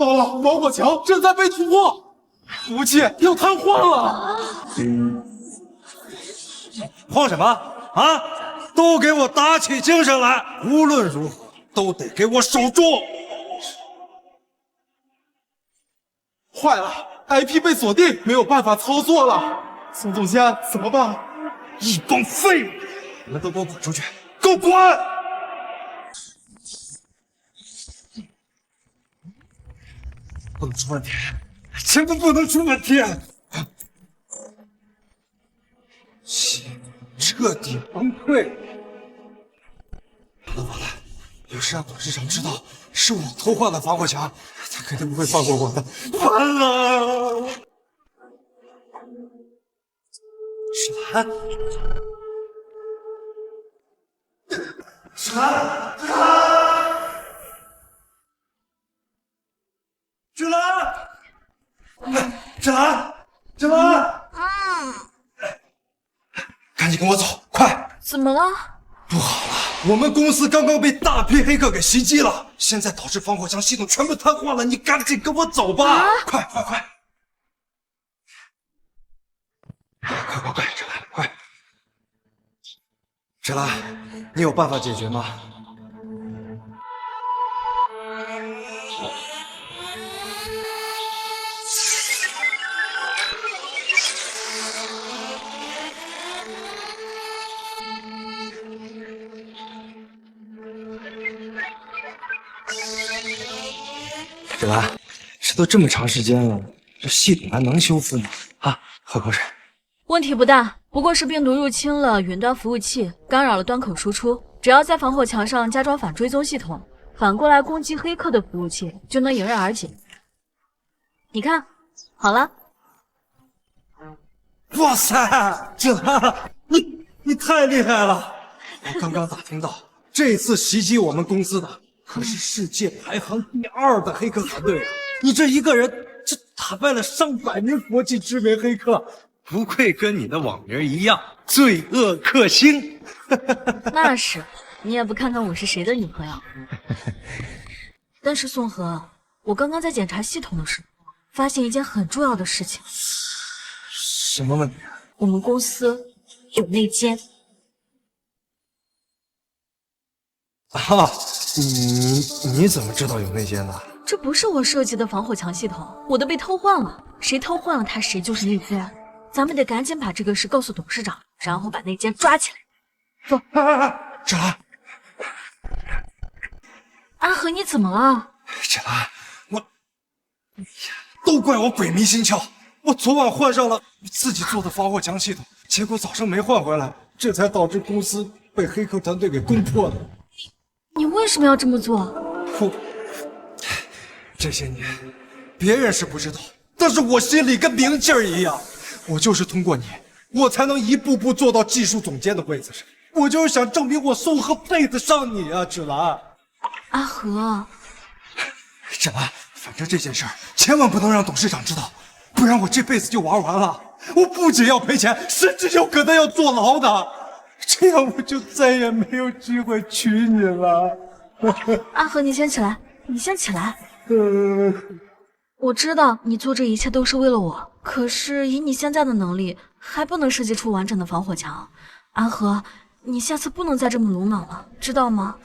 报了，防火墙正在被突破，服务器要瘫痪了。慌什么啊？都给我打起精神来！无论如何都得给我守住。坏了 ，IP 被锁定，没有办法操作了。宋总监怎么办？一帮废物！你们都给我滚出去！给我滚！不能出问题，千万不能出问题！彻底崩溃！完了完了！要是让董事长知道是我偷换了防火墙，他肯定不会放过我的。完了！芷兰，芷兰，芷兰，芷兰，芷兰，赶紧跟我走，快！怎么了？不好了，我们公司刚刚被大批黑客给袭击了，现在导致防火墙系统全部瘫痪了，你赶紧跟我走吧！快快快！快，芷兰，快！芷兰，你有办法解决吗？芷兰，这都这么长时间了，这系统还能修复吗？啊，喝口水。问题不大，不过是病毒入侵了云端服务器，干扰了端口输出。只要在防火墙上加装反追踪系统，反过来攻击黑客的服务器，就能迎刃而解。你看，好了。哇塞，芷兰，你太厉害了！我刚刚打听到，这次袭击我们公司的可是世界排行第2的黑客团队啊！你这一个人，这打败了上百名国际知名黑客，不愧跟你的网名一样，罪恶克星。那是，你也不看看我是谁的女朋友。但是宋河，我刚刚在检查系统的时候，发现一件很重要的事情。什么问题？我们公司有内奸。啊，你怎么知道有内奸的？这不是我设计的防火墙系统，我的被偷换了，谁偷换了它，谁就是内奸。咱们得赶紧把这个事告诉董事长，然后把内奸抓起来。走。芷兰，阿和，你怎么了？芷兰，都怪我鬼迷心窍，我昨晚换上了自己做的防火墙系统，结果早上没换回来，这才导致公司被黑客团队给攻破的。你为什么要这么做？这些年，别人是不知道，但是我心里跟明镜一样。我就是通过你，我才能一步步坐到技术总监的位子上。我就是想证明我宋河配得上你啊，芷兰。阿和，芷兰，反正这件事儿千万不能让董事长知道，不然我这辈子就玩完了。我不仅要赔钱，甚至有可能要坐牢的。这样我就再也没有机会娶你了。阿和，你先起来，你先起来。我知道你做这一切都是为了我，可是以你现在的能力，还不能设计出完整的防火墙。阿和，你下次不能再这么鲁莽了，知道吗？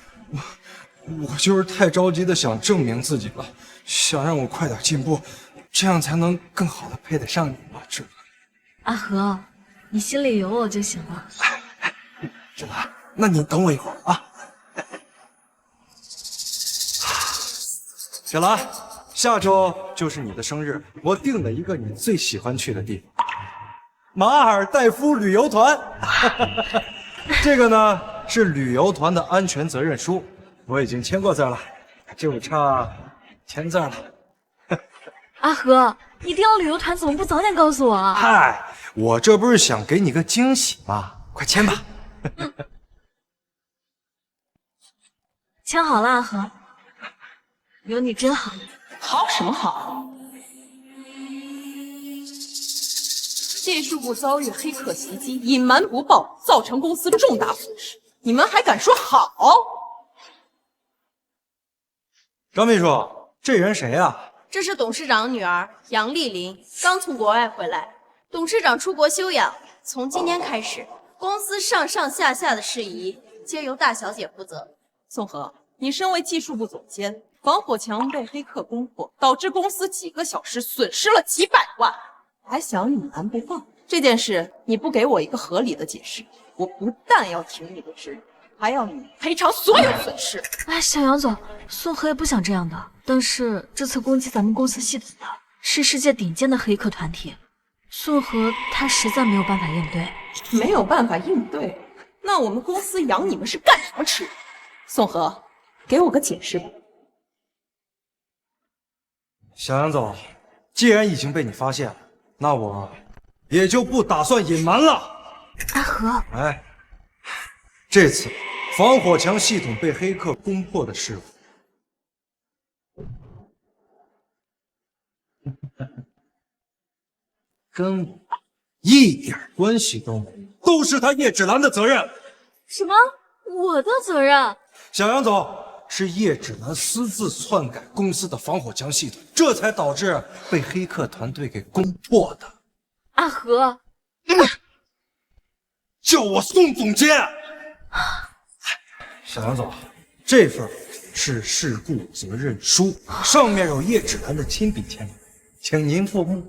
我就是太着急的想证明自己了，想让我快点进步，这样才能更好的配得上你嘛，芷兰。阿和，你心里有我就行了。芷兰，那你等我一会儿啊。小兰，下周就是你的生日，我定了一个你最喜欢去的地方——马尔代夫旅游团。这个呢是旅游团的安全责任书，我已经签过字了，就差签字了。阿和，你订了旅游团怎么不早点告诉我啊？嗨，我这不是想给你个惊喜吗？快签吧。签好了，阿和，有你真好。好什么好？技术部遭遇黑客袭击，隐瞒不报，造成公司重大损失，你们还敢说好？张秘书，这人谁呀？这是董事长女儿杨丽玲，刚从国外回来。董事长出国休养，从今天开始，公司上上下下的事宜皆由大小姐负责。宋河，你身为技术部总监，防火墙被黑客攻破，导致公司几个小时损失了几百万，还想隐瞒不放？这件事你不给我一个合理的解释，我不但要停你的职务，还要你赔偿所有损失。哎，小杨总，宋河也不想这样的，但是这次攻击咱们公司系统的是世界顶尖的黑客团体，宋河他实在没有办法应对。没有办法应对，那我们公司养你们是干什么吃的？宋河，给我个解释吧。小杨总，既然已经被你发现了，那我也就不打算隐瞒了。阿和，哎，这次防火墙系统被黑客攻破的事故，跟我一点关系都没有，都是他叶芷兰的责任。什么？我的责任？小杨总，是叶芷兰私自篡改公司的防火墙系统，这才导致被黑客团队给攻破的。阿和，叫我宋总监。小杨总，这份是事故责任书，上面有叶芷兰的亲笔签名，请您复目。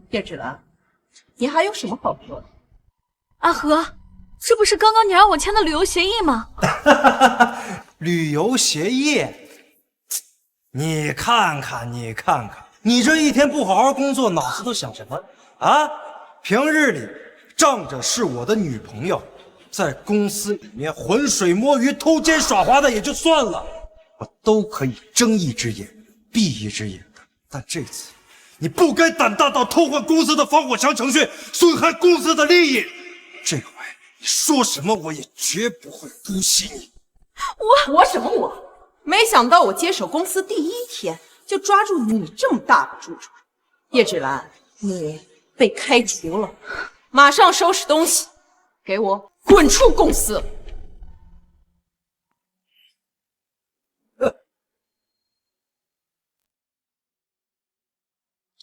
叶芷兰，你还有什么好说的？阿和，这不是刚刚你让我签的旅游协议吗？旅游协议？你看看，你看看，你这一天不好好工作，脑子都想什么啊？平日里仗着是我的女朋友，在公司里面浑水摸鱼、偷奸耍滑的也就算了，我都可以睁一只眼闭一只眼的。但这次，你不该胆大到偷换公司的防火墙程序，损害公司的利益。这回你说什么，我也绝不会姑息你。我什么我？没想到我接手公司第一天就抓住你这么大的蛀虫。叶芷兰，你被开除了，马上收拾东西，给我滚出公司！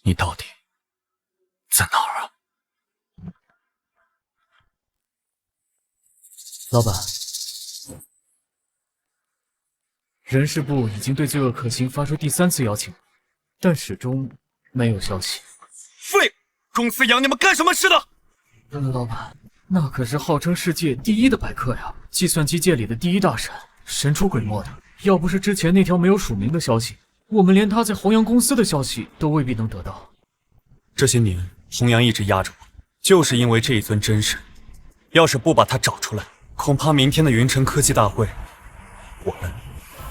你到底在哪儿啊？老板，人事部已经对罪恶克星发出第3次邀请，但始终没有消息。废物！公司养你们干什么吃的？老板，那可是号称世界第一的白客呀，计算机界里的第一大神，神出鬼没的。要不是之前那条没有署名的消息，我们连他在弘扬公司的消息都未必能得到。这些年，弘扬一直压着我，就是因为这一尊真神。要是不把他找出来，恐怕明天的云城科技大会，我们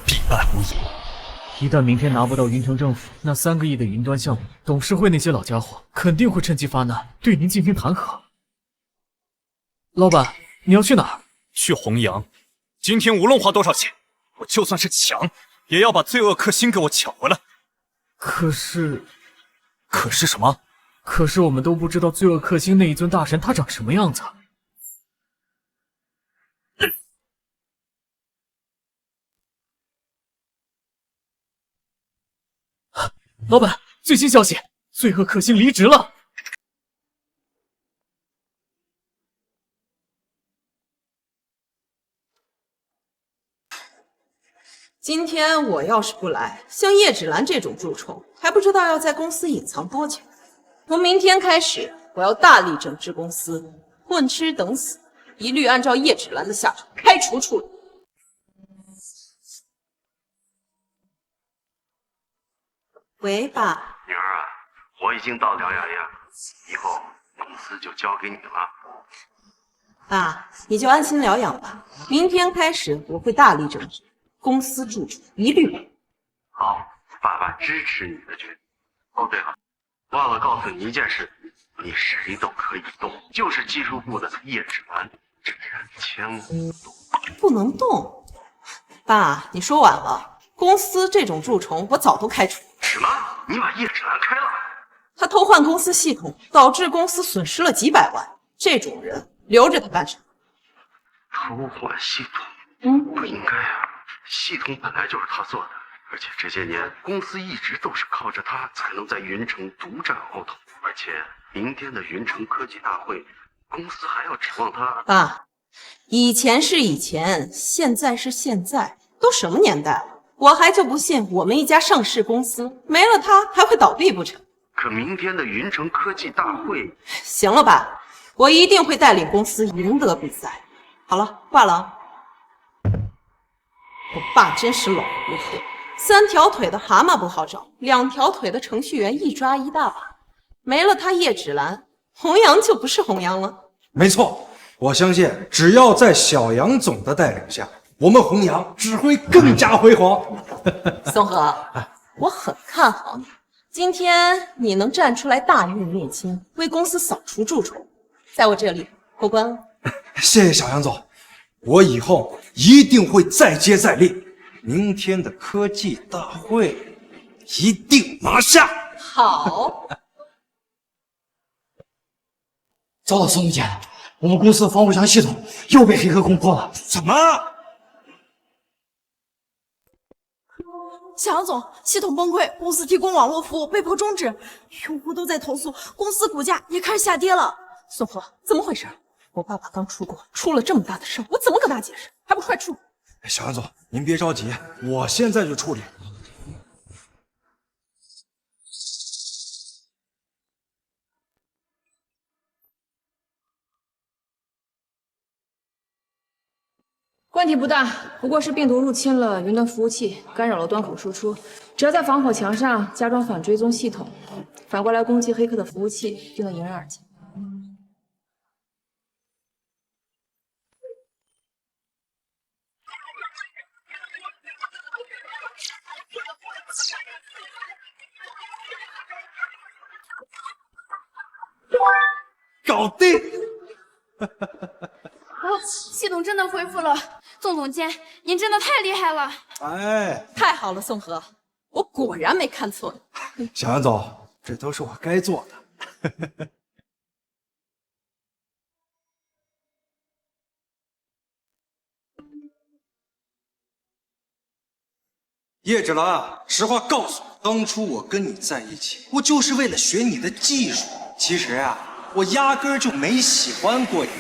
必败无疑。一旦明天拿不到云城政府那3个亿的云端项目，董事会那些老家伙肯定会趁机发难，对您进行弹劾。老板，你要去哪儿？去弘扬。今天无论花多少钱，我就算是抢，也要把罪恶克星给我抢回来。可是什么？可是我们都不知道罪恶克星那一尊大神他长什么样子。老板，最新消息，罪恶克星离职了。今天我要是不来，像叶芷兰这种蛀虫，还不知道要在公司隐藏多久。从明天开始，我要大力整治公司，混吃等死，一律按照叶芷兰的下场开除处理。喂，爸。女儿啊，我已经到疗养院了，以后公司就交给你了。爸，你就安心疗养吧。明天开始，我会大力整治公司蛀虫，一律没有。好，爸爸支持你的决定。哦，对了，忘了告诉你一件事，你谁都可以动，就是技术部的叶芷兰，这人千万不动。不能动。爸，你说晚了，公司这种蛀虫我早都开除。什么？你把叶芷兰开了？他偷换公司系统，导致公司损失了几百万，这种人留着他干什么？偷换系统？不应该啊，系统本来就是他做的，而且这些年公司一直都是靠着他才能在云城独占鳌头，而且明天的云城科技大会，公司还要指望他。爸，以前是以前，现在是现在，都什么年代了？我还就不信我们一家上市公司没了它还会倒闭不成？可明天的云城科技大会，行了吧，我一定会带领公司赢得比赛。好了，挂了啊。我爸真是老糊涂，3条腿的蛤蟆不好找，2条腿的程序员一抓一大把。没了他叶芷兰，弘扬就不是弘扬了。没错，我相信只要在小杨总的带领下，我们弘扬只会更加辉煌。松河，我很看好你。今天你能站出来大义灭亲，为公司扫除蛀虫，在我这里过关了。谢谢小杨总，我以后一定会再接再厉。明天的科技大会一定拿下。好，糟了，宋总监，我们公司的防火墙系统又被黑客攻破了。什么？小杨总，系统崩溃，公司提供网络服务被迫终止，用户都在投诉，公司股价也开始下跌了。松河，怎么回事？我爸爸刚出国，出了这么大的事，我怎么跟他解释？还不快出！小杨总，您别着急，我现在就处理。问题不大，不过是病毒入侵了云端服务器，干扰了端口输出。只要在防火墙上加装反追踪系统，反过来攻击黑客的服务器，就能迎刃而解。搞定！系统真的恢复了，宋总监，您真的太厉害了！哎，太好了，宋河，我果然没看错你。小杨总，这都是我该做的。叶芷兰，实话告诉你，当初我跟你在一起，我就是为了学你的技术。其实啊，我压根儿就没喜欢过你。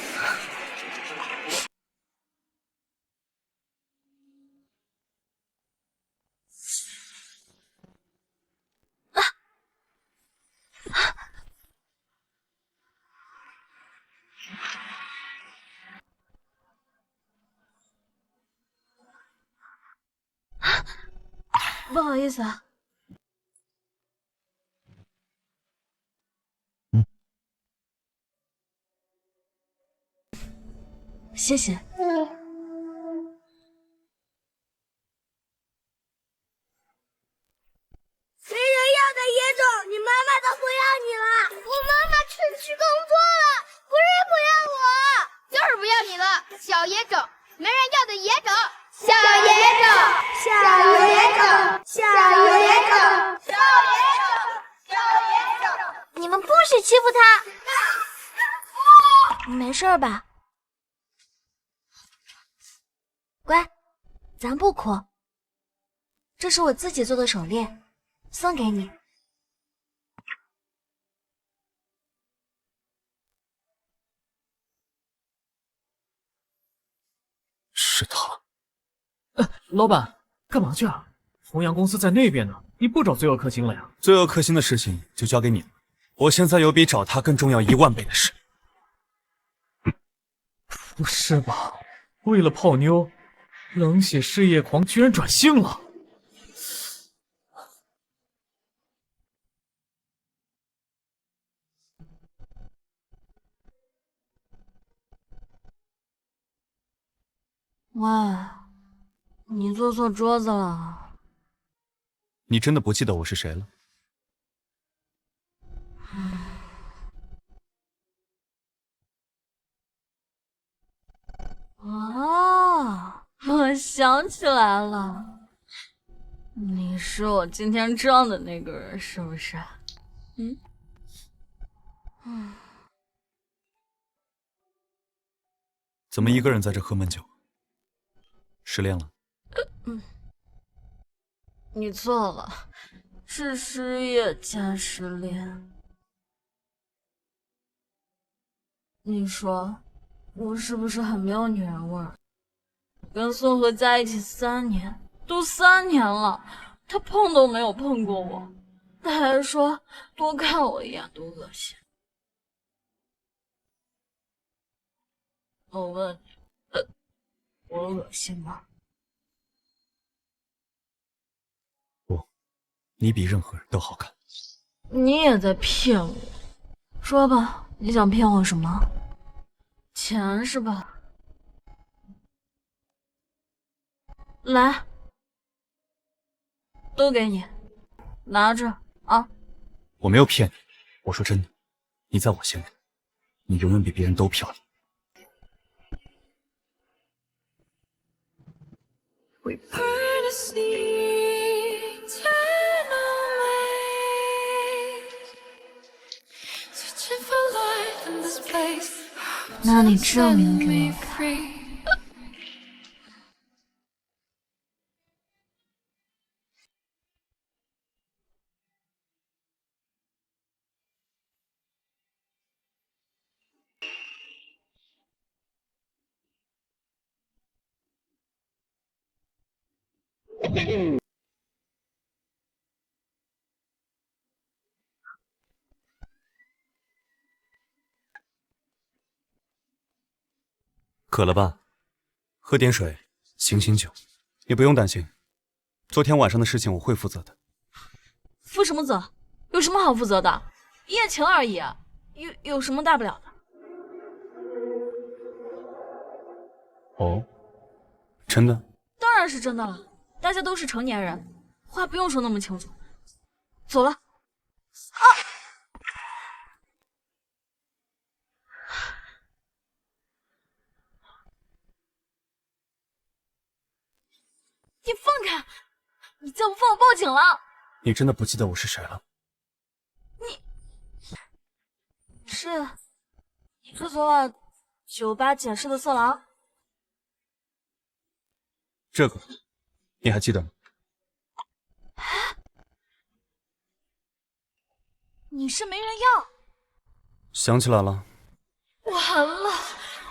不好意思啊。谢谢。没人要的野种，你妈妈都不要你了。我妈妈去工作了，不是不要我，就是不要你了。小野种，没人要的野种。小野种，小野种，小野种，小野种，小野种。你们不许欺负他。没事吧？乖，咱不哭。这是我自己做的手链，送给你。是他。老板，干嘛去啊？弘扬公司在那边呢，你不找罪恶克星了呀？罪恶克星的事情就交给你了，我现在有比找他更重要10000倍的事。不是吧？为了泡妞，冷血事业狂居然转性了？喂，你坐错桌子了。你真的不记得我是谁了？哦，我想起来了，你是我今天撞的那个人，是不是？怎么一个人在这喝闷酒？失恋了？你错了，是失业加失恋。你说我是不是很没有女人味儿？跟宋河在一起3年，都3年了，他碰都没有碰过我，他还说多看我一眼都恶心。我问你，我恶心吗？不，你比任何人都好看。你也在骗我，说吧，你想骗我什么？钱是吧？来，都给你，拿着啊！我没有骗你，我说真的，你在我心里，你永远比别人都漂亮。那你证明给我看。渴了吧？喝点水，醒醒酒。你不用担心，昨天晚上的事情我会负责的。负什么责？有什么好负责的？一夜情而已，有什么大不了的？哦，真的？当然是真的了，大家都是成年人，话不用说那么清楚。走了。啊！你放开！你再不放我报警了！你真的不记得我是谁了？你是昨晚酒吧捡尸的色狼？这个你还记得吗？你是没人要？想起来了。完了！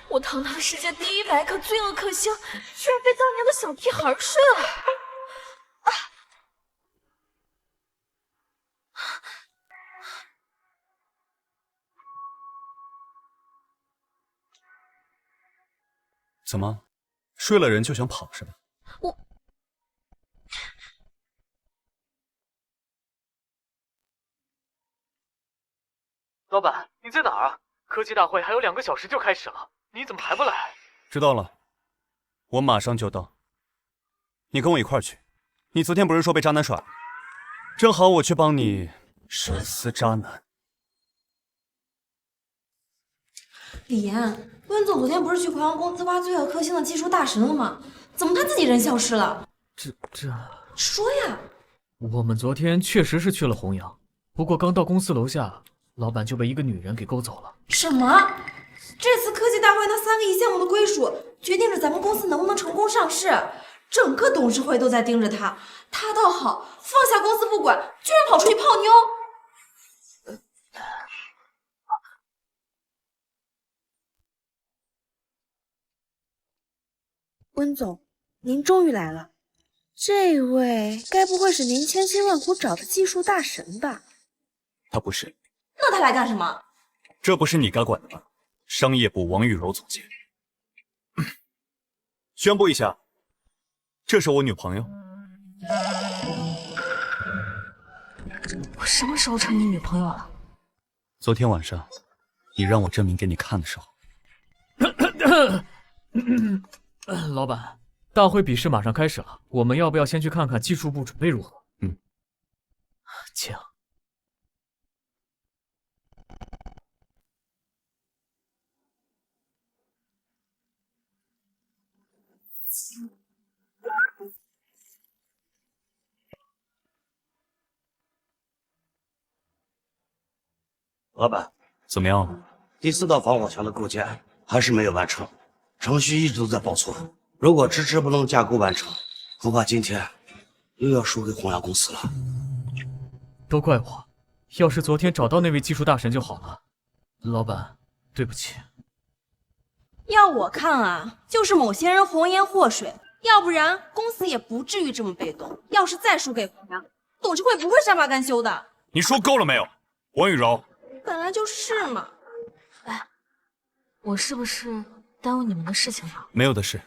我堂堂世界第1百可罪恶克星，居然被当年的小屁孩睡了！啊！怎么，睡了人就想跑是吧？老板，你在哪儿啊？科技大会还有2个小时就开始了，你怎么还不来？知道了，我马上就到。你跟我一块儿去。你昨天不是说被渣男耍了？正好我去帮你手撕渣男。李岩，温总昨天不是去回阳公司挖罪恶克星的技术大神了吗？怎么他自己人消失了？这……说呀！我们昨天确实是去了弘扬，不过刚到公司楼下，老板就被一个女人给勾走了。什么？这次科技大会那3个亿项目的归属，决定着咱们公司能不能成功上市。整个董事会都在盯着他，他倒好，放下公司不管，居然跑出去泡妞。温总，您终于来了。这位该不会是您千辛万苦找的技术大神吧？他不是。那他来干什么？这不是你该管的吗？商业部王玉柔总监。宣布一下，这是我女朋友。我什么时候成你女朋友了？昨天晚上，你让我证明给你看的时候。老板，大会比试马上开始了，我们要不要先去看看技术部准备如何？请。老板，怎么样了？第4道防火墙的构建还是没有完成，程序一直都在报错。如果迟迟不能架构完成，恐怕今天又要输给弘扬公司了。都怪我，要是昨天找到那位技术大神就好了。老板，对不起。要我看啊，就是某些人红颜祸水，要不然公司也不至于这么被动。要是再输给弘扬，董事会不会善罢甘休的。你说够了没有，王雨柔？本来就是嘛。哎，我是不是耽误你们的事情了？没有的事，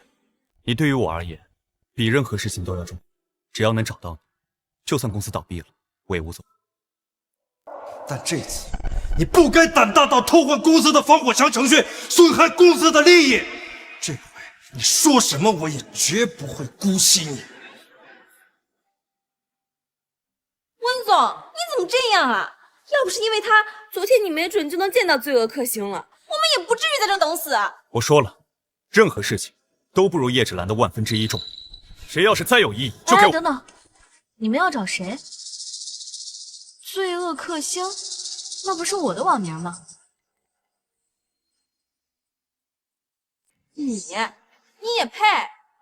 你对于我而言，比任何事情都要重要。只要能找到你，就算公司倒闭了，我也无所谓。但这次你不该胆大到偷换公司的防火墙程序，损害公司的利益。这回你说什么，我也绝不会姑息你。温总，你怎么这样啊？要不是因为他，昨天你没准就能见到罪恶克星了，我们也不至于在这等死啊。我说了，任何事情都不如叶芷兰的1/1000重。谁要是再有异议，就给我。哎，等等，你们要找谁？罪恶克星，那不是我的网名吗？你也配？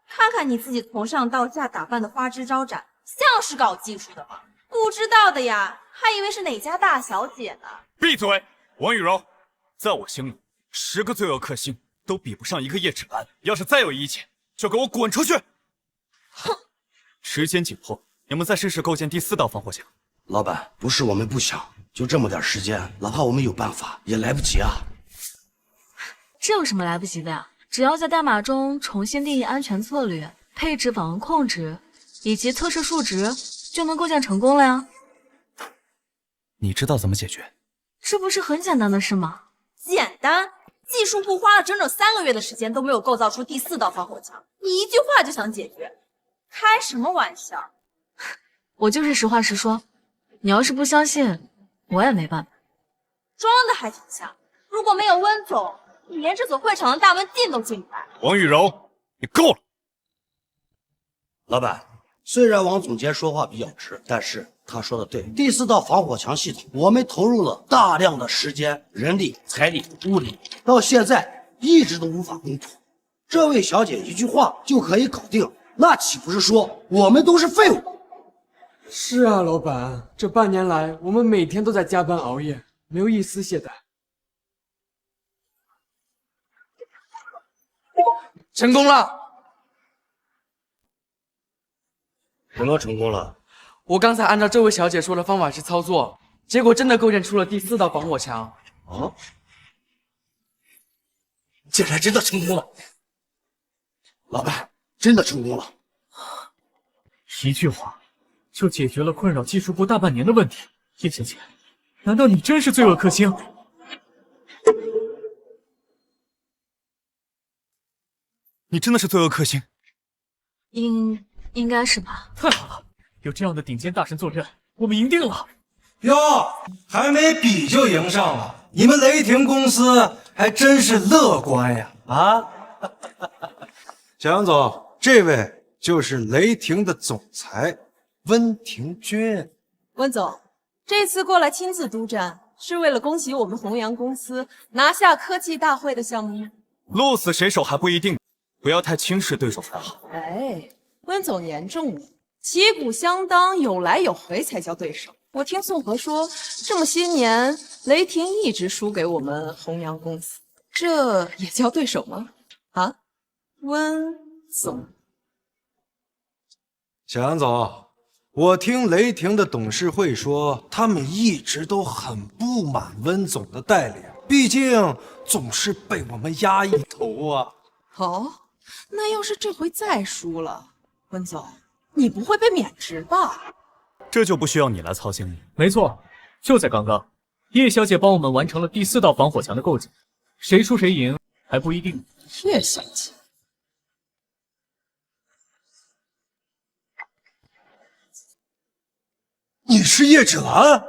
看看你自己从上到下打扮的花枝招展，像是搞技术的吗？不知道的呀，还以为是哪家大小姐呢。闭嘴，王雨柔，在我心里，10个罪恶克星都比不上一个叶芷兰。要是再有意见，就给我滚出去！哼！时间紧迫，你们再试试构建第4道防火墙。老板，不是我们不想，就这么点时间，哪怕我们有办法，也来不及啊。这有什么来不及的呀？只要在代码中重新定义安全策略、配置访问控制以及测试数值，就能构建成功了呀。你知道怎么解决？这不是很简单的事吗？简单，技术部花了整整3个月的时间都没有构造出第4道防火墙，你一句话就想解决，开什么玩笑？我就是实话实说，你要是不相信，我也没办法。装的还挺像，如果没有温总，你连这所会场的大门进都进不来。王雨柔，你够了！老板，虽然王总监说话比较直，但是他说的对，第4道防火墙系统，我们投入了大量的时间、人力、财力、物力，到现在一直都无法攻破。这位小姐一句话就可以搞定，那岂不是说我们都是废物？是啊，老板，这半年来我们每天都在加班熬夜，没有一丝懈怠。成功了！什么成功了？我刚才按照这位小姐说的方法去操作，结果真的构建出了第4道防火墙。哦，竟然真的成功了！老板，真的成功了！一句话就解决了困扰技术部大半年的问题。叶小姐，难道你真是罪恶克星？你真的是罪恶克星？应该是吧。太好了，有这样的顶尖大神坐镇，我们赢定了。哟，还没比就赢上了，你们雷霆公司还真是乐观呀！啊，小杨总，这位就是雷霆的总裁温庭珏。温总，这次过来亲自督战，是为了恭喜我们弘扬公司拿下科技大会的项目。鹿死谁手还不一定，不要太轻视对手才好。哎，温总言重了，旗鼓相当，有来有回才叫对手。我听宋河说，这么些年，雷霆一直输给我们弘扬公司，这也叫对手吗？啊，温总，小杨总，我听雷霆的董事会说，他们一直都很不满温总的带领，毕竟总是被我们压一头啊。哦，那要是这回再输了，温总，你不会被免职吧？这就不需要你来操心了。没错，就在刚刚，叶小姐帮我们完成了第4道防火墙的构建，谁输谁赢还不一定。叶小姐，你是叶芷兰？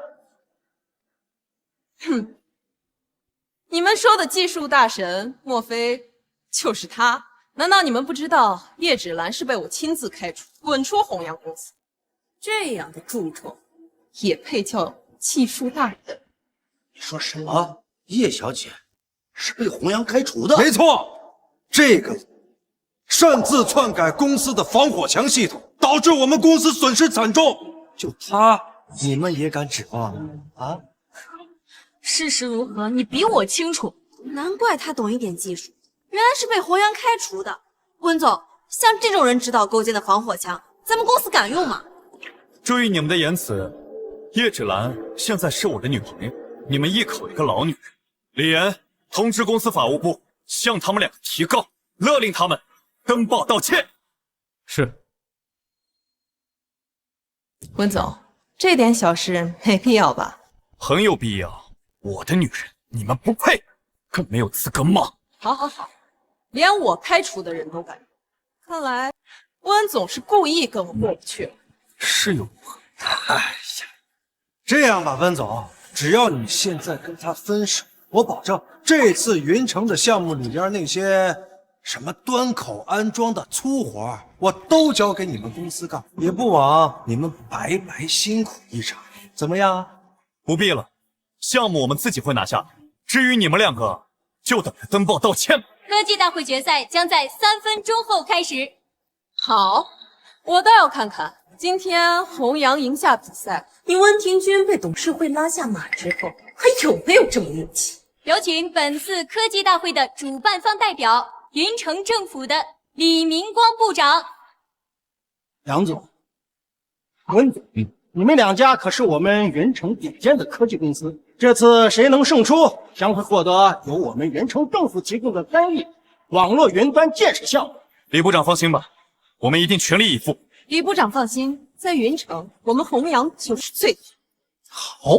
哼，你们说的技术大神，莫非就是他？难道你们不知道叶芷兰是被我亲自开除，滚出弘扬公司？这样的蛀虫也配叫技术大人？你说什么？叶小姐是被弘扬开除的？没错，这个擅自篡改公司的防火墙系统，导导致我们公司损失惨重。就他，你们也敢指望啊？事实如何，你比我清楚。难怪他懂一点技术，原来是被弘扬开除的。温总，像这种人指导构建的防火墙，咱们公司敢用吗？注意你们的言辞，叶芷兰现在是我的女朋友，你们一口一个老女人。李岩，通知公司法务部，向他们两个提告，勒令他们登报道歉。是。温总，这点小事没必要吧？很有必要。我的女人，你们不配，更没有资格骂。好好好，连我开除的人都敢用，看来温总是故意跟我过不去了。是有哎呀，这样吧，温总，只要你现在跟他分手，我保证这次云城的项目里边那些什么端口安装的粗活，我都交给你们公司干，也不枉你们白白辛苦一场，怎么样？不必了，项目我们自己会拿下。至于你们两个，就等着登报道歉。科技大会决赛将在3分钟后开始。好，我倒要看看今天弘扬赢下比赛，你温庭筠被董事会拉下马之后，还有没有这么硬气？有请本次科技大会的主办方代表，云城政府的李明光部长。杨总、温总，你们两家可是我们云城顶尖的科技公司，这次谁能胜出，将会获得由我们云城政府提供的3亿网络云端建设项目。李部长放心吧，我们一定全力以赴。李部长放心，在云城，我们弘扬就是最好。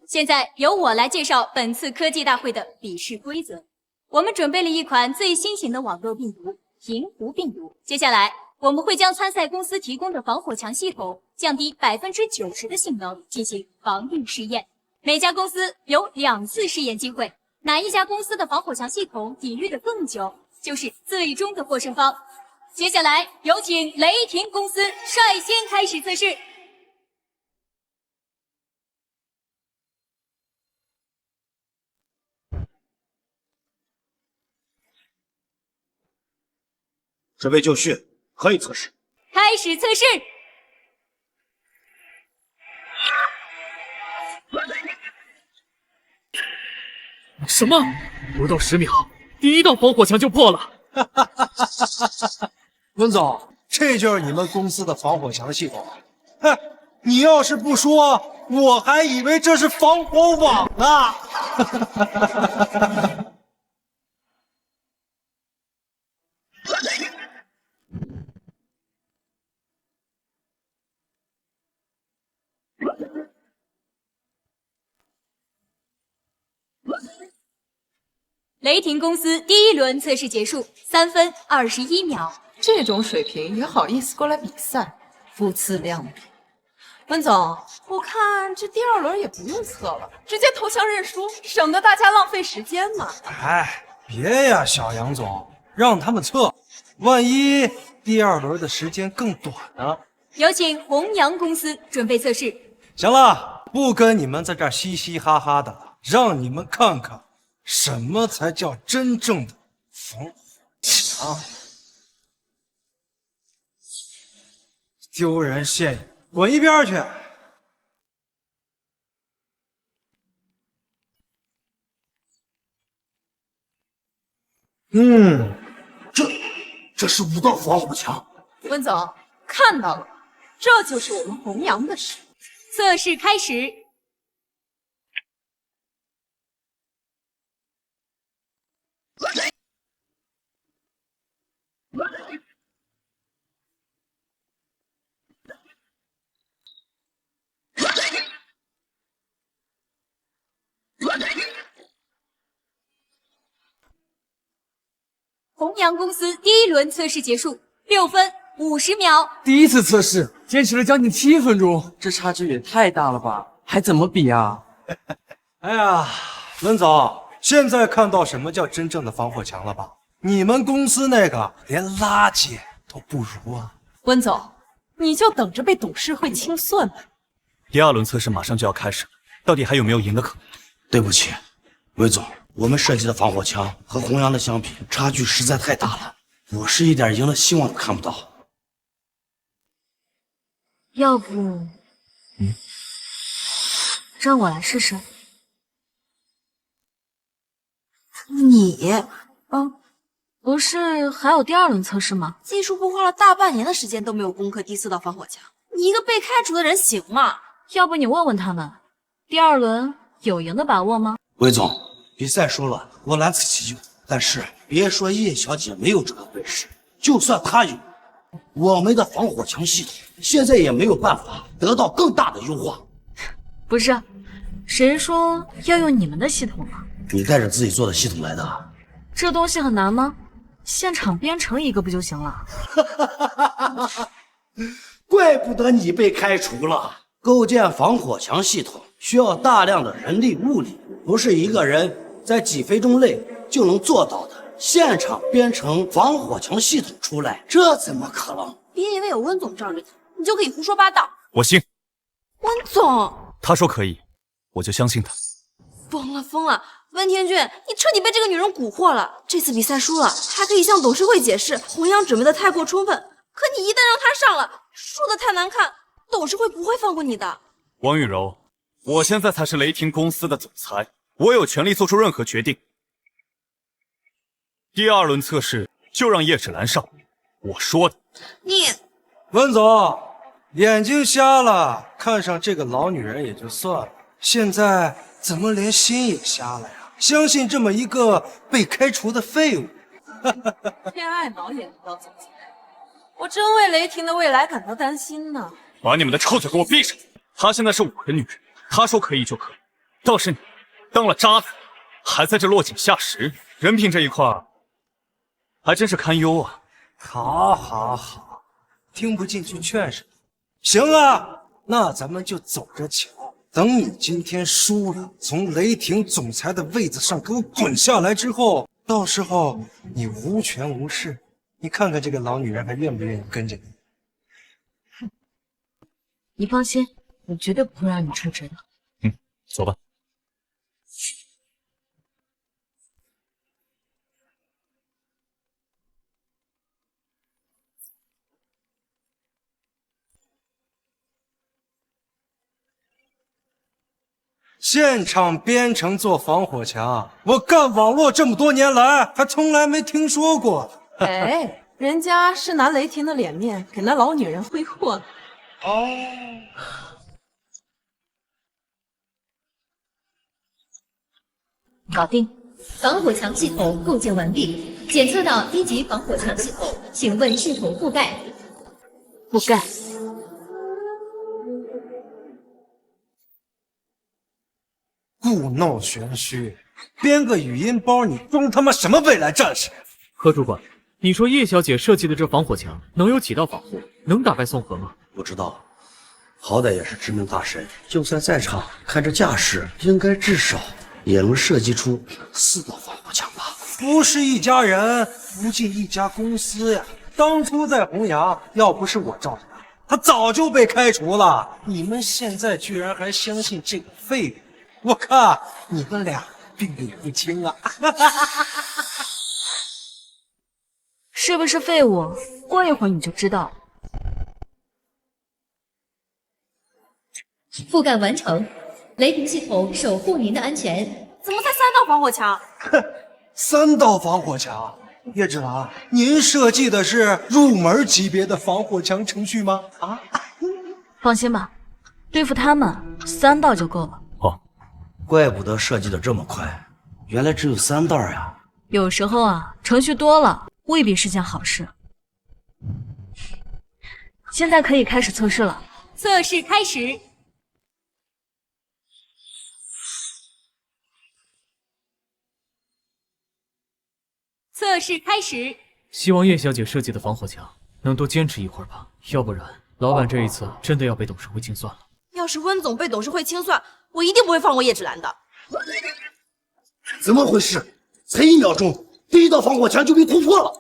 现在由我来介绍本次科技大会的比试规则。我们准备了一款最新型的网络病毒——平湖病毒。接下来，我们会将参赛公司提供的防火墙系统降低90%的性能，进行防御试验。每家公司有2次试验机会，哪一家公司的防火墙系统抵御的更久，就是最终的获胜方。接下来，有请雷霆公司率先开始测试。准备就绪，可以测试。开始测试。什么？不到10秒，第一道防火墙就破了。温总，这就是你们公司的防火墙系统。哼，你要是不说，我还以为这是防火网呢。雷霆公司第1轮测试结束，3分21秒。这种水平也好意思过来比赛，不自量力。温总，我看这第2轮也不用测了，直接投降认输，省得大家浪费时间嘛。哎，别呀，小杨总，让他们测，万一第2轮的时间更短呢？有请弘扬公司准备测试。行了，不跟你们在这儿嘻嘻哈哈的了，让你们看看什么才叫真正的防火墙。丢人现眼，滚一边去！这是5道防火墙。温总看到了，这就是我们弘扬的实力。测试开始。弘扬公司第1轮测试结束，6分50秒。第一次测试坚持了将近7分钟，这差距也太大了吧？还怎么比啊？哎呀，温总，现在看到什么叫真正的防火墙了吧？你们公司那个连垃圾都不如啊！温总，你就等着被董事会清算吧。第2轮测试马上就要开始了，到底还有没有赢的可能？对不起，魏总，我们设计的防火墙和弘扬的相比，差距实在太大了，我是一点赢的希望都看不到。要不，让我来试试。你不是还有第2轮测试吗？技术部花了大半年的时间都没有攻克第4道防火墙，你一个被开除的人行吗？要不你问问他们，第2轮有赢的把握吗？魏总，比赛输了，我难辞其咎。但是别说叶小姐没有这个本事，就算她有，我们的防火墙系统现在也没有办法得到更大的优化。不是，谁说要用你们的系统了？你带着自己做的系统来的？这东西很难吗？现场编程一个不就行了？怪不得你被开除了。构建防火墙系统需要大量的人力物力，不是一个人在几分钟内就能做到的。现场编程防火墙系统出来，这怎么可能？别以为有温总罩着他，你就可以胡说八道。我信，温总，他说可以，我就相信他。疯了！温天俊，你彻底被这个女人蛊惑了。这次比赛输了，还可以向董事会解释弘扬准备的太过充分。可你一旦让他上了，输的太难看，董事会不会放过你的。王雨柔，我现在才是雷霆公司的总裁，我有权利做出任何决定。第2轮测试就让叶芷兰上，我说的。你，温总，眼睛瞎了，看上这个老女人也就算了，现在怎么连心也瞎了呀？相信这么一个被开除的废物。恋爱脑也能当总裁，我真为雷霆的未来感到担心呢。把你们的臭嘴给我闭上！她现在是我的女人，她说可以就可以。倒是你，当了渣男，还在这落井下石，人品这一块还真是堪忧啊。好，听不进去劝什么？行啊，那咱们就走着瞧。等你今天输了，从雷霆总裁的位子上给我滚下来之后，到时候你无权无势，你看看这个老女人还愿不愿意跟着你？你放心，我绝对不会让你出局的。走吧。现场编程做防火墙，我干网络这么多年来，还从来没听说过。哎，人家是拿雷霆的脸面给那老女人挥霍呢。哦，搞定。防火墙系统构建完毕，检测到1级防火墙系统，请问系统覆盖？覆盖。故弄玄虚，编个语音包，你装他妈什么未来战士？何主管，你说叶小姐设计的这防火墙能有几道防护，能打败宋河吗？不知道，好歹也是知名大神，就算在场，看这架势，应该至少也能设计出4道防火墙吧？不是一家人，不进一家公司呀。当初在弘扬，要不是我罩着他早就被开除了。你们现在居然还相信这个废物，我看你们俩病得也不轻啊！是不是废物？过一会儿你就知道。覆盖完成，雷霆系统守护您的安全。怎么才3道防火墙？3道防火墙，叶芷兰，您设计的是入门级别的防火墙程序吗？啊？放心吧，对付他们3道就够了。怪不得设计的这么快，原来只有3道呀。有时候啊，程序多了未必是件好事。现在可以开始测试了。测试开始。测试开始。希望叶小姐设计的防火墙能多坚持一会儿吧，要不然老板这一次真的要被董事会清算了。要是温总被董事会清算，我一定不会放过叶芷兰的。怎么回事？才1秒钟，第1道防火墙就被突破了。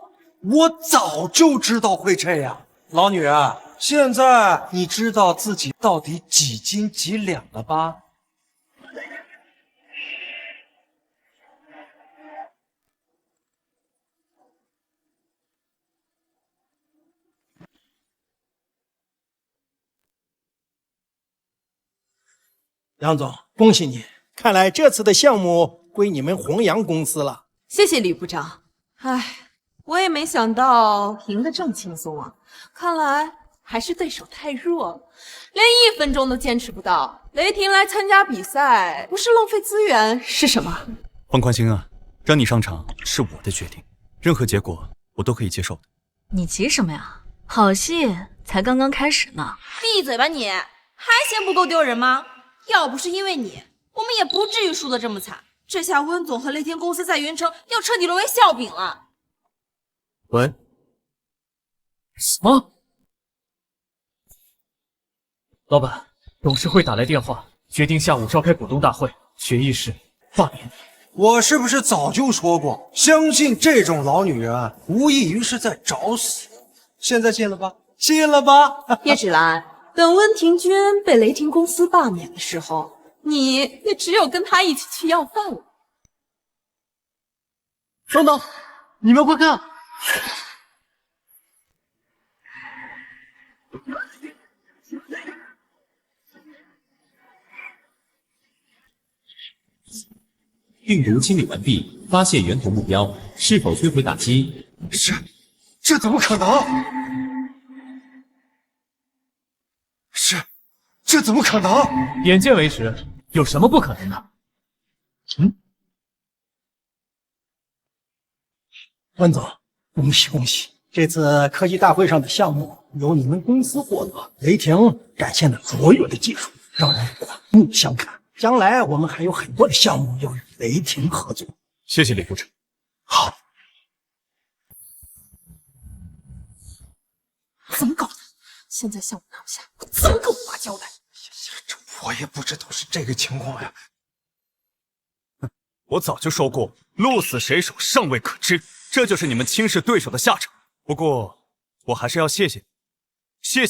我早就知道会这样。老女人，现在你知道自己到底几斤几两了吧？杨总，恭喜你！看来这次的项目归你们弘扬公司了。谢谢李部长。唉，我也没想到赢得这么轻松啊！看来还是对手太弱了，连1分钟都坚持不到。雷霆来参加比赛，不是浪费资源是什么？放宽心啊，让你上场是我的决定，任何结果我都可以接受的。你急什么呀？好戏才刚刚开始呢。闭嘴吧你！还嫌不够丢人吗？要不是因为你，我们也不至于输得这么惨。这下温总和雷霆公司在云城要彻底沦为笑柄了。喂？什么？老板，董事会打来电话，决定下午召开股东大会，决议是罢免你。我是不是早就说过，相信这种老女人无异于是在找死？现在信了吧？信了吧？叶芷兰，等温庭珺被雷霆公司罢免的时候，你也只有跟他一起去要饭了。等等，你们快看！病毒清理完毕，发现源头目标，是否摧毁打击？这怎么可能？这怎么可能？眼见为实，有什么不可能的？温总，恭喜恭喜！这次科技大会上的项目由你们公司获得，雷霆展现了卓越的技术，让人刮目相看。将来我们还有很多的项目要与雷霆合作。谢谢李部长。好，怎么搞的？现在项目拿不下，我怎么跟我妈交代？这我也不知道是这个情况呀。我早就说过，鹿死谁手尚未可知，这就是你们轻视对手的下场。不过，我还是要谢谢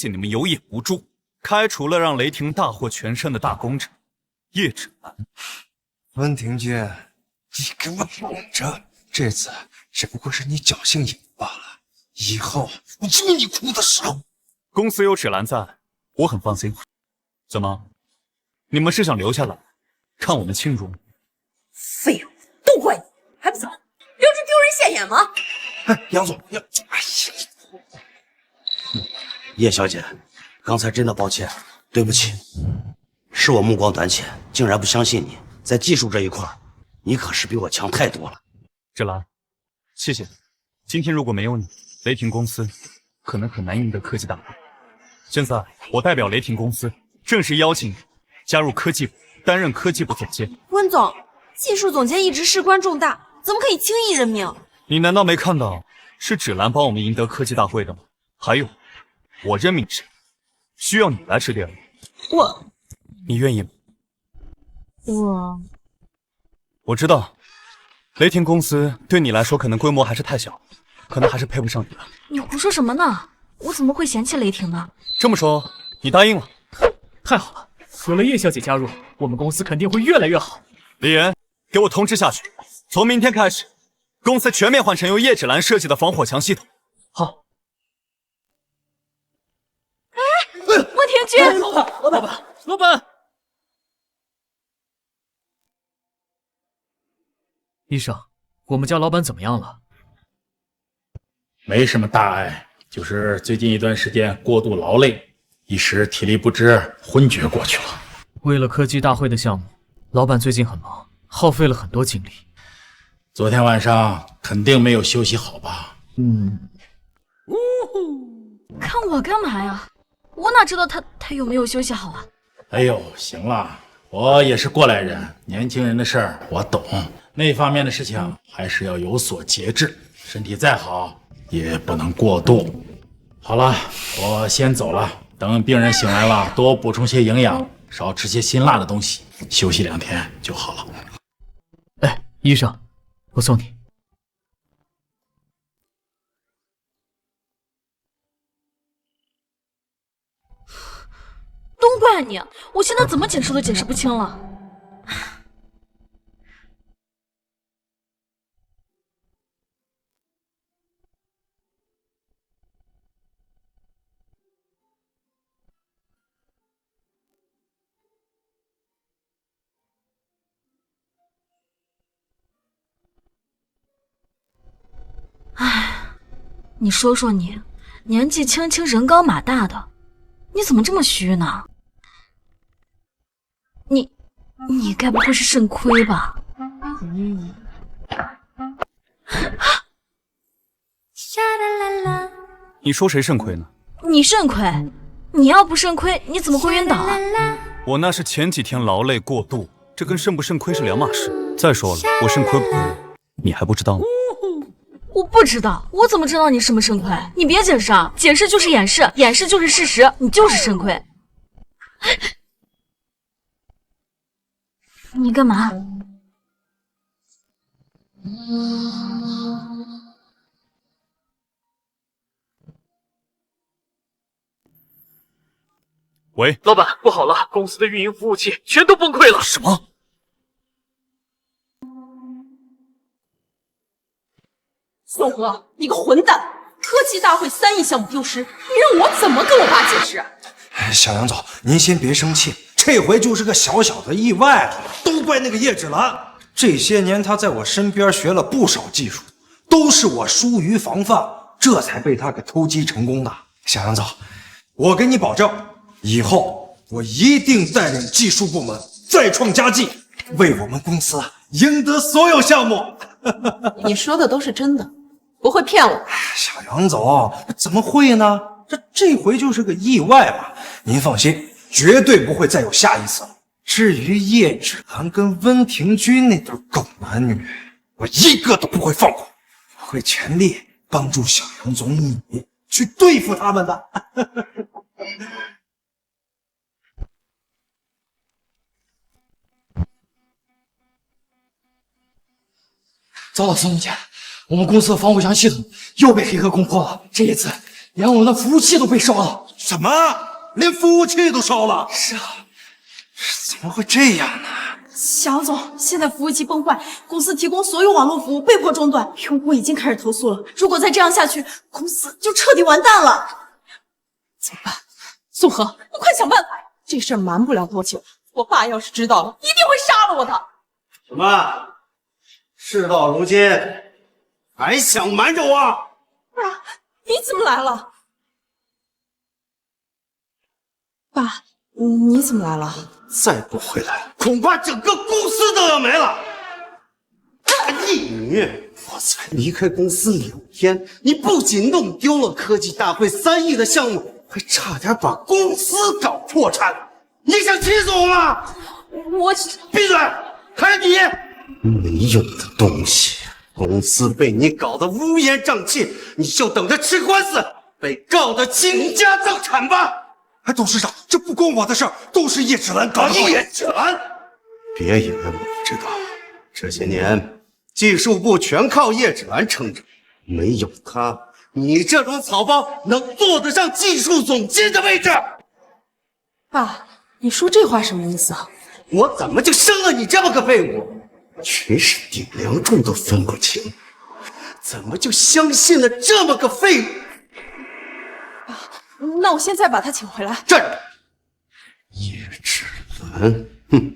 你们有眼无珠，开除了让雷霆大获全胜的大功臣叶芷兰。温庭珺，你给我等着，这次只不过是你侥幸赢罢了，以后我就你哭的时候。公司有芷兰在，我很放心。怎么，你们是想留下来，看我们清荣？废物，都怪你，还不走？留着丢人现眼吗？杨总，哎呀，叶小姐，刚才真的抱歉，对不起，是我目光短浅，竟然不相信你。在技术这一块，你可是比我强太多了。芷兰，谢谢你。今天如果没有你，雷霆公司可能很难赢得科技大会。现在我代表雷霆公司正式邀请你加入科技部，担任科技部总监。温总，技术总监一直事关重大，怎么可以轻易任命？你难道没看到是芷兰帮我们赢得科技大会的吗？还有，我任命谁，需要你来指点我。你愿意吗？我知道，雷霆公司对你来说可能规模还是太小，可能还是配不上你了。你胡说什么呢？我怎么会嫌弃雷霆呢？这么说，你答应了？太好了，有了叶小姐加入，我们公司肯定会越来越好。李岩，给我通知下去，从明天开始，公司全面换成由叶芷兰设计的防火墙系统。好。温庭珺，老板！医生，我们家老板怎么样了？没什么大碍，就是最近一段时间过度劳累，一时体力不支，昏厥过去了。为了科技大会的项目，老板最近很忙，耗费了很多精力。昨天晚上肯定没有休息好吧？看我干嘛呀？我哪知道他有没有休息好啊？哎呦，行了，我也是过来人，年轻人的事儿我懂，那方面的事情还是要有所节制，身体再好也不能过度。好了，我先走了，等病人醒来了，多补充些营养，少吃些辛辣的东西，休息2天就好了。哎，医生，我送你。都怪你！我现在怎么解释都解释不清了。你说说你，年纪轻轻人高马大的，你怎么这么虚呢？你该不会是肾亏吧？你说谁肾亏呢？你肾亏，你要不肾亏，你怎么会晕倒啊？我那是前几天劳累过度，这跟肾不肾亏是两码事。再说了，我肾亏不亏，你还不知道吗？我不知道，我怎么知道你肾不肾亏？你别解释啊，解释就是掩饰，掩饰就是事实，你就是肾亏。你干嘛？喂，老板，不好了，公司的运营服务器全都崩溃了。什么？宋河，你个混蛋！科技大会3亿项目丢失，你让我怎么跟我爸解释？小杨总，您先别生气，这回就是个小小的意外，都怪那个叶芷兰。这些年他在我身边学了不少技术，都是我疏于防范，这才被他给偷鸡成功的。小杨总，我给你保证，以后我一定带领技术部门再创佳绩，为我们公司赢得所有项目。你说的都是真的，不会骗我。小杨总，怎么会呢？这回就是个意外嘛，您放心，绝对不会再有下一次了。至于叶芷兰跟温庭筠那对狗男女，我一个都不会放过，我会全力帮助小杨总你去对付他们的。糟了，孙总监，我们公司的防火墙系统又被黑客攻破了，这一次连我们的服务器都被烧了。什么？连服务器都烧了？是啊，怎么会这样呢？小杨总，现在服务器崩坏，公司提供所有网络服务被迫中断，用户已经开始投诉了。如果再这样下去，公司就彻底完蛋了。怎么办？宋河，你快想办法呀！这事儿瞒不了多久，我爸要是知道了，一定会杀了我的。什么？事到如今，还想瞒着我？爸，你怎么来了？爸，你怎么来了？再不回来，恐怕整个公司都要没了。你，我才离开公司2天，你不仅弄丢了科技大会3亿的项目，还差点把公司搞破产。你想气死我吗？我闭嘴！还有你，没用的东西！公司被你搞得乌烟瘴气，你就等着吃官司，被告得倾家荡产吧！董事长，这不关我的事儿，都是叶芷兰搞的。叶芷兰，别以为我不知道，这些年技术部全靠叶芷兰撑着，没有她，你这种草包能坐得上技术总监的位置？爸，你说这话什么意思啊？我怎么就生了你这么个废物？全是顶梁柱都分不清，怎么就相信了这么个废物？那我现在把他请回来。站着！叶芷兰，哼，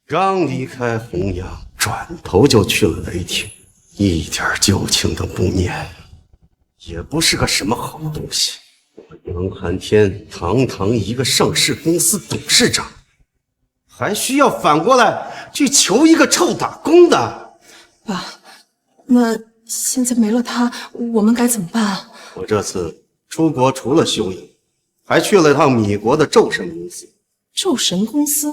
刚离开弘扬，转头就去了雷霆，一点旧情都不念，也不是个什么好东西。我杨寒天堂堂一个上市公司董事长，还需要反过来去求一个臭打工的？爸，那现在没了他，我们该怎么办啊？我这次出国除了休养，还去了趟米国的宙神公司。宙神公司，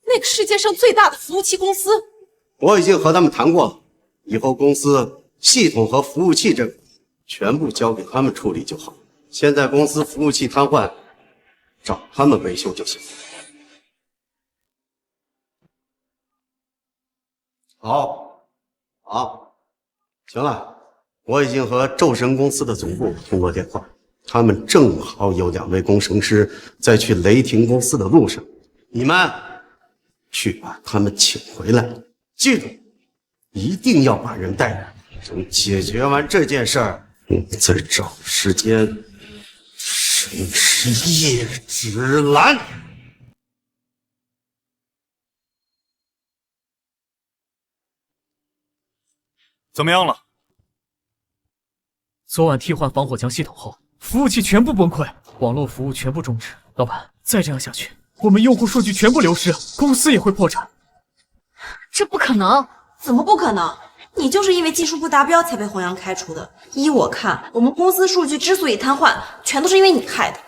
那个世界上最大的服务器公司。我已经和他们谈过了，以后公司系统和服务器这全部交给他们处理就好。现在公司服务器瘫痪，找他们维修就行。好，行了。我已经和宙神公司的总部通过电话，他们正好有2位工程师在去雷霆公司的路上，你们去把他们请回来。记住，一定要把人带来。等解决完这件事儿，我们再找时间审视叶芷兰。怎么样了？昨晚替换防火墙系统后，服务器全部崩溃，网络服务全部终止。老板，再这样下去，我们用户数据全部流失，公司也会破产。这不可能！怎么不可能？你就是因为技术不达标才被弘扬开除的。依我看，我们公司数据之所以瘫痪，全都是因为你害的。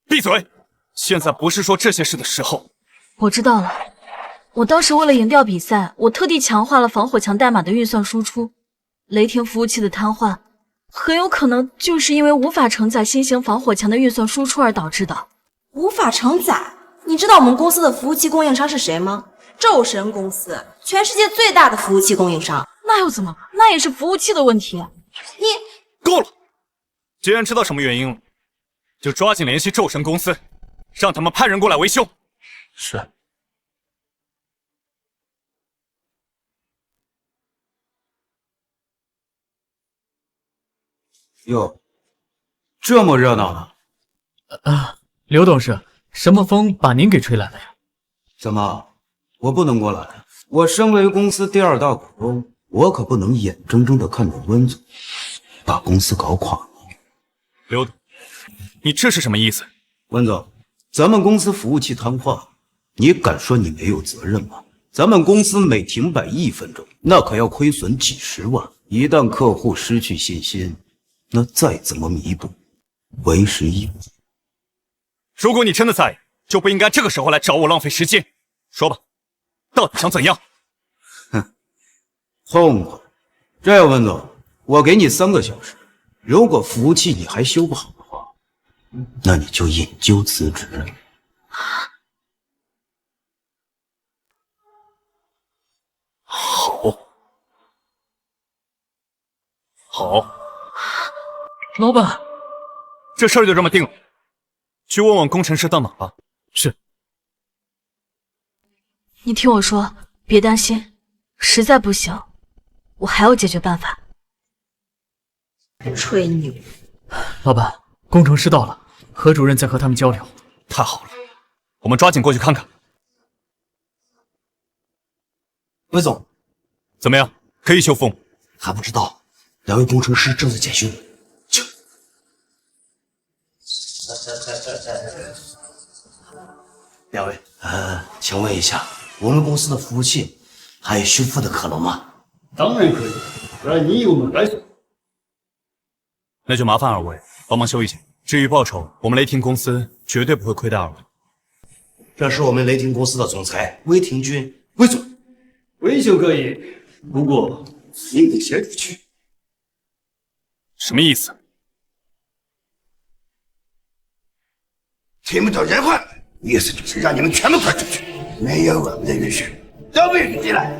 闭嘴！现在不是说这些事的时候。我知道了，我当时为了赢掉比赛，我特地强化了防火墙代码的运算输出。雷霆服务器的瘫痪，很有可能就是因为无法承载新型防火墙的运算输出而导致的。无法承载？你知道我们公司的服务器供应商是谁吗？宙神公司，全世界最大的服务器供应商。那又怎么？那也是服务器的问题。你够了！既然知道什么原因了，就抓紧联系宙神公司，让他们派人过来维修。是。哟，这么热闹呢？刘董事，什么风把您给吹来了呀？怎么，我不能过来？我身为公司第2大股东，我可不能眼睁睁的看着温总把公司搞垮了。刘董，你这是什么意思？温总，咱们公司服务器瘫痪，你敢说你没有责任吗？咱们公司每停摆1分钟，那可要亏损几10万。一旦客户失去信心，那再怎么弥补，为时已晚。如果你真的在意，就不应该这个时候来找我浪费时间。说吧，到底想怎样？哼，痛快！这样，温总，我给你3个小时，如果服务器你还修不好的话，那你就引咎辞职。好，老板，这事儿就这么定了。去问问工程师到哪吧。是。你听我说，别担心，实在不行，我还有解决办法。吹牛！老板，工程师到了，何主任在和他们交流。太好了，我们抓紧过去看看。魏总，怎么样？可以修复吗？还不知道，2位工程师正在检修。2位，请问一下，我们公司的服务器还有修复的可能吗？当然可以，只要你有来手。那就麻烦2位帮忙修一下。至于报酬，我们雷霆公司绝对不会亏待2位。这是我们雷霆公司的总裁魏廷军，魏总。维修可以，不过你得先出去。什么意思？听不懂人话，意思就是让你们全部滚出去，没有我们的允许，都不许进来。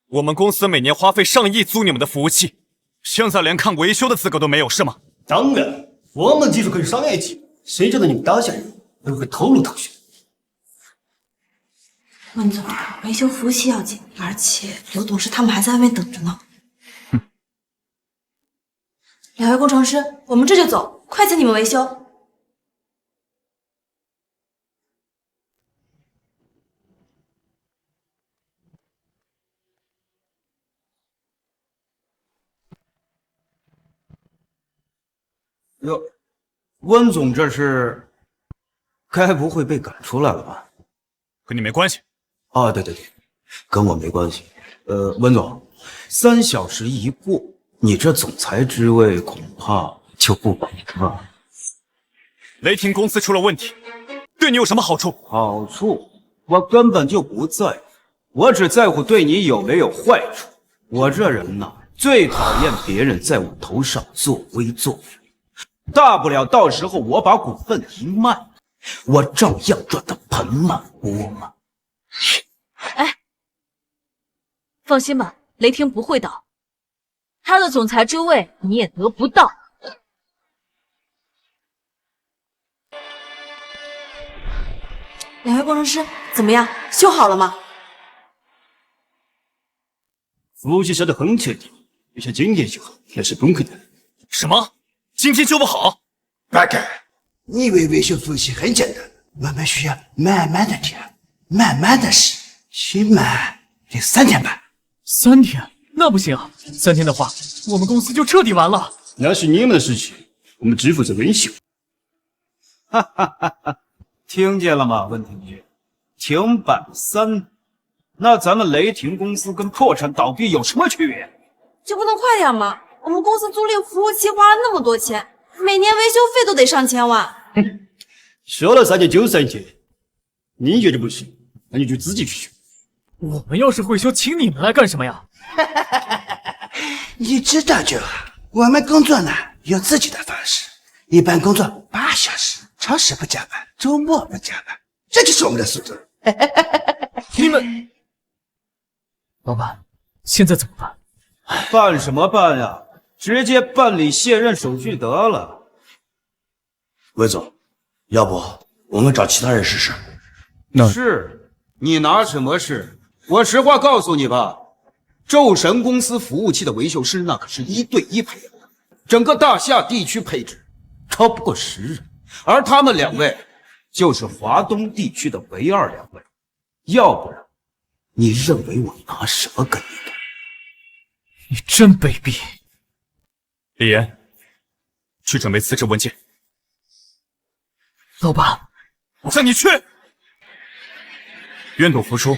我们公司每年花费上亿租你们的服务器，现在连看维修的资格都没有，是吗？当然，我们技术可是商业级，谁知道你们当下人都会透露透血。温总，维修服务器要紧，而且刘董事他们还在外面等着呢。2位工程师，我们这就走，快请你们维修。哟，温总这是，该不会被赶出来了吧？和你没关系。啊，对，跟我没关系。温总，3小时一过，你这总裁职位恐怕就不保了。雷霆公司出了问题，对你有什么好处？好处我根本就不在乎，我只在乎对你有没有坏处。我这人呐，最讨厌别人在我头上作威作福。大不了到时候我把股份一卖，我照样赚得盆满钵满。哎，放心吧，雷霆不会倒，他的总裁之位你也得不到。2位工程师怎么样？修好了吗？服务器修得很彻底，就像今天修好，那是不可能。什么？今天修不好？八哥，你以为维修服务器很简单？我们需要慢慢的调，慢慢的试，起码得3天半。3天？那不行，3天的话，我们公司就彻底完了。那是你们的事情，我们只负责维修。哈哈哈哈！听见了吗，温庭珏？停摆3年，那咱们雷霆公司跟破产倒闭有什么区别？就不能快点吗？我们公司租赁服务器花了那么多钱，每年维修费都得上千万。说了3年就3年，你觉得不行，那你就自己去修。我们要是会修，请你们来干什么呀？你知道就好。我们工作呢有自己的方式，一般工作8小时，超时不加班，周末不加班，这就是我们的素质。你们，老板，现在怎么办？办什么办呀？直接办理卸任手续得了。魏总，要不我们找其他人试试？是，你拿什么试？我实话告诉你吧，宙神公司服务器的维修师那可是1对1配的，整个大夏地区配置超不过10人，而他们2位就是华东地区的唯22位，要不然你认为我拿什么跟你斗？你真卑鄙！李岩，去准备辞职文件。老板，我让你去。愿赌服输，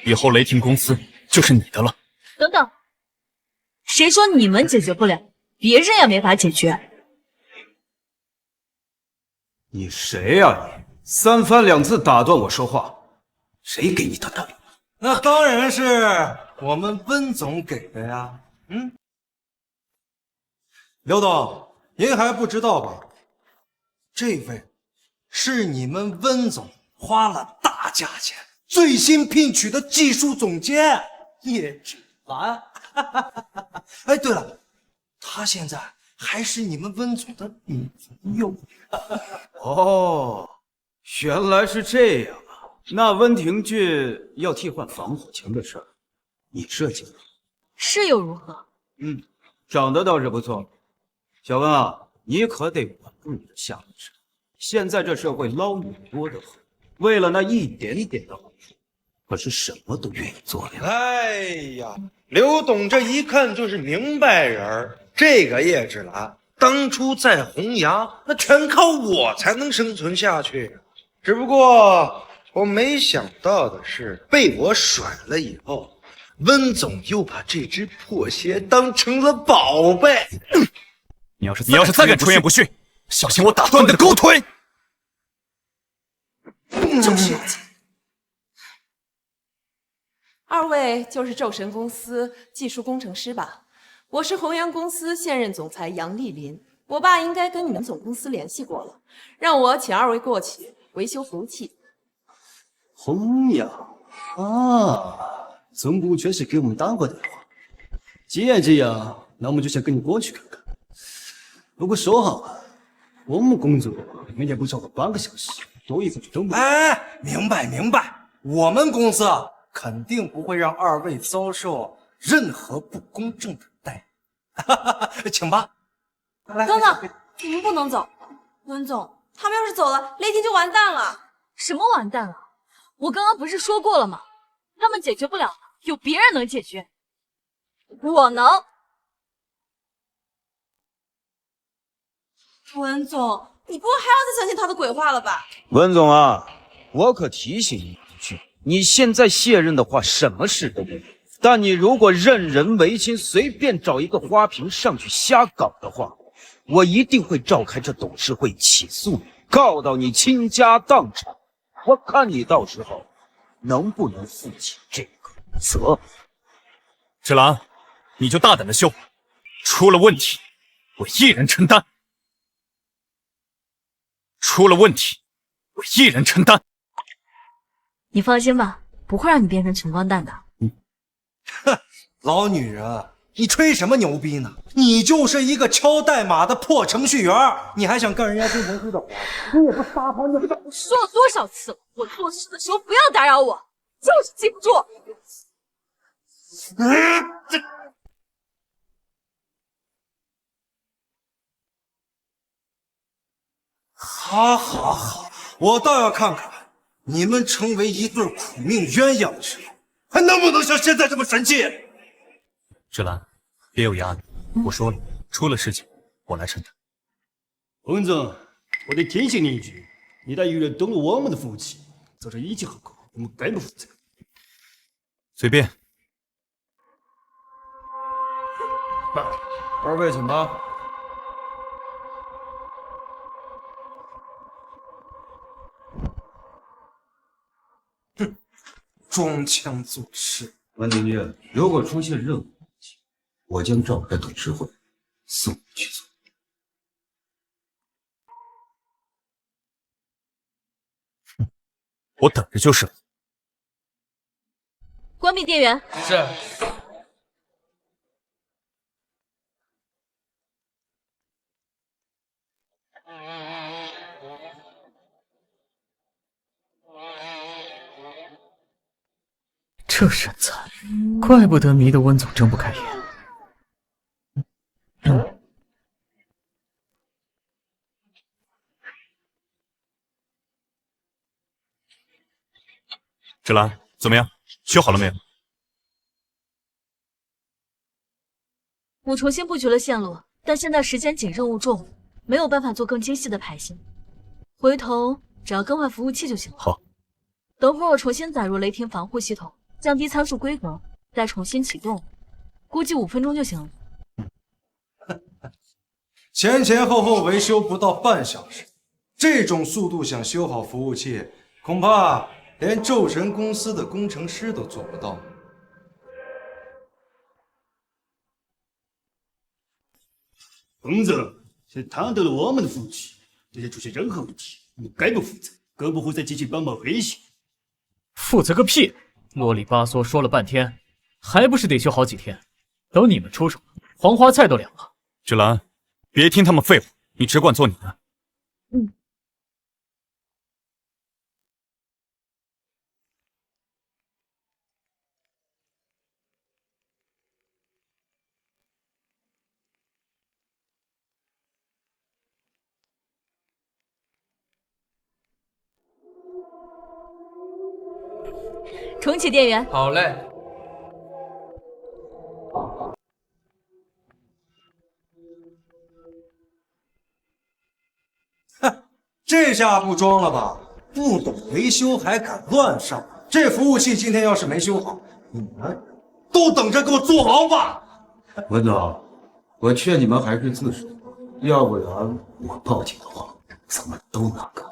以后雷霆公司就是你的了。等等，谁说你们解决不了，别人也没法解决。你谁呀你？3番2次打断我说话，谁给你的道理？那当然是我们温总给的呀。刘董，您还不知道吧？这位是你们温总花了大价钱最新聘取的技术总监叶芷兰。哎，对了，她现在还是你们温总的女朋友。哦，原来是这样啊！那温庭珏要替换防火墙的事儿，你涉及了？是又如何？长得倒是不错。小温啊，你可得稳住你的下半身。现在这社会捞女多的很，为了那一点点的好处，可是什么都愿意做的。哎呀，刘董这一看就是明白人儿。这个叶芷兰当初在弘扬，那全靠我才能生存下去。只不过我没想到的是，被我甩了以后，温总又把这只破鞋当成了宝贝。你要是再敢出言不逊，小心我打断你的狗腿！就是有钱。2位就是宙神公司技术工程师吧？我是弘扬公司现任总裁杨丽琳，我爸应该跟你们总公司联系过了，让我请2位过去维修服务器。弘扬啊，总部确实给我们打过电话。既然这样，那我们就先跟你过去看看。不过说好啊，我们工作每天不超过8个小时，多一分钟都没有。哎，明白，我们公司肯定不会让2位遭受任何不公正的待遇。请吧。等等，你们不能走。温总，他们要是走了，雷霆就完蛋了。什么完蛋了？我刚刚不是说过了吗？他们解决不了，有别人能解决。我能。温总，你不会还要再相信他的鬼话了吧？温总啊，我可提醒你一句，你现在卸任的话，什么事都没有。但你如果任人唯亲，随便找一个花瓶上去瞎搞的话，我一定会召开这董事会起诉你，告到你倾家荡产。我看你到时候能不能负起这个责。芷兰，你就大胆的修，出了问题我一人承担。出了问题我一人承担。你放心吧，不会让你变成穷光蛋的。哼，老女人，你吹什么牛逼呢？你就是一个敲代码的破程序员，你还想干人家工程师的活？你也不撒泡尿！我说了多少次了，我做事的时候不要打扰我，就是记不住。好，我倒要看看你们成为一对苦命鸳鸯的时候，还能不能像现在这么神气？芷兰，别有压力。我说了，出了事情我来承担。洪总，我得提醒你一句，一旦有人动了我们的服务器，造成一切后果，我们概不负责。随便。二位请吧。哼，装腔作势。文庭君，如果出现任何问题，我将召开董事会，送你去做。我等着就是了。关闭电源。是。这身材，怪不得迷得温总睁不开眼。芷兰，怎么样？修好了没有？我重新布局了线路，但现在时间紧，任务重，没有办法做更精细的排星。回头只要更换服务器就行了。好。等会儿我重新载入雷霆防护系统，降低参数规格，再重新启动，估计5分钟就行了。前后维修不到半小时，这种速度想修好服务器，恐怕连宙神公司的工程师都做不到。洪总，是他动了我们的服务器，这些出现任何问题，我们概不负责，更不会再继续帮忙维修。负责个屁！啰里吧嗦说了半天，还不是得修好几天？等你们出手，黄花菜都凉了。芷兰，别听他们废话，你只管做你的。嗯。重启电源。好嘞。哼，这下不装了吧？不懂维修还敢乱上？这服务器今天要是没修好，你们都等着给我坐牢吧！文总，我劝你们还是自首，要不然我报警的话，咱们都难干。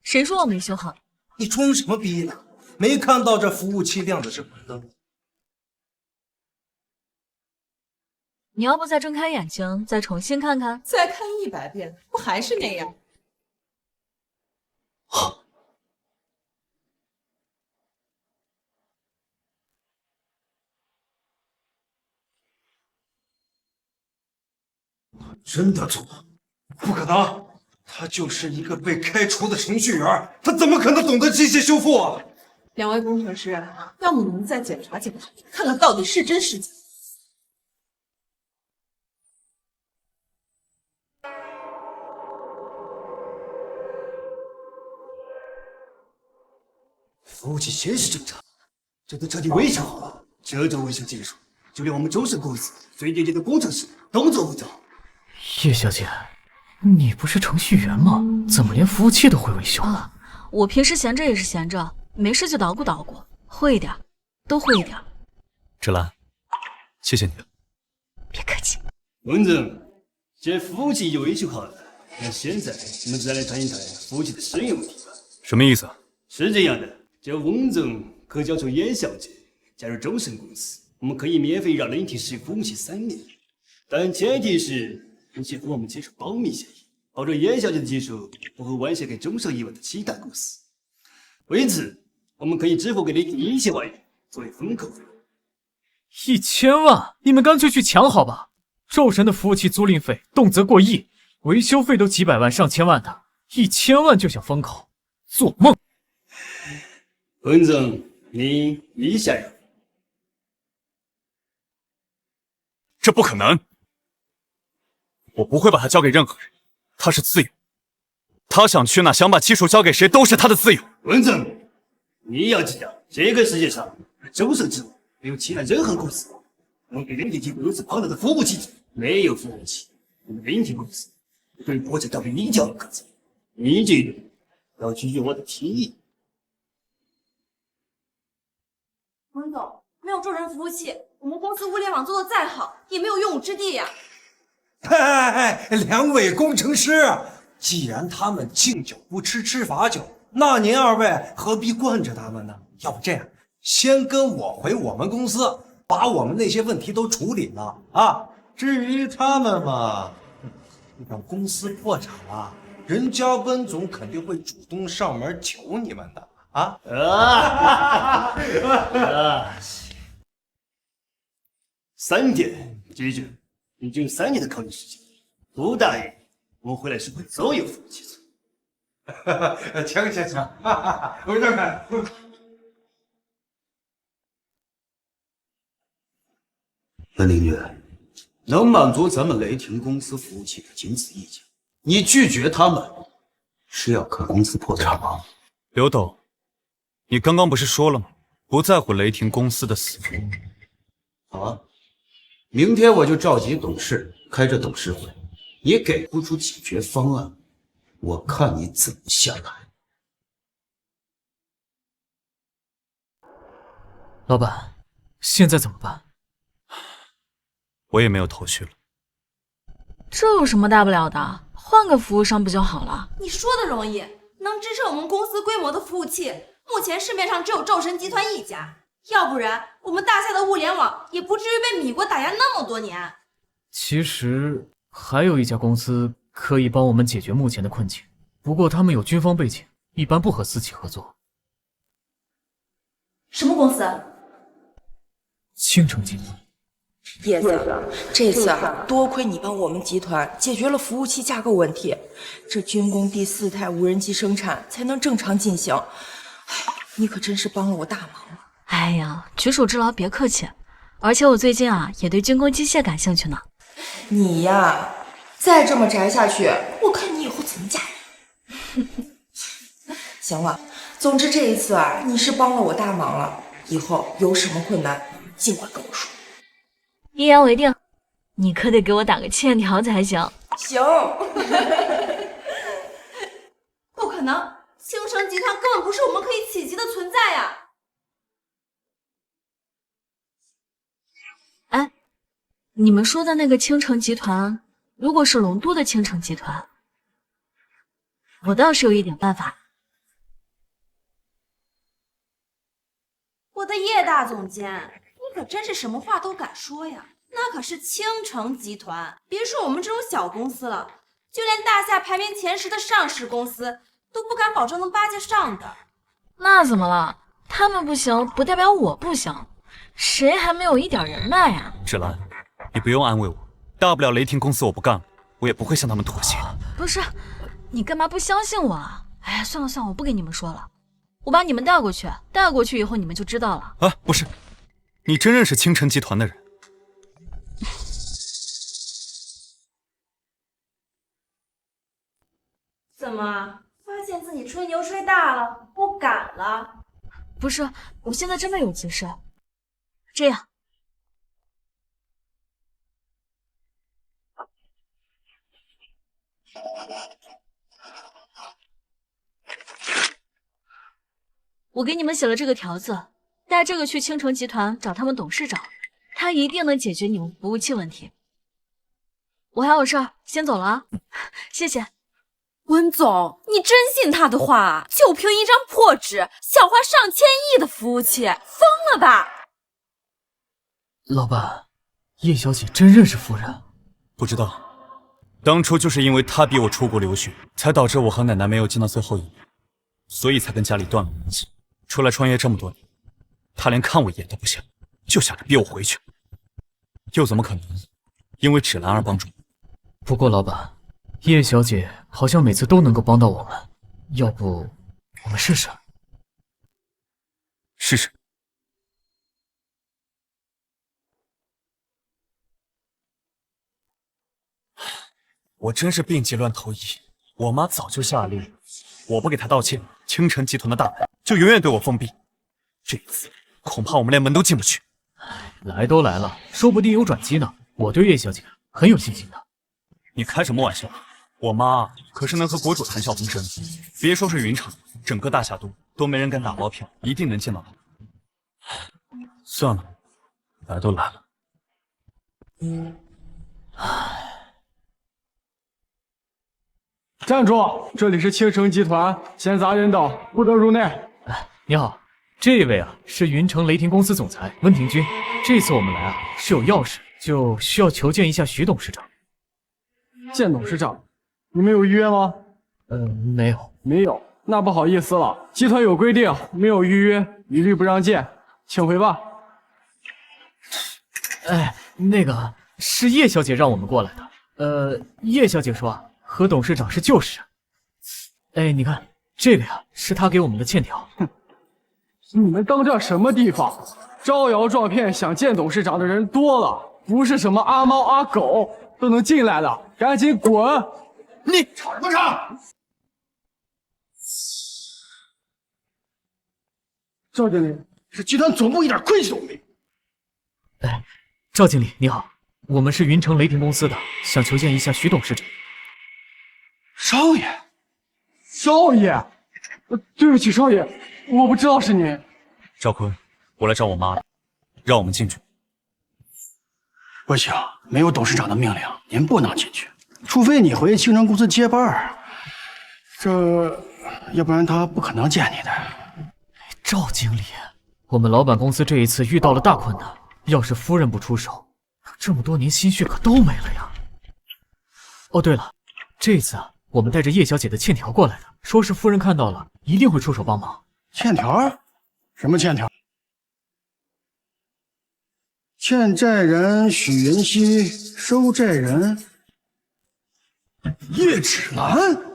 谁说我没修好？你装什么逼呢？没看到这服务器亮的是红灯？你要不再睁开眼睛，再重新看看？再看100遍，不还是那样？真的做？不可能！他就是一个被开除的程序员，他怎么可能懂得机械修复啊？两位工程师，要么你们再检查检查，看看到底是真是假。服务器显示正常，这都彻底维修好了。这种维修技术，就连我们周氏公司最顶尖的工程师都做不到。叶小姐，你不是程序员吗？怎么连服务器都会维修了？我平时闲着也是闲着，没事就捣鼓捣鼓，会一点，都会一点。芷兰，谢谢你了。别客气。文总，这服务器已维修好了，那现在我们再来谈一谈服务器的使用问题吧。什么意思？是这样的，只要温总可交出严小姐加入周神公司，我们可以免费让雷霆使用服务器3年，但前提是你先和我们签署保密协议，保证严小姐的技术不会外泄给中上以外的其他公司。为此，我们可以支付给雷霆1000万元作为封口费。1000万？你们干脆去抢好吧！宙神的服务器租赁费动辄过亿，维修费都几百万上千万的，1000万就想封口，做梦！文总，你意下人。这不可能！我不会把他交给任何人，他是自由，他想去哪，想把技术交给谁都是他的自由。文总，你要知道，这个世界上周神之外没有其他任何公司我们林铁公司庞大的服务器没有服务器，我们林铁公司对国家单位你讲个子，你这个要拒绝我的提议。文总，没有众人服务器，我们公司物联网做的再好，也没有用武之地呀。两位工程师，既然他们敬酒不吃吃罚酒，那您二位何必惯着他们呢？要不这样，先跟我回我们公司，把我们那些问题都处理了啊。至于他们嘛，等公司破产了，人家温总肯定会主动上门求你们的啊。3点，记住，你只有3年的考虑时间，不答应，我回来收回所有服务器。行，我这看。温凌月，能满足咱们雷霆公司服务器的仅此一家，你拒绝他们，是要看公司破产吗？刘董，你刚刚不是说了吗？不在乎雷霆公司的死活。好啊，明天我就召集董事开这董事会，你给不出解决方案，我看你怎么下台。老板，现在怎么办？我也没有头绪了。这有什么大不了的？换个服务商不就好了？你说的容易，能支撑我们公司规模的服务器，目前市面上只有宙神集团一家，要不然我们大夏的物联网也不至于被米国打压那么多年。其实还有一家公司可以帮我们解决目前的困境，不过他们有军方背景，一般不和私企合作。什么公司？青城集团。叶子，这次多亏你帮我们集团解决了服务器架构问题，这军工第4代无人机生产才能正常进行。你可真是帮了我大忙了。哎呀，举手之劳，别客气。而且我最近也对军工机械感兴趣呢。你呀，再这么宅下去，我看你以后怎么嫁人。行了，总之这一次你是帮了我大忙了，以后有什么困难尽管跟我说。一言为定，你可得给我打个欠条才行。行。不可能，青城集团根本不是我们可以企及的存在呀！哎，你们说的那个青城集团，如果是龙都的青城集团，我倒是有一点办法。我的叶大总监，你可真是什么话都敢说呀！那可是青城集团，别说我们这种小公司了，就连大夏排名前10的上市公司都不敢保证能巴结上的。那怎么了？他们不行，不代表我不行。谁还没有一点人脉呀？芷兰，你不用安慰我，大不了雷霆公司我不干了，我也不会向他们妥协。不是，你干嘛不相信我啊？哎呀，算了，我不跟你们说了，我把你们带过去，带过去以后你们就知道了。啊，不是，你真认识青城集团的人？怎么发现自己吹牛吹大了，不敢了？不是，我现在真的有急事。这样，我给你们写了这个条子，带这个去青城集团找他们董事长，他一定能解决你们服务器问题。我还有事儿，先走了啊，谢谢。温总，你真信他的话？就凭一张破纸，想花上千亿的服务器，疯了吧？老板，叶小姐真认识夫人？不知道，当初就是因为她逼我出国留学，才导致我和奶奶没有见到最后一面，所以才跟家里断了联系。出来创业这么多年，她连看我一眼都不想，就想着逼我回去，又怎么可能因为芷兰而帮助我？不过老板，叶小姐好像每次都能够帮到我们，要不我们试试？试试。我真是病急乱投医，我妈早就下令，我不给她道歉，青城集团的大门就永远对我封闭。这一次，恐怕我们连门都进不去。来都来了，说不定有转机呢。我对叶小姐很有信心的。你开什么玩笑？我妈可是能和国主谈笑风生，别说是云城，整个大夏都没人敢打包票，一定能见到她。算了，来都来了。站住！这里是青城集团，闲杂人等不得入内。你好，这位啊是云城雷霆公司总裁温庭筠。这次我们来啊是有要事，就需要求见一下徐董事长。见董事长，你们有预约吗？没有。没有，那不好意思了，集团有规定，没有预约一律不让见，请回吧。哎，那个是叶小姐让我们过来的。叶小姐说和董事长是旧识。哎，你看这个呀，是她给我们的欠条。哼，你们当这什么地方？招摇撞骗想见董事长的人多了，不是什么阿猫阿狗都能进来的，赶紧滚！你吵什么吵？赵经理，这集团总部一点亏气都没有。哎，赵经理你好，我们是云城雷霆公司的，想求见一下徐董事长。少爷，少爷，对不起，少爷，我不知道是您。赵坤，我来找我妈了，让我们进去。不行，没有董事长的命令，您不能进去，除非你回青城公司接班。要不然他不可能见你的。赵经理，我们老板公司这一次遇到了大困难，要是夫人不出手，这么多年心血可都没了呀。哦，对了，这次啊，我们带着叶小姐的欠条过来的，说是夫人看到了，一定会出手帮忙。欠条？什么欠条？欠债人许云熙，收债人叶芷兰。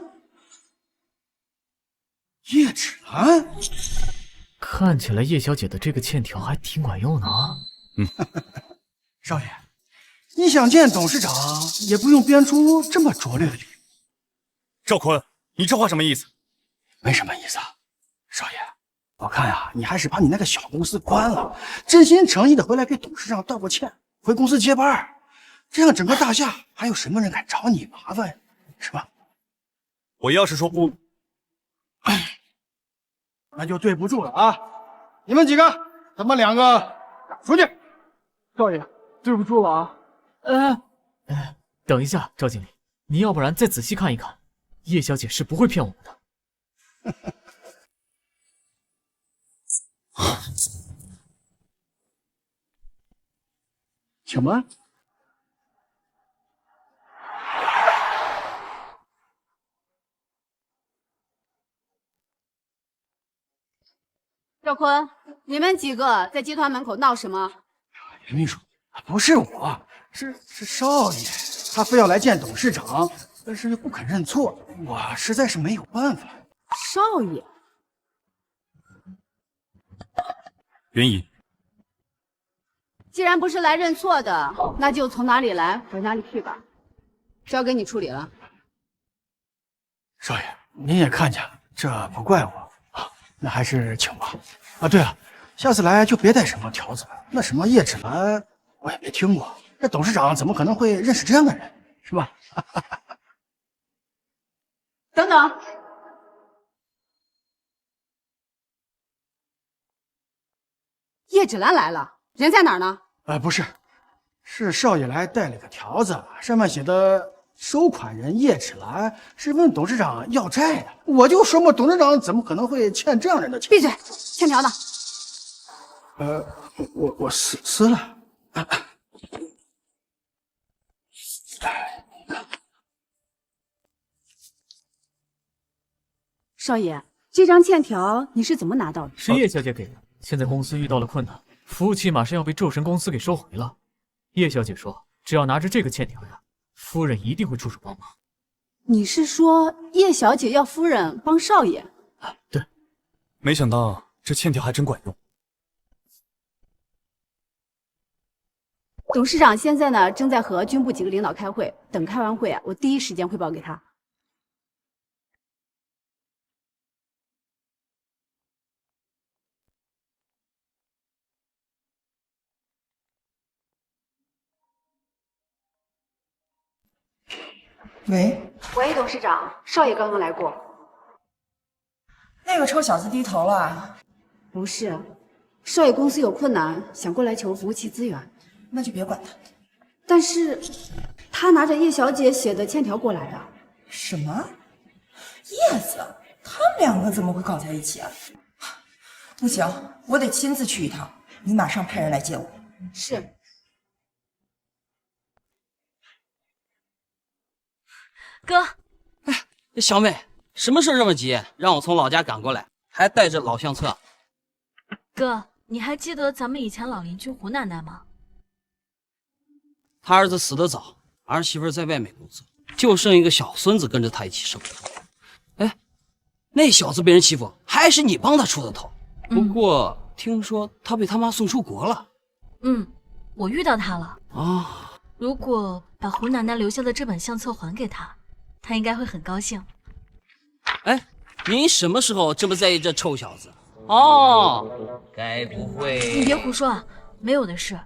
叶芷兰，看起来叶小姐的这个欠条还挺管用的啊。少爷，你想见董事长，也不用编出这么拙劣的理由。赵坤，你这话什么意思？没什么意思啊，少爷，我看呀，你还是把你那个小公司关了，真心诚意的回来给董事长道个歉，回公司接班，这样整个大夏还有什么人敢找你麻烦呀？是吧？我要是说不，那就对不住了啊！你们几个，他们两个赶出去！少爷，对不住了啊。等一下，赵经理，您要不然再仔细看一看，叶小姐是不会骗我们的。请问？赵坤，你们几个在集团门口闹什么？袁秘书，不是我，是少爷，他非要来见董事长，但是又不肯认错，我实在是没有办法。少爷，云姨，既然不是来认错的，那就从哪里来回哪里去吧，交给你处理了。少爷，您也看见了，这不怪我啊，那还是请吧。啊，对了，下次来就别带什么条子了，那什么叶芷兰我也没听过，这董事长怎么可能会认识这样的人，是吧？等等，叶芷兰来了，人在哪儿呢？不是，是少爷来带了个条子，上面写的收款人叶芷兰是问董事长要债的。我就说嘛，董事长怎么可能会欠这样人的钱？闭嘴！欠条呢？我撕了。少爷，这张欠条你是怎么拿到的？是叶小姐给的。现在公司遇到了困难，服务器马上要被宙神公司给收回了。叶小姐说，只要拿着这个欠条呀，夫人一定会出手帮忙。你是说叶小姐要夫人帮少爷？对。没想到这欠条还真管用。董事长现在呢，正在和军部几个领导开会，等开完会啊，我第一时间汇报给他。喂，喂，董事长，少爷刚刚来过。那个臭小子低头了。不是，少爷公司有困难，想过来求服务器资源。那就别管他。但是，他拿着叶小姐写的欠条过来的。什么？叶子？他们两个怎么会搞在一起啊？不行，我得亲自去一趟。你马上派人来接我。是。哥，小美，什么事这么急？让我从老家赶过来，还带着老相册。哥，你还记得咱们以前老邻居胡奶奶吗？他儿子死得早，儿媳妇在外面工作，就剩一个小孙子跟着他一起生活。哎，那小子被人欺负，还是你帮他出的头。不过听说他被他妈送出国了。我遇到他了。啊，如果把胡奶奶留下的这本相册还给他，他应该会很高兴。哎，您什么时候这么在意这臭小子？哦，该不会……你别胡说啊，没有的事。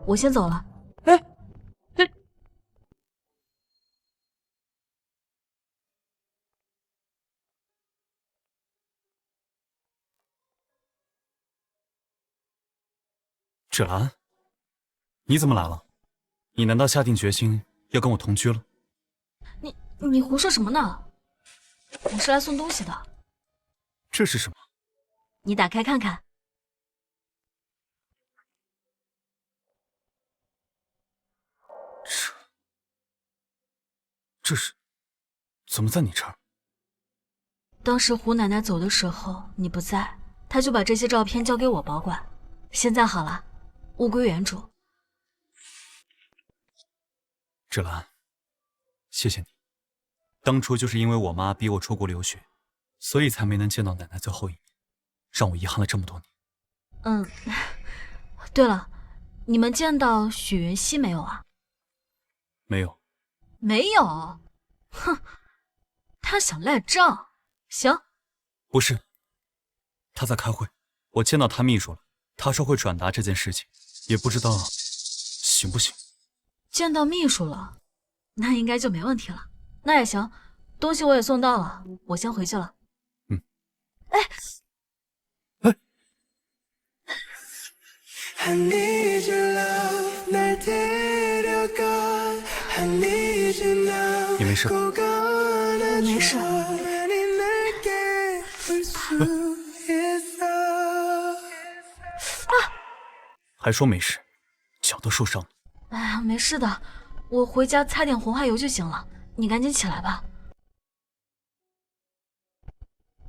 我先走了。哎，芷兰，你怎么来了？你难道下定决心要跟我同居了？你胡说什么呢？我是来送东西的。这是什么？你打开看看。这是怎么在你这儿？当时胡奶奶走的时候你不在，她就把这些照片交给我保管。现在好了，物归原主。芷兰，谢谢你。当初就是因为我妈逼我出国留学，所以才没能见到奶奶最后一面，让我遗憾了这么多年。对了，你们见到许元熙没有啊？没有。没有？哼，他想赖账。行。不是，他在开会，我见到他秘书了，他说会转达这件事情，也不知道行不行。见到秘书了，那应该就没问题了。那也行，东西我也送到了，我先回去了。你没事？没事。还说没事，脚都受伤了。哎呀，没事的，我回家擦点红花油就行了。你赶紧起来吧。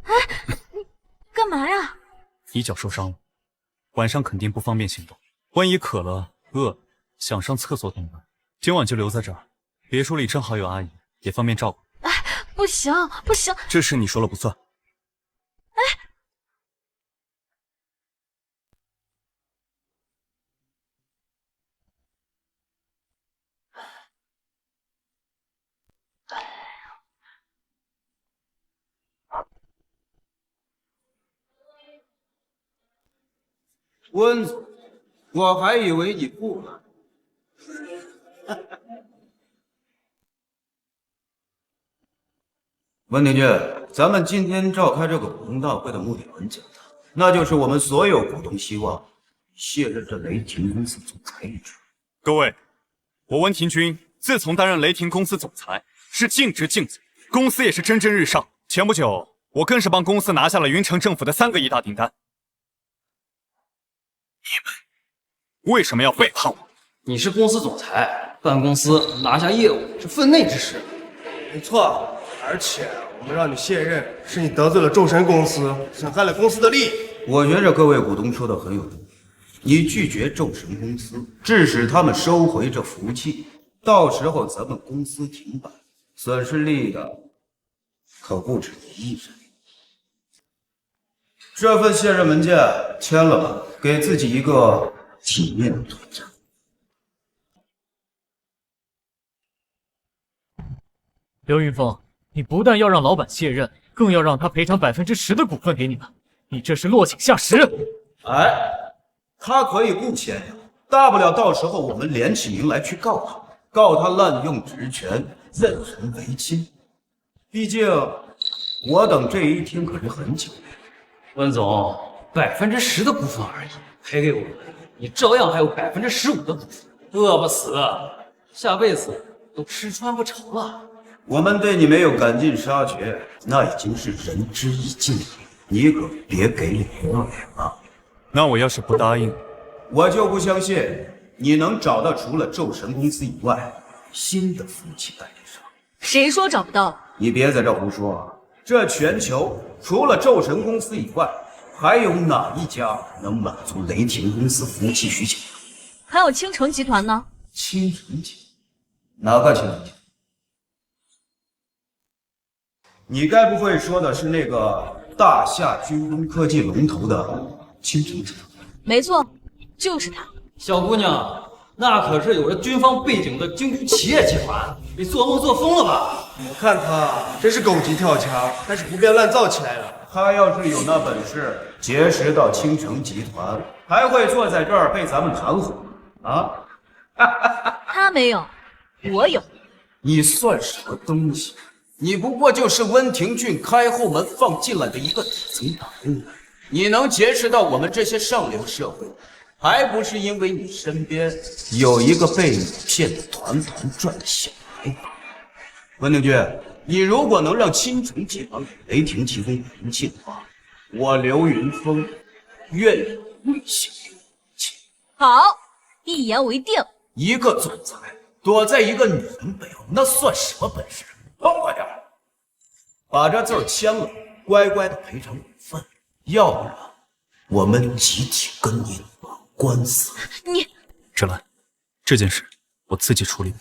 哎，你干嘛呀？你脚受伤了，晚上肯定不方便行动，万一渴了、饿，想上厕所怎么办？今晚就留在这儿，别墅里正好有阿姨，也方便照顾。哎，不行不行，这事你说了不算。温子，我还以为你不来。温庭俊，咱们今天召开这个股东大会的目的很简单，那就是我们所有股东希望卸任这雷霆公司总裁一职。各位，我温庭军自从担任雷霆公司总裁，是尽职尽责，公司也是蒸蒸日上。前不久，我更是帮公司拿下了云城政府的3个亿大订单。你们为什么要背叛我？你是公司总裁，办公司拿下业务是分内之事。没错，而且我们让你卸任，是你得罪了众神公司，损害了公司的利益。我觉着各位股东说的很有道理。你拒绝众神公司，致使他们收回这服务器，到时候咱们公司停摆，损失利益的可不止你一人。这份卸任文件签了吧，给自己一个体面的退场。刘云峰，你不但要让老板卸任，更要让他赔偿10%的股份给你们，你这是落井下石。哎，他可以不签呀，大不了到时候我们联起名来去告他滥用职权、任人唯亲。毕竟我等这一天可是很久。温总，10%的股份而已，赔给我们，你照样还有15%的股份，饿不死，下辈子都吃穿不着了。我们对你没有赶尽杀绝，那已经是仁至义尽了，你可别给脸不要脸啊！那我要是不答应，我就不相信你能找到除了宙神公司以外新的服务器代理商。谁说找不到？你别在这胡说啊！这全球除了宙神公司以外，还有哪一家能满足雷霆公司服务器需求？还有青城集团呢？青城集团？哪个青城集团？你该不会说的是那个大夏军工科技龙头的青城集团？没错，就是他。小姑娘，那可是有着军方背景的京都企业集团，你做梦做疯了吧？我看他真是狗急跳墙，开始胡编乱造起来了。他要是有那本事结识到青城集团，还会坐在这儿被咱们含糊啊？他没有，我有。你算什么东西？你不过就是温庭筠开后门放进来的一个底层打工，你能结识到我们这些上流社会，还不是因为你身边有一个被你骗得团团转的小孩？温庭筠，你如果能让青城集团给雷霆提供服务器的话，我刘云峰愿意为小服务器。好，一言为定。一个总裁躲在一个女人背后，那算什么本事？快点，把这字儿签了，乖乖的赔偿股份，要不然我们集体跟你打官司。你，芷兰，这件事我自己处理。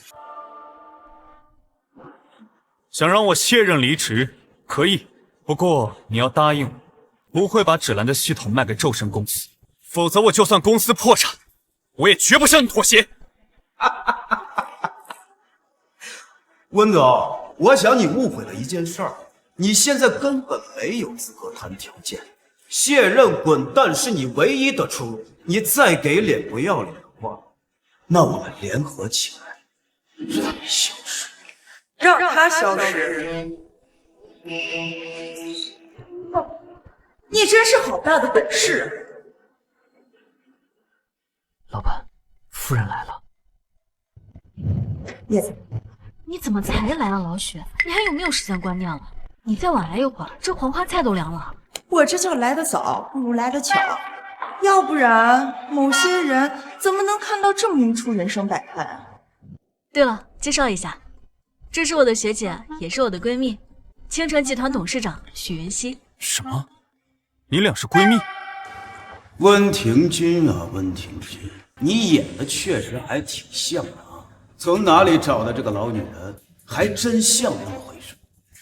想让我卸任离职，可以，不过你要答应我，不会把芷兰的系统卖给宙神公司，否则我就算公司破产，我也绝不向你妥协。温总，我想你误会了一件事儿，你现在根本没有资格谈条件，卸任滚蛋是你唯一的出路。你再给脸不要脸的话，那我们联合起来让你消失。让他消失？你真是好大的本事！老板，夫人来了。叶子，你怎么才来啊，老许？你还有没有时间观念了？你再晚来一会儿，这黄花菜都凉了。我这叫来得早，不如来得巧。要不然，某些人怎么能看到这么一出人生百态啊？对了，介绍一下，这是我的学姐，也是我的闺蜜，青城集团董事长许云熙。什么？你俩是闺蜜？温庭筠啊，温庭筠，你演的确实还挺像的啊！从哪里找的这个老女人？还真像那么回事。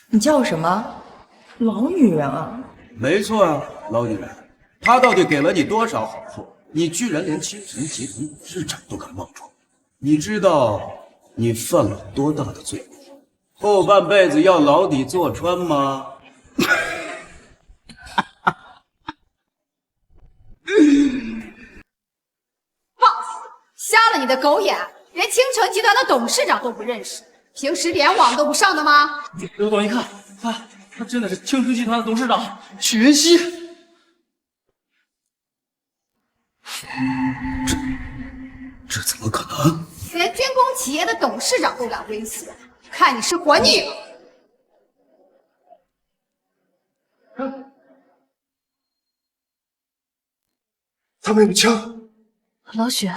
你叫我什么？老女人啊？没错啊，老女人。她到底给了你多少好处？你居然连青城集团董事长都敢冒充！你知道你犯了多大的罪过？后半辈子要牢底坐穿吗？放肆！瞎了你的狗眼！连青城集团的董事长都不认识，平时连网都不上的吗？刘总一看，他真的是青城集团的董事长许云熙。这怎么可能？连军工企业的董事长都敢威胁，看你是活腻了。他们有枪。老许，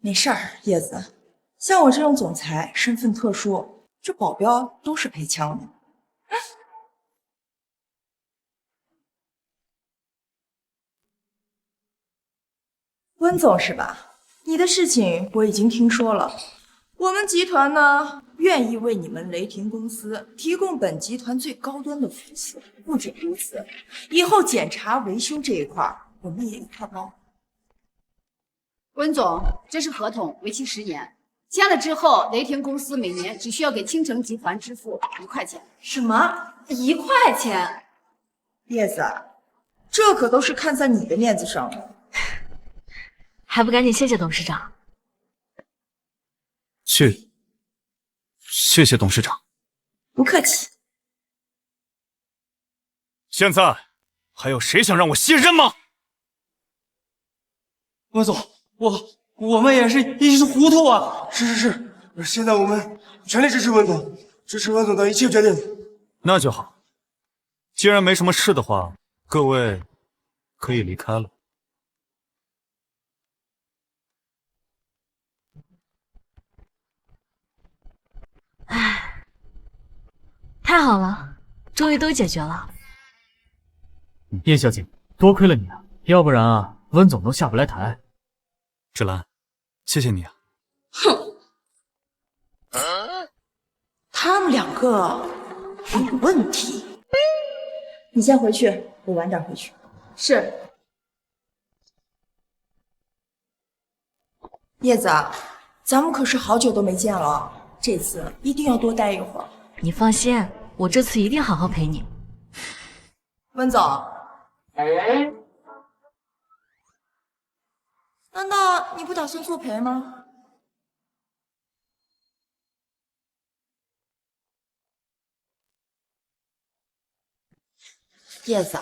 没事儿，叶子。像我这种总裁，身份特殊，这保镖都是配枪的。温总是吧？你的事情我已经听说了。我们集团呢，愿意为你们雷霆公司提供本集团最高端的服务。不仅如此，以后检查维修这一块，我们也一块包。温总，这是合同，为期10年。签了之后，雷霆公司每年只需要给青城集团支付1块钱。什么？1块钱？叶子，这可都是看在你的面子上了。还不赶紧谢谢董事长？谢谢董事长。不客气。现在还有谁想让我卸任吗？温总，我们也是一时糊涂啊。是，现在我们全力支持温总，支持温总的一切决定。那就好。既然没什么事的话，各位可以离开了。唉，太好了，终于都解决了。叶小姐，多亏了你啊，要不然啊，温总都下不来台。芷兰，谢谢你啊。他们两个有问题。你先回去，我晚点回去。是。叶子，咱们可是好久都没见了，这次一定要多待一会儿。你放心，我这次一定好好陪你。温总，难道你不打算作陪吗？叶子，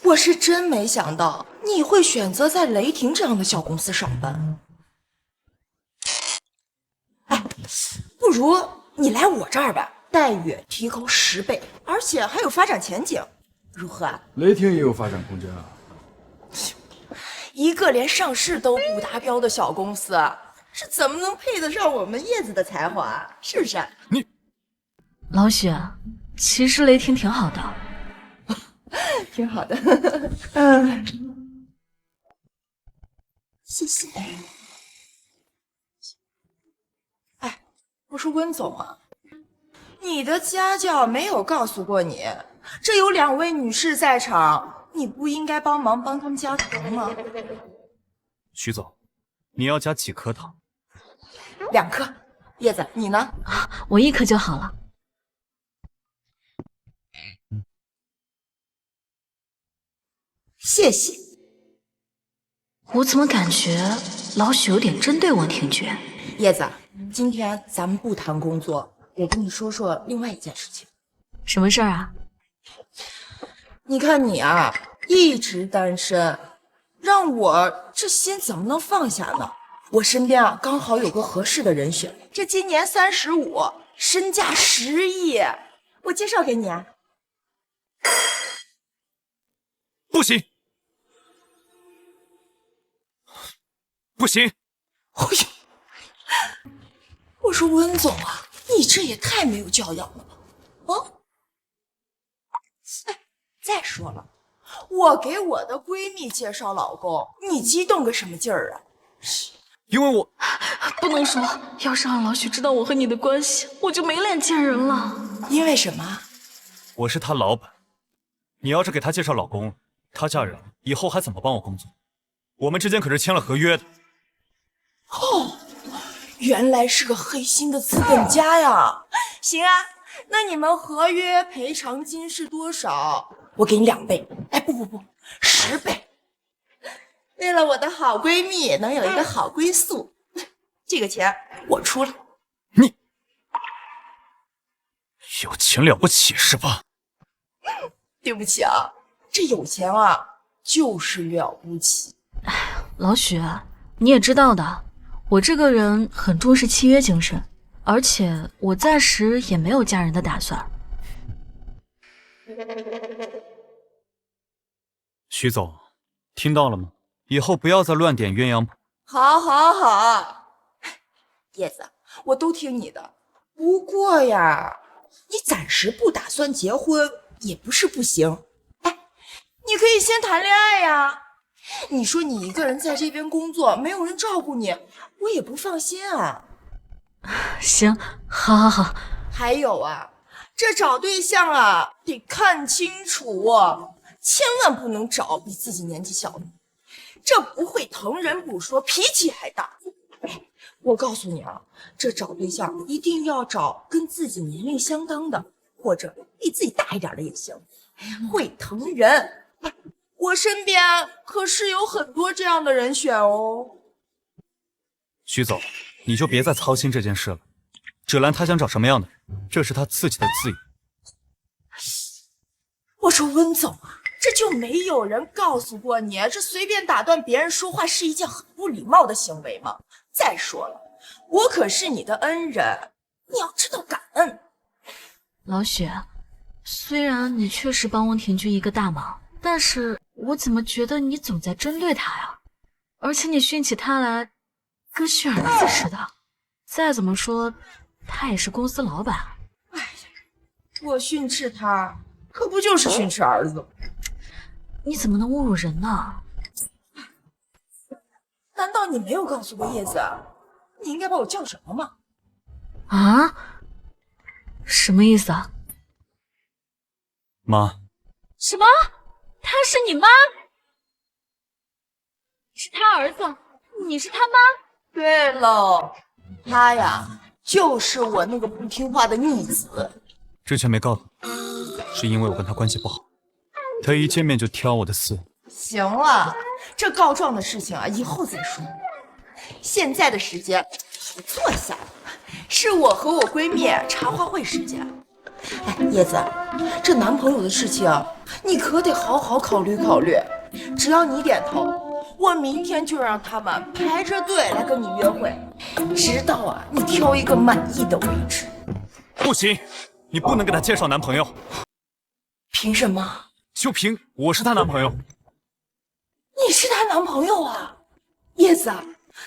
我是真没想到你会选择在雷霆这样的小公司上班。哎，不如你来我这儿吧，待遇提高10倍，而且还有发展前景，如何啊？雷霆也有发展空间啊。一个连上市都不达标的小公司，是怎么能配得上我们叶子的才华？是不是？老许，其实雷霆挺好的。挺好的。谢谢。哎，我说温总啊，你的家教没有告诉过你，这有2位女士在场，你不应该帮他们加糖吗？徐总，你要加几颗糖？2颗。叶子，你呢？我1颗就好了。谢谢。我怎么感觉老许有点针对王庭珏？叶子，今天咱们不谈工作，我跟你说说另外一件事情。什么事儿啊？你看你啊，一直单身，让我这心怎么能放下呢？我身边啊，刚好有个合适的人选，这今年35，身价10亿，我介绍给你啊。不行，不行！哎呦，我说温总啊，你这也太没有教养了吧！哦，哎，再说了，我给我的闺蜜介绍老公，你激动个什么劲儿啊？因为我不能说，要是让老许知道我和你的关系，我就没脸见人了。因为什么？我是他老板，你要是给他介绍老公，她嫁人了以后还怎么帮我工作？我们之间可是签了合约的。哦，原来是个黑心的资本家呀！行啊，那你们合约赔偿金是多少？我给你2倍。哎，不，10倍。为了我的好闺蜜能有一个好归宿，这个钱我出了。你有钱了不起是吧？对不起啊，这有钱啊就是了不起。老许，你也知道的，我这个人很重视契约精神，而且我暂时也没有嫁人的打算。徐总，听到了吗？以后不要再乱点鸳鸯谱。好，叶子，我都听你的。不过呀，你暂时不打算结婚也不是不行。哎，你可以先谈恋爱呀。你说你一个人在这边工作，没有人照顾你，我也不放心啊。行，好。还有啊，这找对象啊得看清楚，千万不能找比自己年纪小的。这不会疼人不说，脾气还大。我告诉你啊，这找对象一定要找跟自己年龄相当的，或者比自己大一点的也行，会疼人。我身边可是有很多这样的人选哦。徐总，你就别再操心这件事了。芷兰她想找什么样的人，这是她自己的自由。我说温总啊，这就没有人告诉过你，这随便打断别人说话是一件很不礼貌的行为吗？再说了，我可是你的恩人，你要知道感恩。老许，虽然你确实帮翁田君一个大忙，但是我怎么觉得你总在针对他呀？而且你训起他来跟训儿子似的。再怎么说，他也是公司老板。哎呀，我训斥他，可不就是训斥儿子吗？你怎么能侮辱人呢？难道你没有告诉过叶子，你应该把我叫什么吗？啊？什么意思啊？妈。什么？他是你妈？你是他儿子，你是他妈？对喽，他呀，就是我那个不听话的逆子。之前没告诉你，是因为我跟他关系不好，他一见面就挑我的刺。行了，这告状的事情啊，以后再说。现在的时间，坐下，是我和我闺蜜茶话会时间。哎，叶子，这男朋友的事情，你可得好好考虑考虑。只要你点头，我明天就让他们排着队来跟你约会，直到啊你挑一个满意的为止。不行，你不能给他介绍男朋友。凭什么？就凭我是他男朋友。你是她男朋友啊？叶子，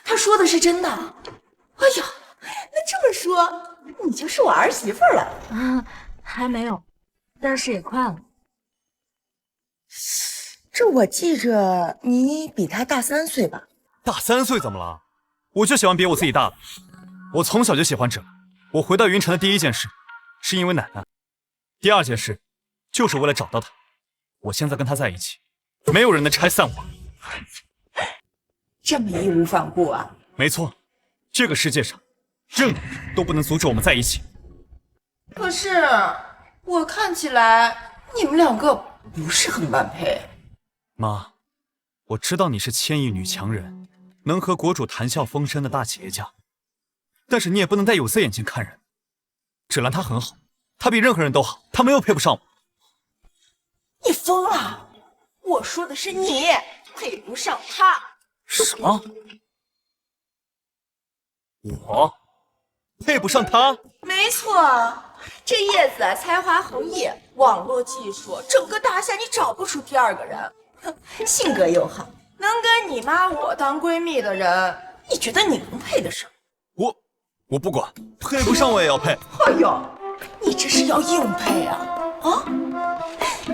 他说的是真的。哎呀，那这么说，你就是我儿媳妇了啊？还没有，但是也快了。这我记着你比他大3岁吧？大3岁怎么了？我就喜欢比我自己大的。我从小就喜欢芷兰。我回到云城的第一件事，是因为奶奶；第二件事，就是为了找到她。我现在跟她在一起，没有人能拆散我。这么义无反顾啊？没错，这个世界上，任何人都不能阻止我们在一起。可是我看起来你们两个不是很般配。妈，我知道你是千亿女强人，能和国主谈笑风生的大企业家，但是你也不能戴有色眼镜看人。芷兰她很好，她比任何人都好，她没有配不上我。你疯了！我说的是你配不上她。什么？我配不上她？没错，这叶子才华横溢，网络技术，整个大夏你找不出第二个人。性格又好，能跟你妈我当闺蜜的人，你觉得你能配得上？我不管，配不上我也要配。哎呦，你这是要硬配啊！啊，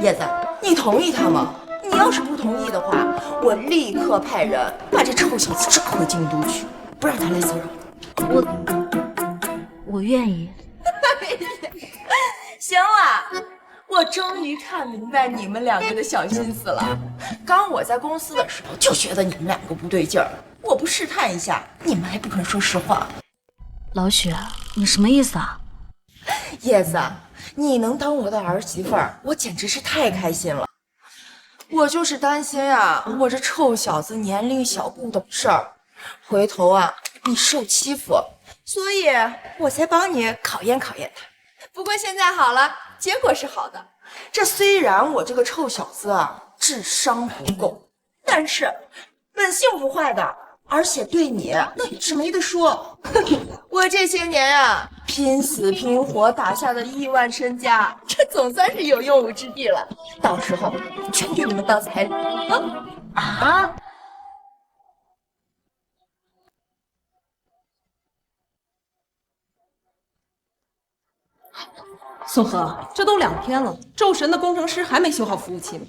叶子，你同意他吗？你要是不同意的话，我立刻派人把这臭小子抓回京都去，不让他来骚扰我愿意。行了，我终于看明白你们两个的小心思了。刚我在公司的时候就觉得你们两个不对劲儿，我不试探一下，你们还不肯说实话。老许，你什么意思啊？叶子，你能当我的儿媳妇儿，我简直是太开心了。我就是担心啊，我这臭小子年龄小不懂事儿，回头啊你受欺负，所以我才帮你考验考验他。不过现在好了，结果是好的。这虽然我这个臭小子啊智商不够，但是本性不坏的，而且对你那也是没得说。我这些年啊拼死拼活打下的亿万身家，这总算是有用武之地了。到时候全给你们当彩礼啊！宋河，这都2天了，咒神的工程师还没修好服务器呢。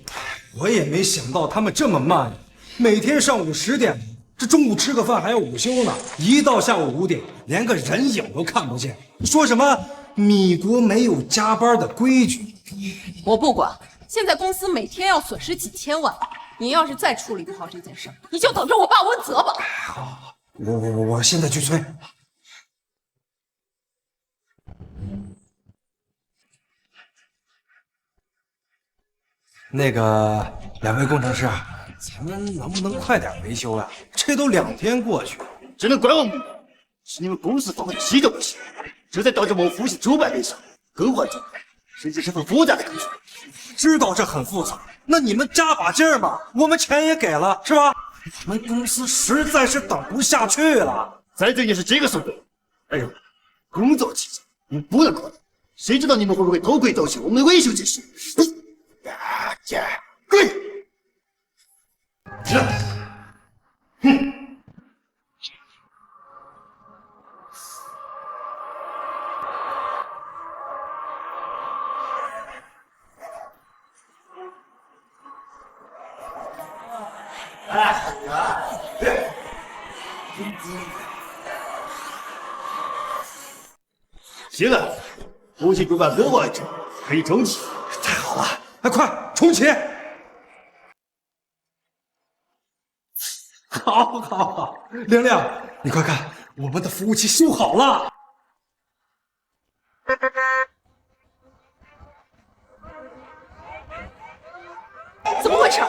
我也没想到他们这么慢呀，每天上午10点，这中午吃个饭还要午休呢，一到下午5点，连个人影都看不见。说什么米国没有加班的规矩？我不管，现在公司每天要损失几千万，你要是再处理不好这件事，你就等着我爸问责吧。好，我现在去催。那个2位工程师啊，咱们能不能快点维修呀？这都2天过去了，只能怪我们。是你们公司方面的系统不行，这才导致我们服务器主板变少，更换主板，甚至是份复杂的工作。知道这很复杂，那你们加把劲儿嘛，我们钱也给了，是吧？我们公司实在是等不下去了。再这也是这个速度。还有，工作期间你们不能过来，谁知道你们会不会偷窥盗取我们的维修技术？大家滚！哼！行了，服务器主板更完整，可以重启。太好了，快重启！好，亮亮，你快看，我们的服务器修好了。怎么回事？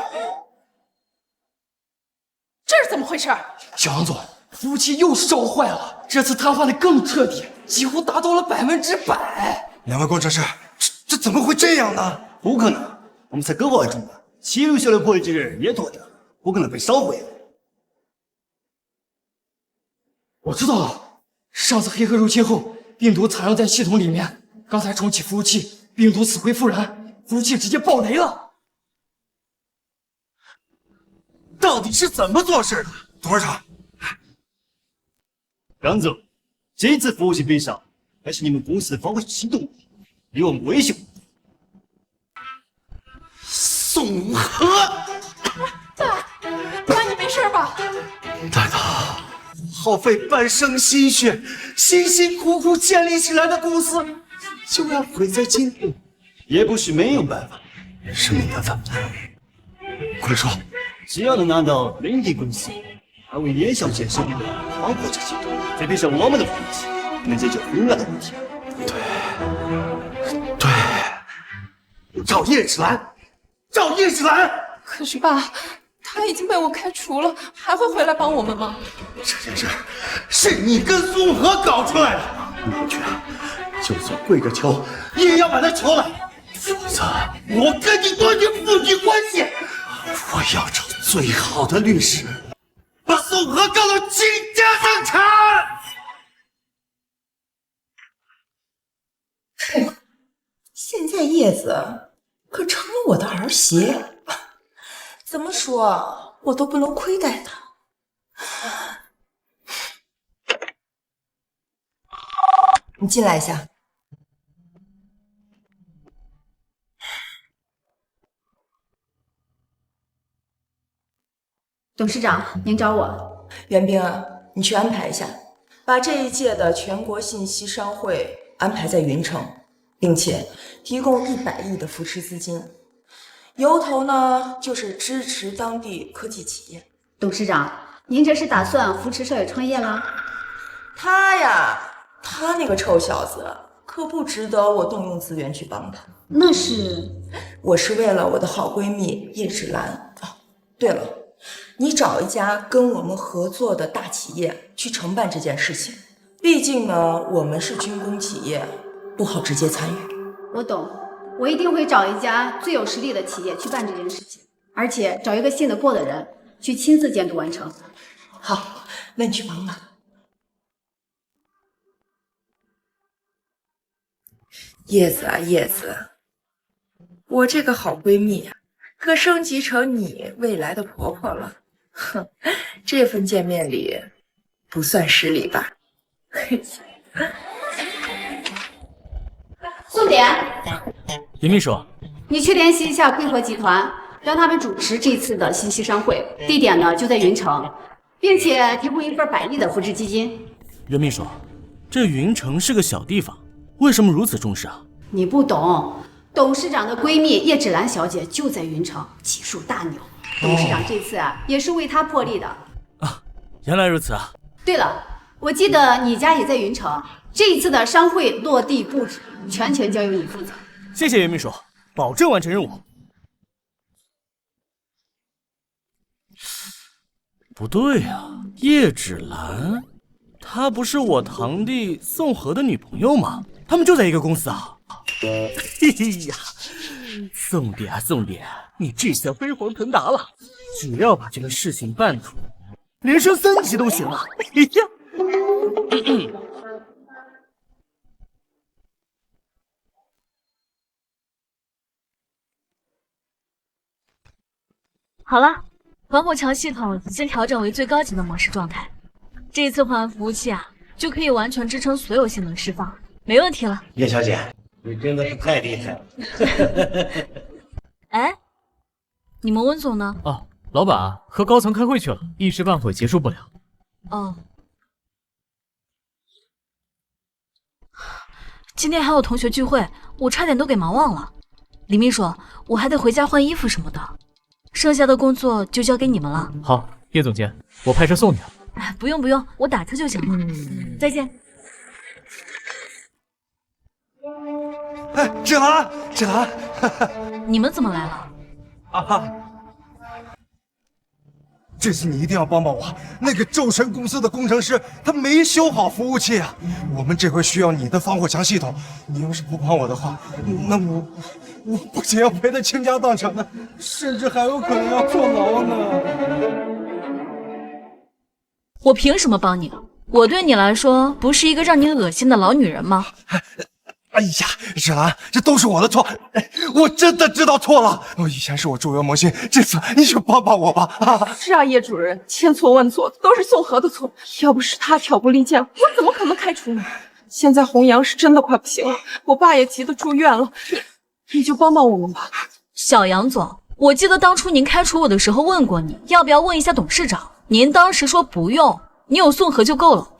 这是怎么回事？小王总，服务器又烧坏了，这次瘫痪的更彻底，几乎达到了100%。两位工程师，这怎么会这样呢？不可能，我们才更完整吧？记录下来破译之人也脱掉，不可能被烧毁了。我知道了，上次黑客入侵后，病毒藏在系统里面，刚才重启服务器，病毒死灰复燃，服务器直接爆雷了。到底是怎么做事的，董事长？张总，这次服务器被烧，还是你们公司的防火系统问题，由我们维修。宋河，爸，你没事吧？带他耗费半生心血，辛辛苦苦建立起来的公司，就要毁在今天。也不是没有办法，是你的办法。快说，只要能拿到林地公司还为叶小姐设立的防火系统，再配上我们的服务器，能解决很大的问题。对，找叶芷兰，找叶芷兰。可是爸，他已经被我开除了，还会回来帮我们吗？这件事是你跟宋河搞出来的，你不去，就算跪着求，也要把他求来，否则我跟你断绝父女关系。我要找最好的律师，把宋河告到倾家荡产。现在叶子可成了我的儿媳，怎么说我都不能亏待她。你进来一下。董事长，您找我。袁冰啊，你去安排一下，把这一届的全国信息商会安排在云城，并且提供100亿的扶持资金，由头呢就是支持当地科技企业。董事长，您这是打算扶持少爷创业了？他呀，他那个臭小子可不值得我动用资源去帮他。那是，我是为了我的好闺蜜叶芷兰。哦，对了，你找一家跟我们合作的大企业去承办这件事情，毕竟呢，我们是军工企业，不好直接参与。我懂，我一定会找一家最有实力的企业去办这件事情，而且找一个信得过的人去亲自监督完成。好，那你去忙吧。叶子啊叶子，我这个好闺蜜啊，可升级成你未来的婆婆了。哼，这份见面礼不算失礼吧？宋典，林秘书，你去联系一下贵和集团，让他们主持这次的信息商会，地点呢就在云城，并且提供一份100亿的扶持基金。袁秘书，这云城是个小地方，为什么如此重视啊？你不懂，董事长的闺蜜叶芷兰小姐就在云城，技术大牛。董事长这次啊，也是为她破例的。原来如此啊！对了，我记得你家也在云城，这一次的商会落地布置全权交由你负责。谢谢袁秘书，保证完成任务。不对啊，叶芷兰，她不是我堂弟宋河的女朋友吗？他们就在一个公司啊。嘿嘿呀，宋弟啊宋弟，你这下飞黄腾达了，只要把这个事情办妥，连升3级都行了。嘿呀。好了，防火墙系统已经调整为最高级的模式状态。这一次换完服务器啊，就可以完全支撑所有性能释放，没问题了。叶小姐，你真的是太厉害了。哎，你们温总呢？哦，老板和高层开会去了，一时半会结束不了。哦，今天还有同学聚会，我差点都给忙忘了。李秘书，我还得回家换衣服什么的。剩下的工作就交给你们了。好，叶总监，我派车送你了。哎，不用不用，我打车就行了。再见。哎，芷兰，芷兰，你们怎么来了？啊！这次你一定要帮帮我，那个宙神公司的工程师他没修好服务器啊！我们这回需要你的防火墙系统，你要是不帮我的话，那我不仅要赔得倾家荡产的，甚至还有可能要坐牢呢。我凭什么帮你？我对你来说不是一个让你恶心的老女人吗？哎呀，芷兰，这都是我的错，我真的知道错了。以前是我助缘萌新，这次你就帮帮我吧。是啊，叶主任，千错万错，都是宋河的错。要不是他挑拨离间，我怎么可能开除你？现在弘扬是真的快不行了，我爸也急得住院了，你就帮帮我们吧。小杨总，我记得当初您开除我的时候问过你，要不要问一下董事长？您当时说不用，你有宋河就够了。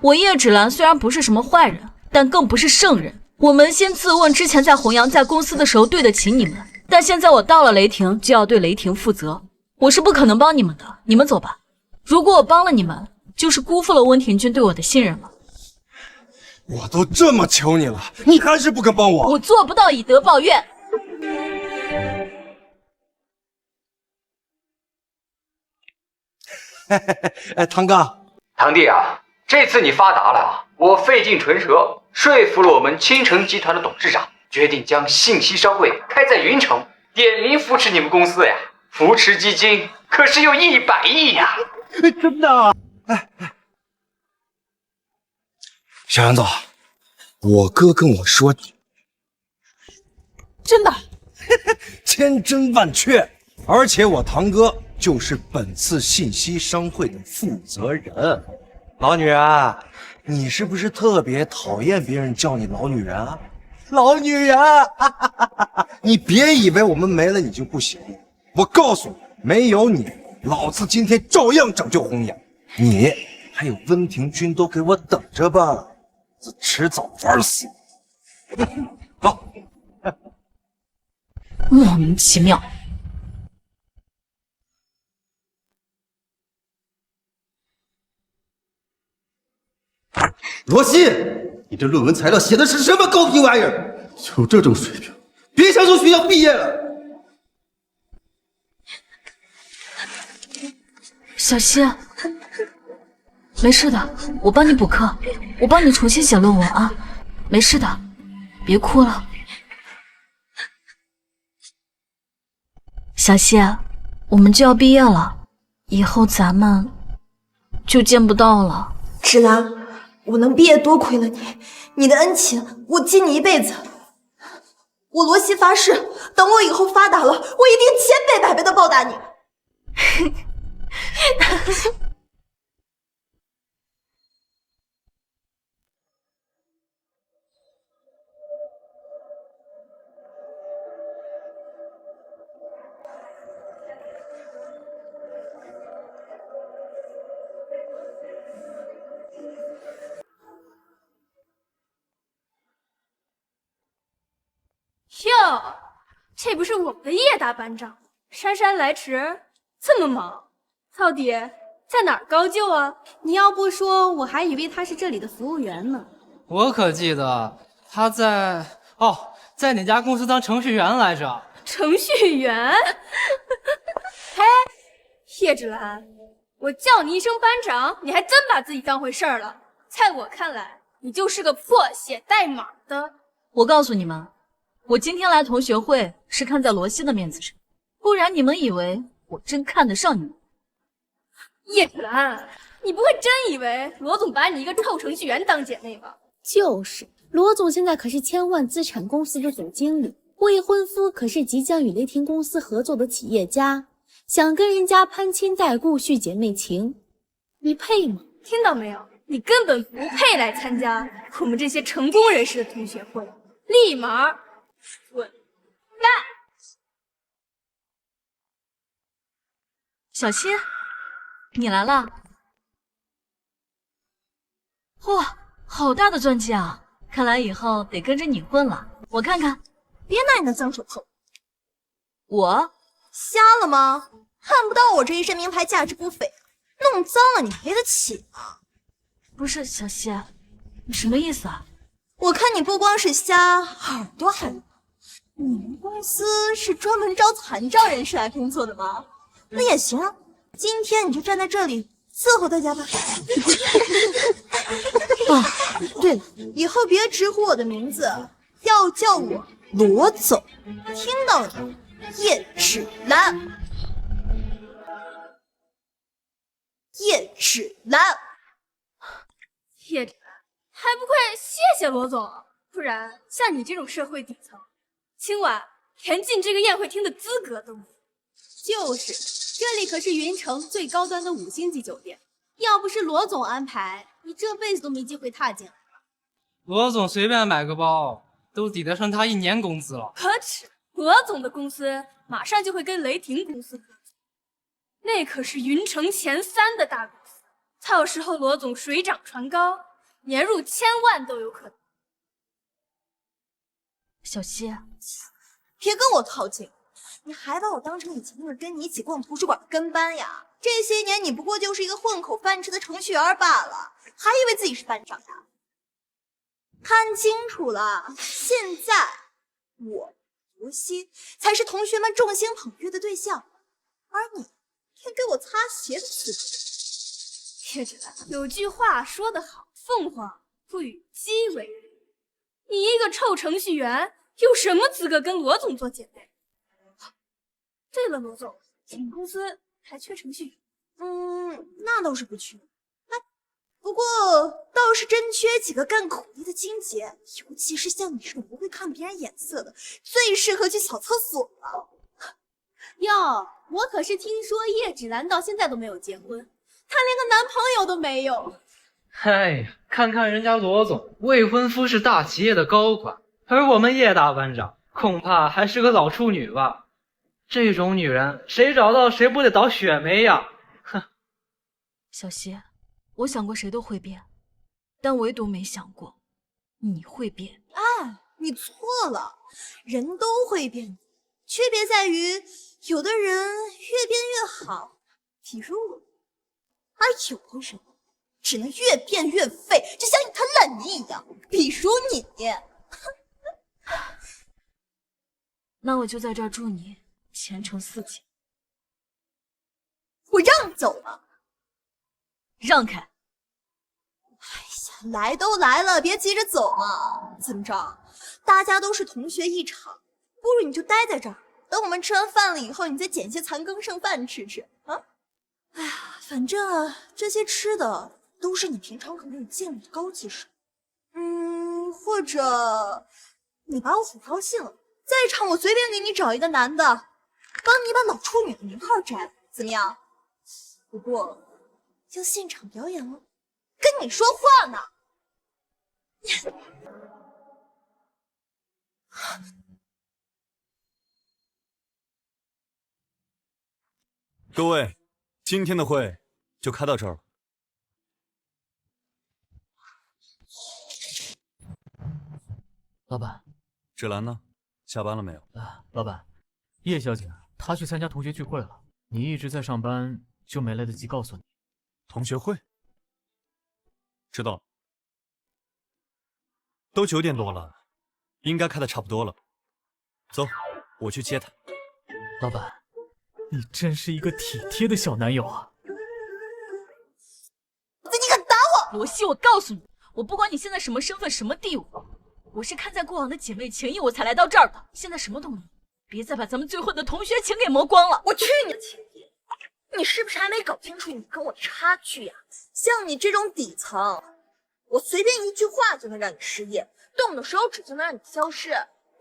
我叶芷兰虽然不是什么坏人，但更不是圣人。我扪心自问，之前在弘扬在公司的时候对得起你们，但现在我到了雷霆就要对雷霆负责，我是不可能帮你们的。你们走吧。如果我帮了你们，就是辜负了温庭筠对我的信任了。我都这么求你了，你还是不肯帮我？我做不到以德报怨。堂哥，堂弟啊，这次你发达了，我费尽唇舌说服了我们青城集团的董事长，决定将信息商会开在云城，点名扶持你们公司呀。扶持基金可是有100亿呀！真的？小杨总，我哥跟我说，真的，千真万确，而且我堂哥就是本次信息商会的负责人。老女人，你是不是特别讨厌别人叫你老女人啊？老女人，你别以为我们没了你就不行，我告诉你，没有你，老子今天照样拯救弘扬，你还有温庭筠都给我等着吧，迟早玩死。好，莫名其妙。罗西，你这论文材料写的是什么狗屁玩意儿？就这种水平，别想从学校毕业了。小希，没事的，我帮你补课，我帮你重新写论文啊，没事的，别哭了。小希，我们就要毕业了，以后咱们就见不到了。芷兰，我能毕业多亏了你，你的恩情我记你一辈子。我罗西发誓，等我以后发达了，我一定千倍百倍的报答你。哟，这不是我们的叶大班长，姗姗来迟，这么忙，到底在哪儿高就啊？你要不说，我还以为他是这里的服务员呢。我可记得他在在哪家公司当程序员来着？程序员？嘿，叶芷兰，我叫你一声班长，你还真把自己当回事儿了。在我看来，你就是个破写代码的。我告诉你们，我今天来同学会是看在罗西的面子上，不然你们以为我真看得上你们？叶芷兰，你不会真以为罗总把你一个臭程序员当姐妹吧？就是，罗总现在可是千万资产公司的总经理，未婚夫可是即将与雷霆公司合作的企业家，想跟人家攀亲带故续姐妹情，你配吗？听到没有？你根本不配来参加我们这些成功人士的同学会，立马滚蛋！小希，你来了。哇，好大的钻戒啊！看来以后得跟着你混了。我看看，别拿你的脏手碰我。瞎了吗？看不到我这一身名牌价值不菲，弄脏了你赔得起吗？不是小希，你什么意思啊？我看你不光是瞎，耳朵还聋。你们公司是专门招残障人士来工作的吗？那也行啊，今天你就站在这里伺候大家吧。啊，对了，以后别直呼我的名字，要叫我罗总，听到了吗？叶芷兰，叶芷兰。叶芷兰，还不快谢谢罗总，不然像你这种社会底层，今晚连进这个宴会厅的资格都没有。就是，这里可是云城最高端的5星级酒店，要不是罗总安排，你这辈子都没机会踏进来。罗总随便买个包，都抵得上他1年工资了。可耻！罗总的公司马上就会跟雷霆公司合作，那可是云城前3的大公司。到时候罗总水涨船高，年入1000万都有可能。小希，别跟我套近乎，你还把我当成以前那个跟你一起逛图书馆的跟班呀？这些年你不过就是一个混口饭吃的程序员罢了，还以为自己是班长呀？看清楚了，现在我罗西才是同学们众星捧月的对象，而你连给我擦鞋的资格。叶芷兰，有句话说得好，凤凰不与鸡为侣。你一个臭程序员，有什么资格跟罗总做姐妹？对了，罗总，你们公司还缺程序员？那倒是不缺。不过倒是真缺几个干苦力的金姐，尤其是像你这种不会看别人眼色的，最适合去扫厕所了。哟，我可是听说叶芷兰到现在都没有结婚。她连个男朋友都没有。哎呀，看看人家罗总，未婚夫是大企业的高管，而我们叶大班长恐怕还是个老处女吧。这种女人，谁找到谁不得倒血霉呀？哼！小希，我想过谁都会变，但唯独没想过你会变。哎，你错了，人都会变，区别在于有的人越变越好，比如我。而有的人只能越变越废，就像一滩烂泥一样，比如你。那我就在这儿祝你前程似锦。我让你走了，让开！哎呀，来都来了，别急着走嘛。怎么着，大家都是同学一场，不如你就待在这儿，等我们吃完饭了以后，你再捡些残羹剩饭吃吃啊。哎呀，反正这些吃的都是你平常可没有见过的高级食物。或者你把我哄高兴了，在场我随便给你找一个男的，帮你把老处女的名号摘了，怎么样？不过要现场表演哦，跟你说话呢。各位，今天的会就开到这儿了。老板，芷兰呢？下班了没有？老板，叶小姐她去参加同学聚会了，你一直在上班，就没来得及告诉你。同学会？知道了。都9点多了，应该开的差不多了。走，我去接她。老板，你真是一个体贴的小男友啊！你敢打我！罗西，我告诉你，我不管你现在什么身份、什么地位，我是看在过往的姐妹情谊，我才来到这儿的。现在什么都没有，别再把咱们最后的同学情给磨光了。我去你的情谊！你是不是还没搞清楚你跟我的差距呀？像你这种底层，我随便一句话就能让你失业，动动手指就能让你消失，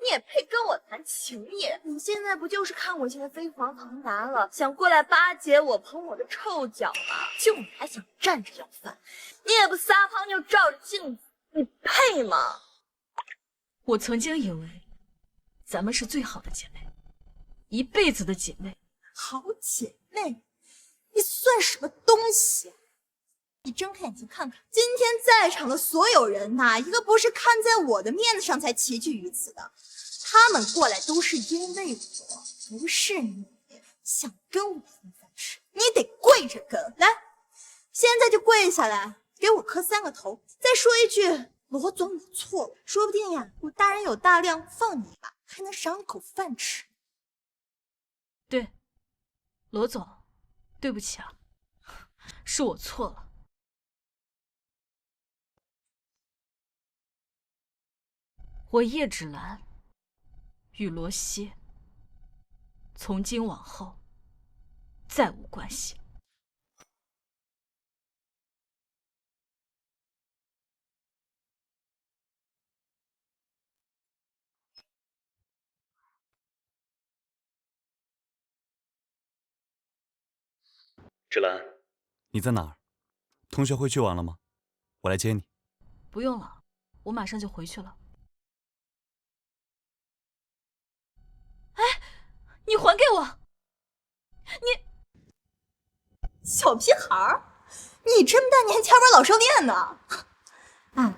你也配跟我谈情谊？你现在不就是看我现在飞黄腾达了，想过来巴结我、捧我的臭脚吗？就你还想站着要饭，你也不撒泡尿照着镜子，你配吗？我曾经以为咱们是最好的姐妹，一辈子的姐妹。好姐妹，你算什么东西？你睁开眼睛看看，今天在场的所有人，哪一个不是看在我的面子上才齐聚于此的？他们过来都是因为我，不是你想跟我分饭吃，你得跪着跟。来，现在就跪下来，给我磕3个头，再说一句罗总你错了，说不定呀，我大人有大量，放你一马，还能赏你口饭吃。对，罗总，对不起啊，是我错了。我叶芷兰与罗西从今往后再无关系。芷兰，你在哪儿？同学会聚完了吗？我来接你。不用了，我马上就回去了。哎，你还给我！你小屁孩儿，你这么大年纪还玩老少恋呢？哎，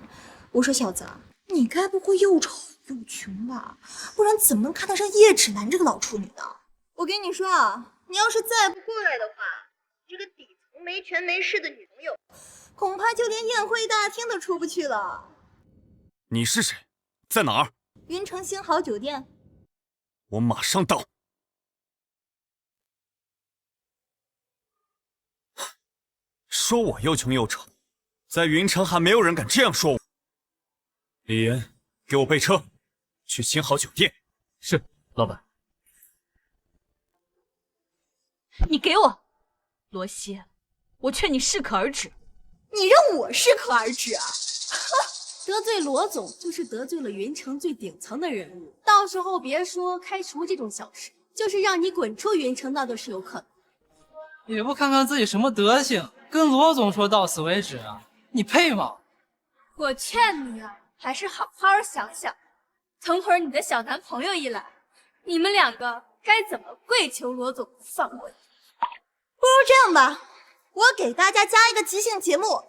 我说小子，你该不会又丑又穷吧？不然怎么能看得上叶芷兰这个老处女呢？我跟你说啊，你要是再不过来的话，这个底层没权没势的女朋友，恐怕就连宴会大厅都出不去了。你是谁？在哪儿？云城星豪酒店。我马上到。说我又穷又丑，在云城还没有人敢这样说我。李岩，给我备车，去星豪酒店。是，老板。你给我，罗西，我劝你适可而止。你让我适可而止啊？得罪罗总就是得罪了云城最顶层的人物，到时候别说开除这种小事，就是让你滚出云城，那都是有可能。也不看看自己什么德行，跟罗总说到此为止啊？你配吗？我劝你啊，还是好好想想，等会儿你的小男朋友一来，你们2个该怎么跪求罗总放过你？不如这样吧，我给大家加一个即兴节目。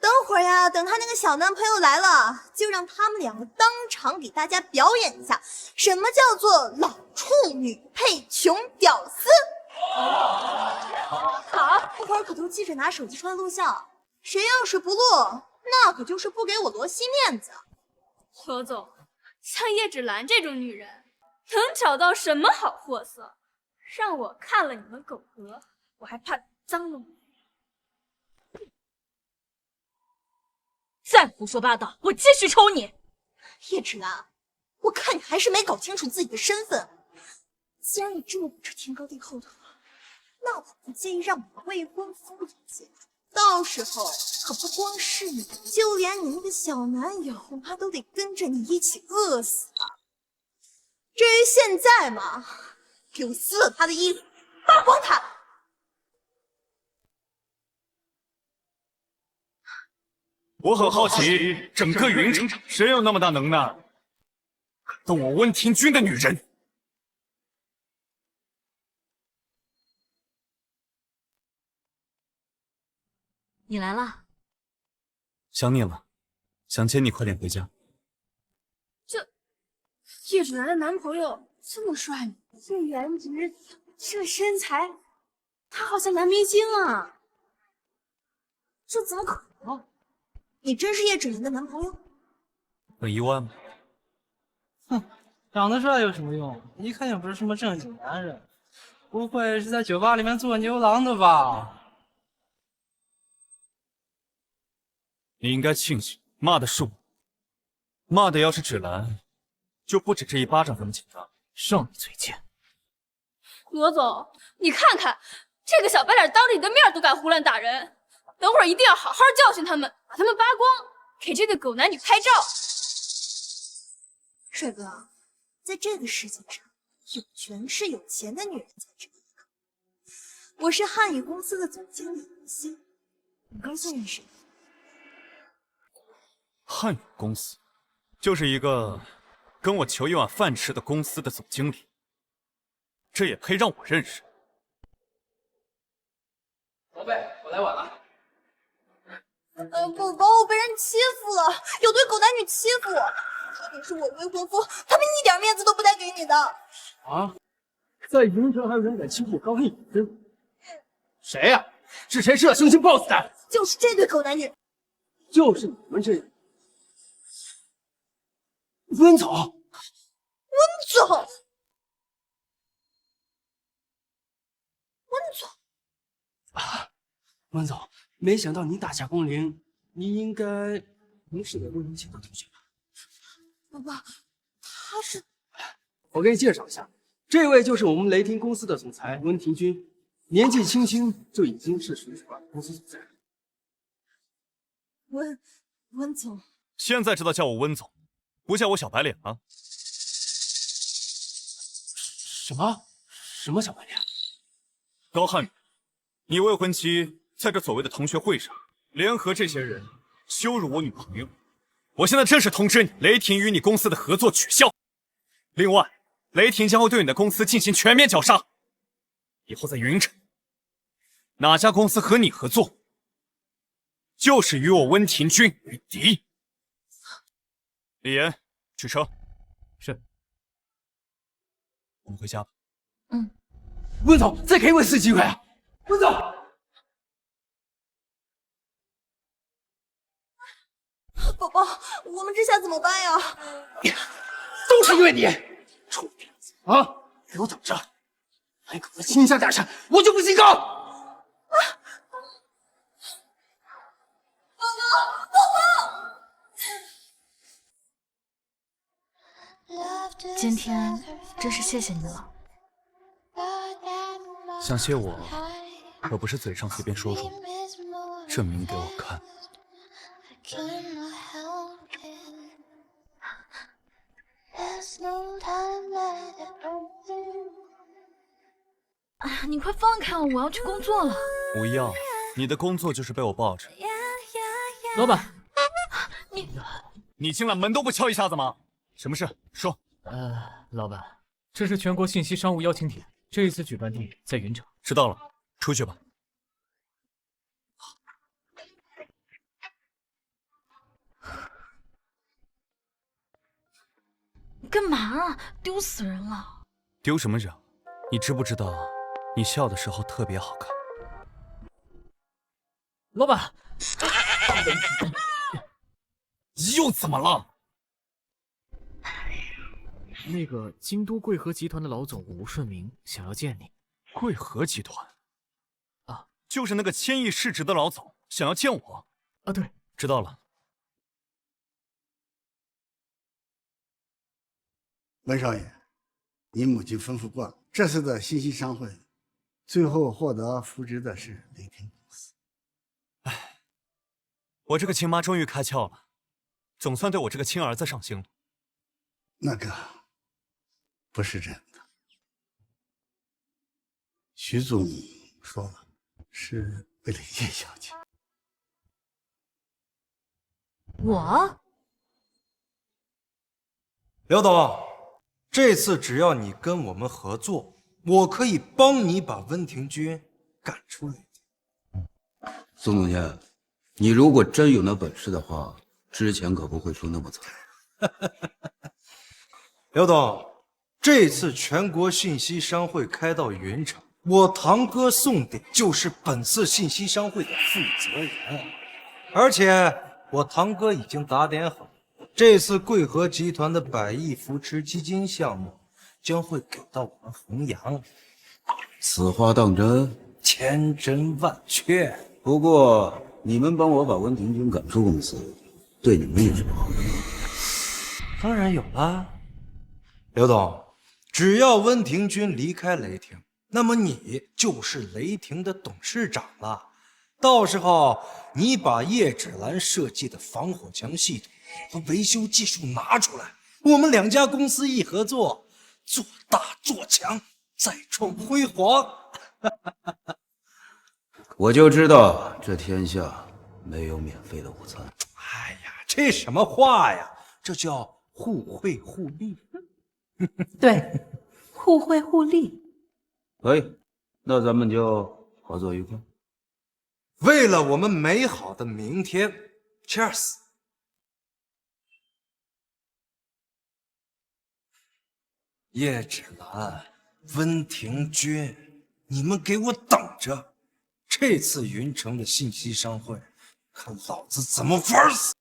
等会儿呀，等他那个小男朋友来了，就让他们2个当场给大家表演一下，什么叫做老处女配穷屌丝。好，一会儿可都记着拿手机出来录像，谁要是不录，那可就是不给我罗西面子。罗总，像叶芷兰这种女人，能找到什么好货色？让我看了你们狗哥，我还怕脏了我。再胡说八道，我继续抽你！叶芷兰，我看你还是没搞清楚自己的身份。既然你这么不知天高地厚的话，那我不介意让我的未婚夫也介入。到时候可不光是你，就连你那个小男友，恐怕都得跟着你一起饿死啊！至于现在嘛，给我撕了他的衣服，扒光他！我很好奇，整个云城谁有那么大能耐，动我温庭筠的女人？你来了，想你了，想接你快点回家。叶芷兰的男朋友这么帅吗？这颜值，这身材，他好像男明星啊！这怎么可能？你真是叶芷兰的男朋友？很意外吗？哼，长得帅有什么用？一看就不是什么正经男人，不会是在酒吧里面做牛郎的吧？你应该庆幸骂的是我，骂的要是芷兰，就不止这一巴掌这么简单。上你嘴贱！罗总，你看看这个小白脸，当着你的面都敢胡乱打人，等会儿一定要好好教训他们，把他们扒光，给这对狗男女拍照。帅哥，在这个世界上，有权势有钱的女人才值得依靠。我是汉语公司的总经理林夕，你刚算认识。汉语公司，就是一个跟我求一碗饭吃的公司的总经理，这也配让我认识？宝贝，我来晚了。宝宝，我被人欺负了，有对狗男女欺负我，说你是我未婚夫，他们一点面子都不带给你的。啊，在云城还有人敢欺负高黑女生？谁呀？是谁设生性暴死的？就是这对狗男女。就是你们这人。温总，温总，温总啊，温总，没想到你大驾光临，你应该不是我温情的同学吧？宝宝，他是……我给你介绍一下，这位就是我们雷霆公司的总裁温庭筠，年纪轻轻就已经是水管公司总裁了。温总，现在知道叫我温总，不叫我小白脸了？什么小白脸？高瀚宇，你未婚妻在这所谓的同学会上联合这些人羞辱我女朋友，我现在正式通知你，雷霆与你公司的合作取消。另外，雷霆将会对你的公司进行全面绞杀。以后在云城，哪家公司和你合作，就是与我温庭筠为敌。李岩，取车。是。我们回家吧。嗯。温总，再给我一次机会啊！温总，宝宝，我们这下怎么办呀？都是因为你，臭婊子啊！给我等着，还搞得亲下点下，我就不信高！今天真是谢谢你了。想谢我，可不是嘴上随便说说，证明给我看。哎呀，你快放开我，我要去工作了。不要，你的工作就是被我抱着。老板，你进来门都不敲一下子吗？什么事？说。老板，这是全国信息商务邀请帖，这一次举办地在云城。知道了，出去吧。干嘛啊？丢死人了！丢什么人？你知不知道，你笑的时候特别好看。老板，又怎么了？那个京都贵和集团的老总吴顺明想要见你。贵和集团？啊，就是那个1000亿市值的老总想要见我。啊，对，知道了。温少爷，你母亲吩咐过了，这次的信息商会，最后获得扶植的是雷霆公司。哎，我这个亲妈终于开窍了，总算对我这个亲儿子上心了。那个不是真的，徐总说了，是为了叶小姐。我？刘董，这次只要你跟我们合作，我可以帮你把温庭筠赶出来。宋总监，你如果真有那本事的话，之前可不会输那么惨。刘董，这次全国信息商会开到云城，我堂哥宋典就是本次信息商会的负责人，而且我堂哥已经打点好，这次贵和集团的100亿扶持基金项目将会给到我们弘扬。此话当真？千真万确。不过你们帮我把温庭筠赶出公司，对你们有什么好处？当然有啦，刘董，只要温庭筠离开雷霆，那么你就是雷霆的董事长了。到时候你把叶芷兰设计的防火墙系统和维修技术拿出来，我们2家公司一合作，做大做强，再创辉煌。我就知道这天下没有免费的午餐。哎呀，这什么话呀？这叫互惠互利。对，互惠互利。可以，那咱们就合作愉快。为了我们美好的明天 ，Cheers！ 叶芷兰、温庭筠，你们给我等着！这次云城的信息商会，看老子怎么玩死！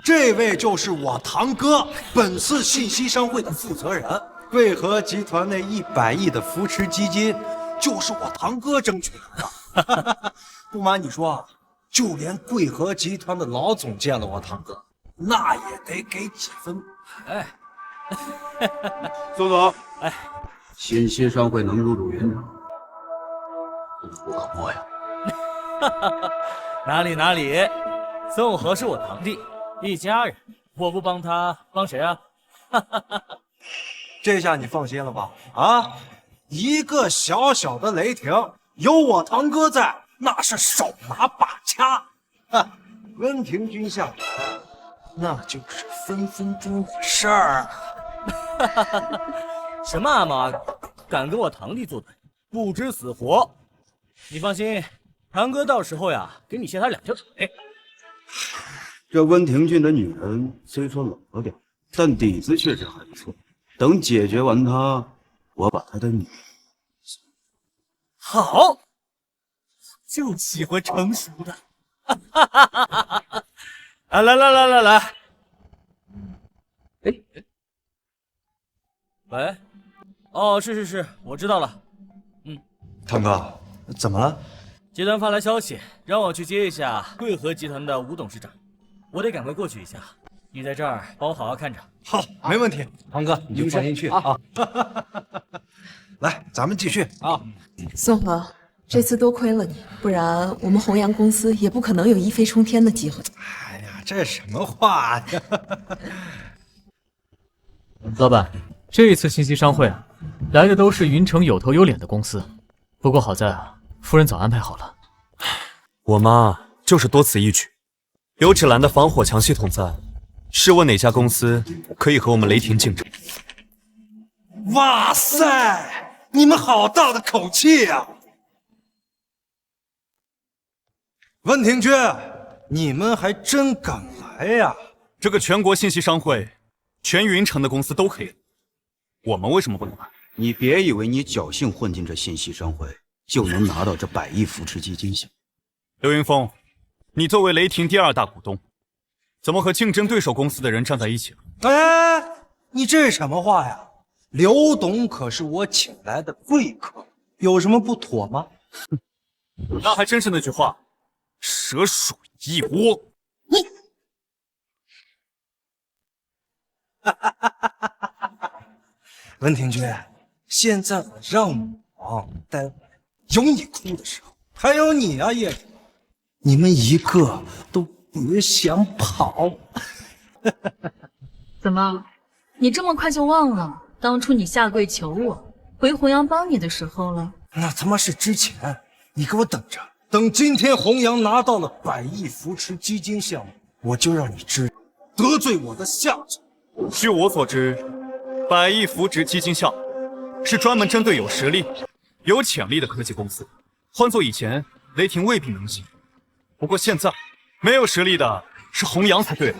这位就是我堂哥，本次信息商会的负责人。贵和集团那100亿的扶持基金，就是我堂哥争取来的。不瞒你说，就连贵和集团的老总见了我堂哥，那也得给几分。哎，宋总，哎，信息商会能入主云城，不可摸呀。哪里，宋河是我堂弟，一家人，我不帮他帮谁啊？这下你放心了吧？啊，一个小小的雷霆，有我堂哥在，那是手拿把掐。温庭筠下台，那就是分分钟的事儿。什么阿猫阿狗，敢跟我堂弟作对，不知死活！你放心，堂哥到时候呀，给你卸他2条腿。这温庭筠的女人虽说老了点，但底子确实还不错。等解决完她，我把她的女好，就喜欢成熟的。啊，来！哎，喂，哦，是，我知道了。堂哥，怎么了？集团发来消息，让我去接一下贵和集团的吴董事长，我得赶快过去一下。你在这儿帮我好好看着。好，没问题，堂哥，你就放心去啊。来，咱们继续啊。宋河，这次多亏了你，不然我们弘扬公司也不可能有一飞冲天的机会。哎呀，这什么话呀！老板，这一次信息商会啊，来的都是云城有头有脸的公司。不过好在啊，夫人早安排好了。我妈就是多此一举。有芷兰的防火墙系统在，试问哪家公司可以和我们雷霆竞争？哇塞，你们好大的口气呀！温庭筠，你们还真敢来呀！这个全国信息商会，全云城的公司都可以来，我们为什么不能来？你别以为你侥幸混进这信息商会，就能拿到这100亿扶持基金项。刘云峰，你作为雷霆第2大股东，怎么和竞争对手公司的人站在一起了？哎，你这什么话呀？刘董可是我请来的贵客，有什么不妥吗？那还真是那句话，蛇鼠一窝。温庭筠，现在我让你忙，但有你哭的时候，还有你啊，叶芷，你们一个都别想跑。怎么，你这么快就忘了当初你下跪求我回弘扬帮你的时候了？那他妈是之前，你给我等着，等今天弘扬拿到了100亿扶持基金项目，我就让你知得罪我的下场。据我所知，100亿扶植基金项目是专门针对有实力、有潜力的科技公司，换做以前，雷霆未必能行。不过现在，没有实力的是弘扬才对了。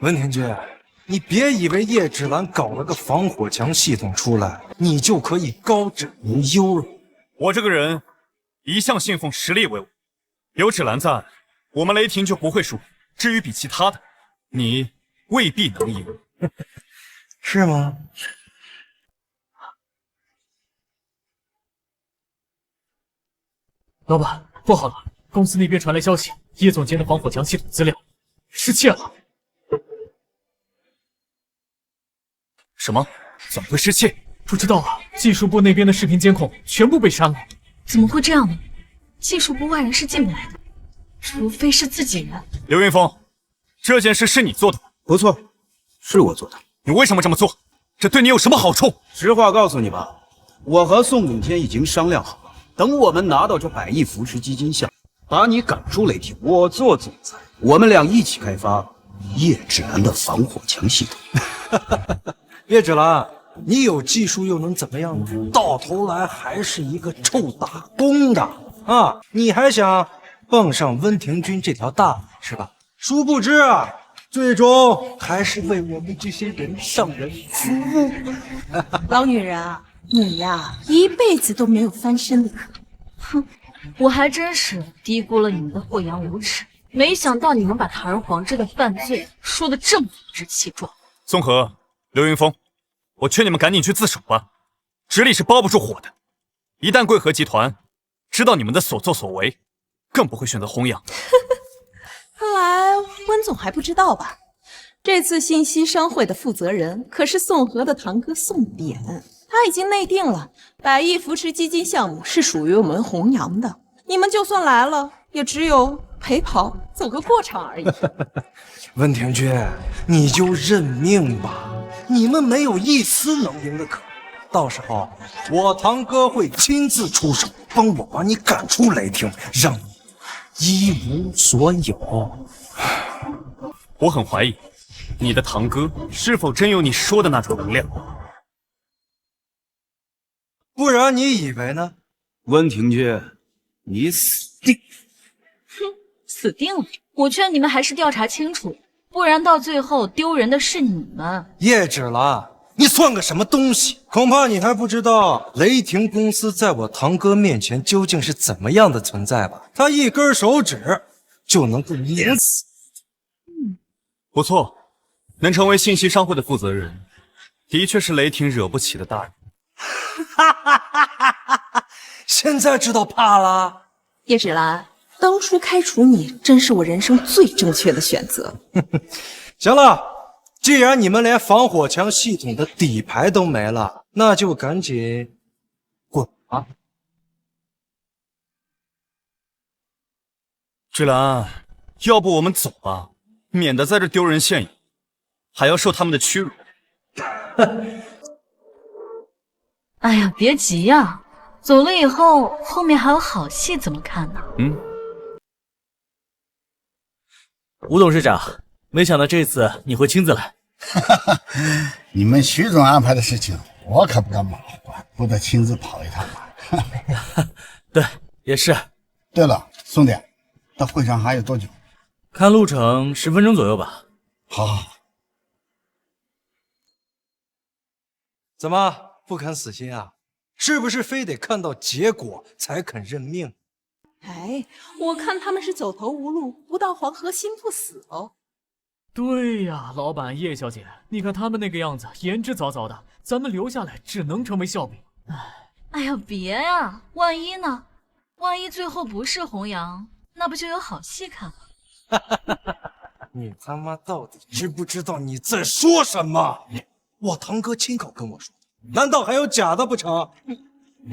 文庭筠，你别以为叶芷兰搞了个防火墙系统出来，你就可以高枕无忧了。我这个人一向信奉实力为王，有芷兰在，我们雷霆就不会输。至于比其他的，你未必能赢。是吗？老板，不好了，公司那边传来消息，叶总监的防火墙系统资料失窃了。什么？怎么会失窃？不知道啊，技术部那边的视频监控全部被删了。怎么会这样呢？技术部外人是进不来的，除非是自己人。刘云峰，这件事是你做的吗？不错，是我做的。你为什么这么做？这对你有什么好处？实话告诉你吧，我和宋总监已经商量好了，等我们拿到这100亿扶持基金项，把你赶出雷霆，我做总裁，我们俩一起开发叶芷兰的防火墙系统。叶芷兰，你有技术又能怎么样呢？到头来还是一个臭打工的啊！你还想蹦上温庭筠这条大马是吧？殊不知啊，最终还是为我们这些人上人服务。老女人啊，你呀一辈子都没有翻身的可能。哼，我还真是低估了你们的厚颜无耻，没想到你们把堂而皇之的犯罪说得这么理直气壮。宋河、刘云峰，我劝你们赶紧去自首吧，纸里是包不住火的。一旦贵和集团知道你们的所作所为，更不会选择弘扬。看来温总还不知道吧？这次信息商会的负责人可是宋河的堂哥宋典，他已经内定了100亿扶持基金项目是属于我们弘扬的。你们就算来了，也只有陪跑走个过场而已。温庭筠，你就认命吧，你们没有一丝能赢的可能。到时候我堂哥会亲自出手，帮我把你赶出雷霆，让你一无所有。我很怀疑你的堂哥是否真有你说的那种能量，不然你以为呢？温庭筠，你死定！哼，死定了！我劝你们还是调查清楚，不然到最后丢人的是你们。叶芷兰，你算个什么东西？恐怕你还不知道雷霆公司在我堂哥面前究竟是怎么样的存在吧？他一根手指就能够碾死。不错，能成为信息商会的负责人，的确是雷霆惹不起的大人。现在知道怕了？叶芷兰，当初开除你真是我人生最正确的选择。行了，既然你们连防火墙系统的底牌都没了，那就赶紧滚吧。芷兰，要不我们走吧，免得在这丢人现眼，还要受他们的屈辱。哎呀，别急呀，走了以后，后面还有好戏怎么看呢？吴董事长，没想到这次你会亲自来。你们徐总安排的事情，我可不敢马虎啊，不得亲自跑一趟嘛。对，也是。对了，宋典，到会场还有多久？看路程10分钟左右吧。好。怎么不肯死心啊？是不是非得看到结果才肯认命？哎，我看他们是走投无路，不到黄河心不死哦。对呀，老板叶小姐，你看他们那个样子，言之凿凿的，咱们留下来只能成为笑柄。哎呀，别呀，万一呢？万一最后不是弘扬，那不就有好戏看了？你他妈到底知不知道你在说什么？我堂哥亲口跟我说的，难道还有假的不成？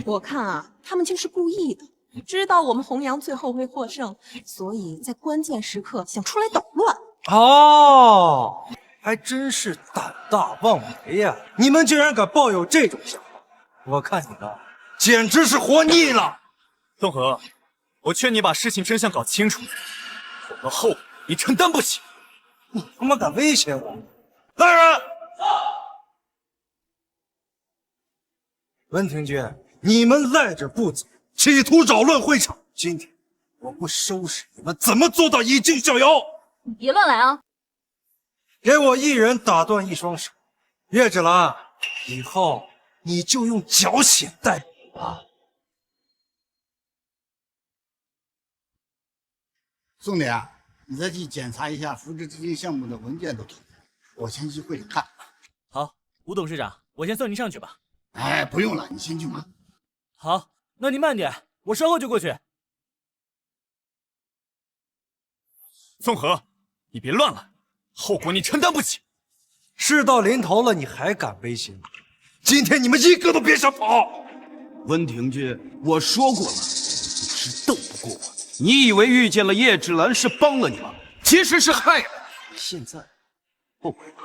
我看啊，他们就是故意的，知道我们弘扬最后会获胜，所以在关键时刻想出来捣乱。哦，还真是胆大妄为呀！你们竟然敢抱有这种想法，我看你们简直是活腻了。宋河，我劝你把事情真相搞清楚，否则后果你承担不起。你他妈敢威胁我？来人！温庭筠，你们赖着不走，企图扰乱会场。今天我不收拾你们，怎么做到以儆效尤？你别乱来啊！给我一人打断一双手。叶芷兰，以后你就用脚血待我吧。宋典，你再去检查一下扶植基金项目的文件都图，我先去会里看。好，吴董事长，我先送您上去吧。哎，不用了，你先去忙。好，那您慢点，我稍后就过去。宋河，你别乱来，后果你承担不起。事到临头了，你还敢违心？今天你们一个都别想跑！温庭珏，我说过了，你是斗不过我。你以为遇见了叶芷兰是帮了你吗？其实是害了你。现在后悔了。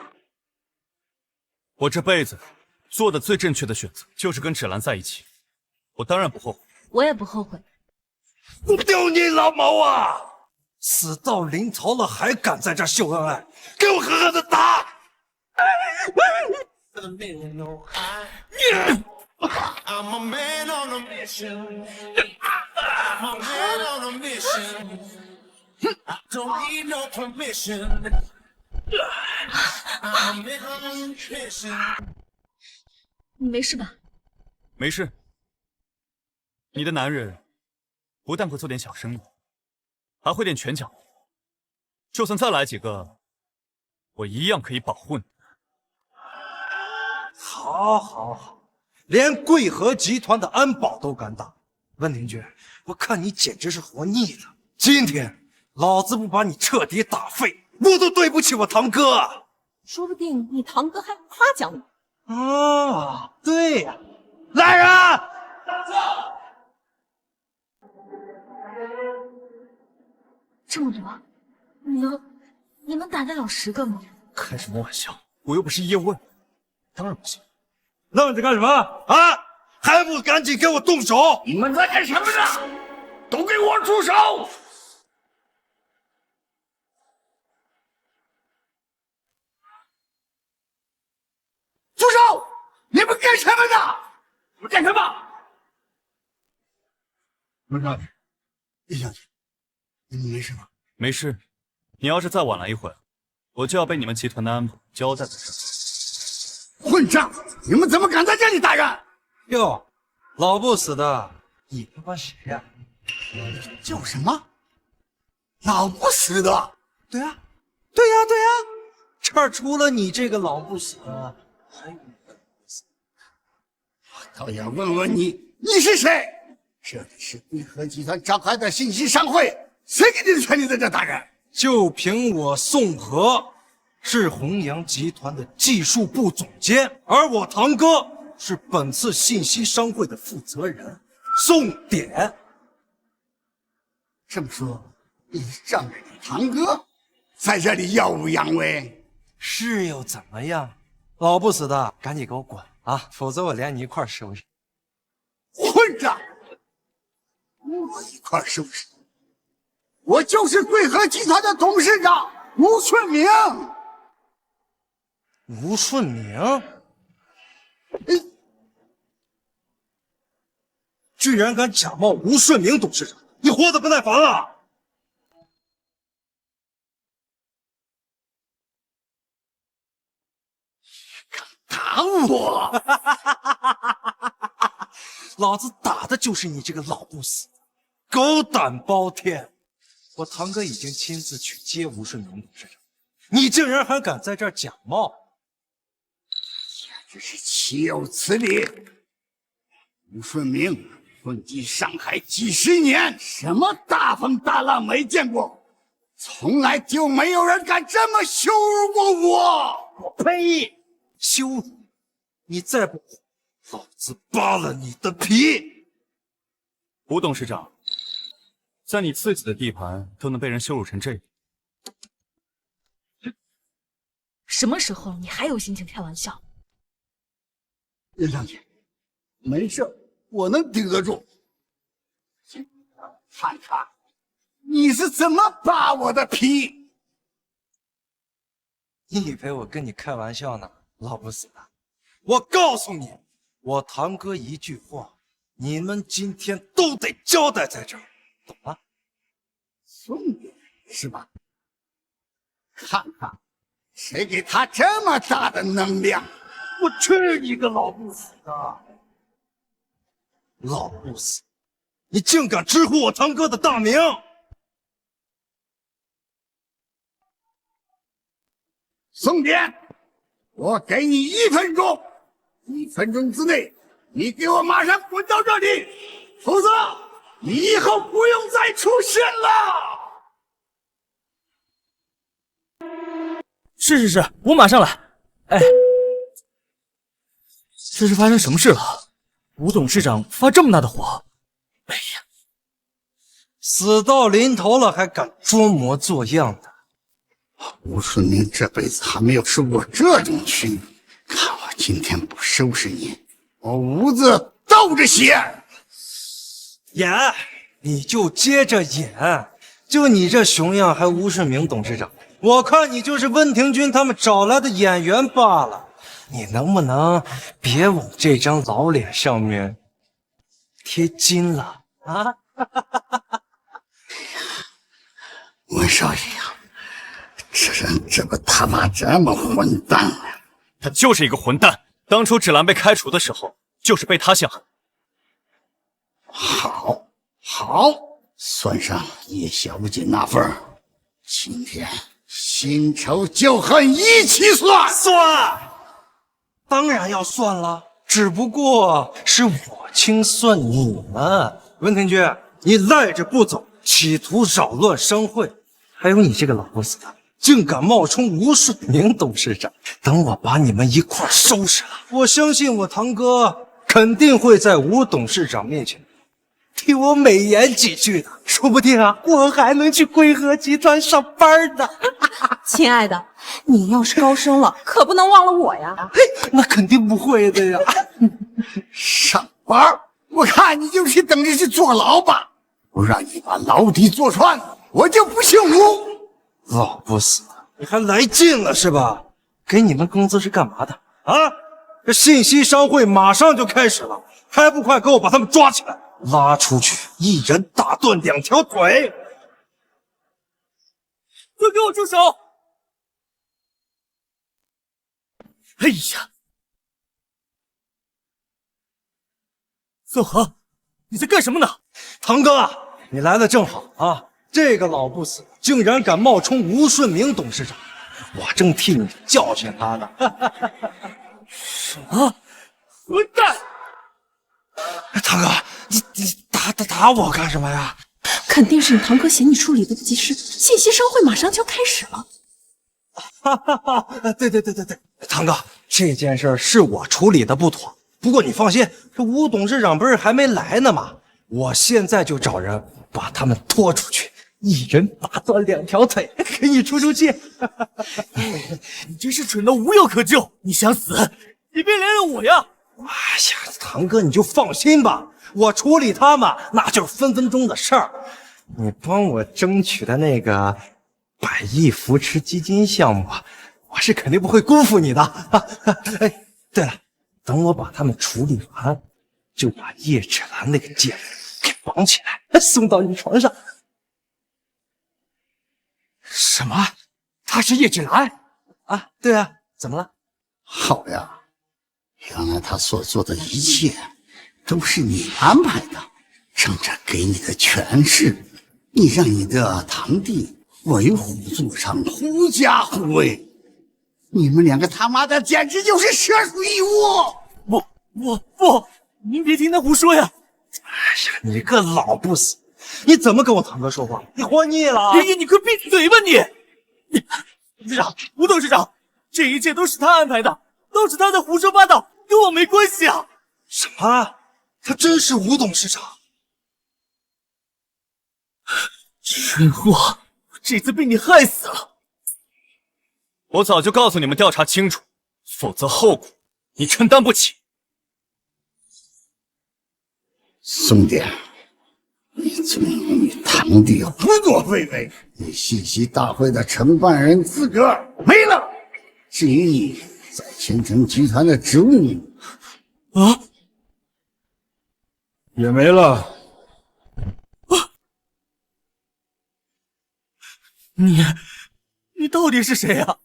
我这辈子做的最正确的选择就是跟芷兰在一起，我当然不后悔。我也不后悔。我丢你老毛啊！死到临头了还敢在这秀恩爱，给我狠狠的打！你没事吧？没事。你的男人不但会做点小生意，还会点拳脚。就算再来几个，我一样可以保护你。好，连贵和集团的安保都敢打，温庭珏，我看你简直是活腻了。今天老子不把你彻底打废，我都对不起我堂哥。说不定你堂哥还夸奖你。啊，对呀，来人！这么多，你能打得了10个吗？开什么玩笑！我又不是叶问，当然不行。愣着干什么啊？还不赶紧给我动手！你们在干什么呢？都给我住手！住手！你们干什么呢？你们干什么？温少爷，叶小姐，你们没事吧？没事。你要是再晚来一会儿，我就要被你们集团的安保交代在这儿。混账！你们怎么敢在这里打人？哟，老不死的，你他妈谁呀？叫什么？老不死的？对呀，这儿除了你这个老不死的，还有一个不死。我倒要问问你，你是谁？这里是贵和集团召开的信息商会，谁给你的权利在这打人？就凭我宋河，是弘扬集团的技术部总监，而我堂哥是本次信息商会的负责人宋典。这么说，你仗着你堂哥在这里耀武扬威？是又怎么样？老不死的，赶紧给我滚啊！否则我连你一块收拾。混账！我一块收拾？我就是贵和集团的董事长吴顺明。吴顺明，居然敢假冒吴顺明董事长，你活得不耐烦了？打我！老子打的就是你这个老不死的，狗胆包天！我堂哥已经亲自去接吴顺明董事长，你竟然还敢在这儿假冒，这是岂有此理！吴顺明混迹上海几10年，什么大风大浪没见过，从来就没有人敢这么羞辱过我！我呸！羞辱你再不活，老子扒了你的皮！吴董事长，在你自己的地盘都能被人羞辱成这样，什么时候你还有心情开玩笑？叶小姐，没事，我能顶得住。看看你是怎么扒我的皮！你以为我跟你开玩笑呢，老不死的？我告诉你，我堂哥一句话，你们今天都得交代在这儿，懂吗？送你是吧？看看谁给他这么大的能量！我去你个老不死的！老不死，你竟敢直呼我堂哥的大名！宋典，我给你1分钟，1分钟之内，你给我马上滚到这里，否则你以后不用再出现了。是，我马上来。哎，这是发生什么事了？吴董事长发这么大的火？哎呀，死到临头了还敢装模作样的！吴顺明这辈子还没有受过这种屈辱，看我今天不收拾你，我吴子倒着写。演，你就接着演，就你这熊样还吴顺明董事长，我看你就是温庭筠他们找来的演员罢了。你能不能别往这张老脸上面贴金了啊？温少爷呀，这人怎么他妈这么混蛋啊！他就是一个混蛋。当初芷兰被开除的时候，就是被他陷害。好，算上叶小姐那份儿，今天新仇旧恨一起算。当然要算了，只不过是我清算你们。温庭筠，你赖着不走，企图扰乱商会，还有你这个老不死的，竟敢冒充吴顺明董事长。等我把你们一块收拾了，我相信我堂哥肯定会在吴董事长面前替我美言几句的，说不定啊，我还能去贵和集团上班呢。亲爱的，你要是高升了，可不能忘了我呀。那肯定不会的呀。上班，我看你就是等着去坐牢吧。不让你把牢底坐穿，我就不姓吴。老不死的，你还来劲了是吧？给你们工资是干嘛的啊？这信息商会马上就开始了，还不快给我把他们抓起来，拉出去，一人打断2条腿！快给我住手！哎呀，宋恒，你在干什么呢？堂哥，你来的正好啊！这个老不死竟然敢冒充吴顺明董事长，我正替你教训他呢。什么？混蛋！堂哥，你打我干什么呀？肯定是你堂哥嫌你处理的不及时，信息商会马上就要开始了。对，堂哥，这件事是我处理的不妥，不过你放心，这吴董事长不是还没来呢吗？我现在就找人把他们拖出去，一人打断2条腿，给你出气。你真是蠢到无药可救！你想死，你别连累我呀！哎呀，堂哥你就放心吧，我处理他们那就是分分钟的事儿。你帮我争取的那个100亿扶持基金项目，我是肯定不会辜负你的。哎，对了，等我把他们处理完，就把叶芷兰那个贱人给绑起来，送到你床上。什么？她是叶芷兰？啊，对啊，怎么了？好呀，原来他所做的一切都是你安排的，趁着给你的权势，你让你的堂弟为虎作伥，狐假虎威。你们2个他妈的简直就是蛇鼠一窝！不，您别听他胡说呀！哎呀，你个老不死，你怎么跟我堂哥说话？你活腻了啊？你快闭嘴吧你！董事长，吴董事长，这一切都是他安排的，都是他在胡说八道，跟我没关系啊！什么？他真是吴董事长？蠢货，我这次被你害死了！我早就告诉你们调查清楚，否则后果你承担不起。宋典，你纵容你堂弟胡作非为，你信息大会的承办人资格没了。至于你在青城集团的职务啊，也没了。你到底是谁啊？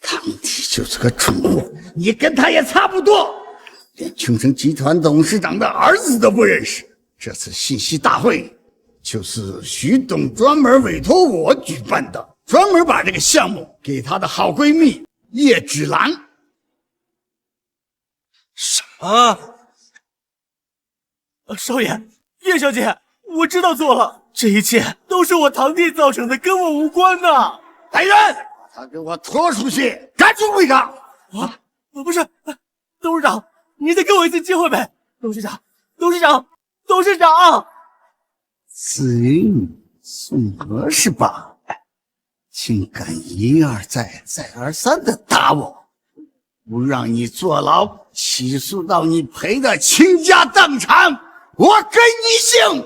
堂弟就是个蠢货，你跟他也差不多，连青城集团董事长的儿子都不认识。这次信息大会就是徐董专门委托我举办的，专门把这个项目给她的好闺蜜叶芷兰。什么？少爷，叶小姐，我知道错了，这一切都是我堂弟造成的，跟我无关呐！来人，把他给我拖出去，赶出会场！啊，不是，董事长，你再给我一次机会呗！董事长，董事长，董事长！子云，宋河是吧？竟敢一而再、再而三的打我，不让你坐牢，起诉到你赔的倾家荡产，我跟你姓！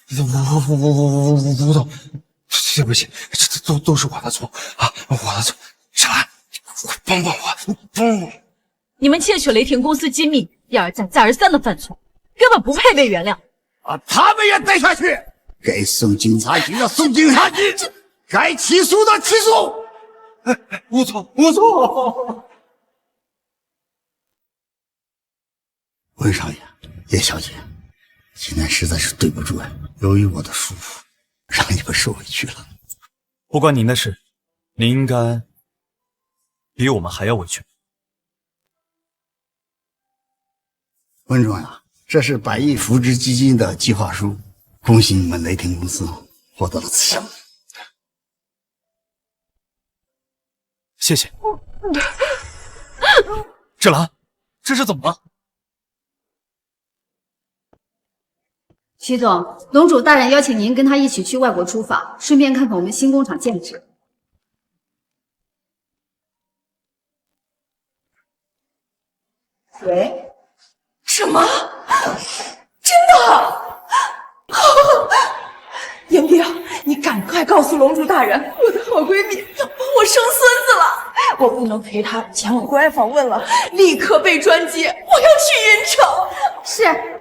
吴总，对不起，这都是我的错啊，我的错。小兰，帮帮我，帮我！你们窃取雷霆公司机密，一而再再而三的犯错，根本不配被原谅。把他们也逮下去，该送警察局的送警察局，该起诉的起诉。吴总，吴总。温少爷，叶小姐，今天实在是对不住呀，由于我的疏忽，让你们受委屈了。不关您的事，您应该比我们还要委屈。温总呀，这是100亿扶植基金的计划书，恭喜你们雷霆公司获得了此项目。谢谢。芷兰，这是怎么了？徐总，龙主大人邀请您跟他一起去外国出访，顺便看看我们新工厂建制。喂？什么？真的？莹莹，你赶快告诉龙主大人，我的好闺蜜要帮我生孙子了，我不能陪她前往国外访问了，立刻备专机，我要去云城。是。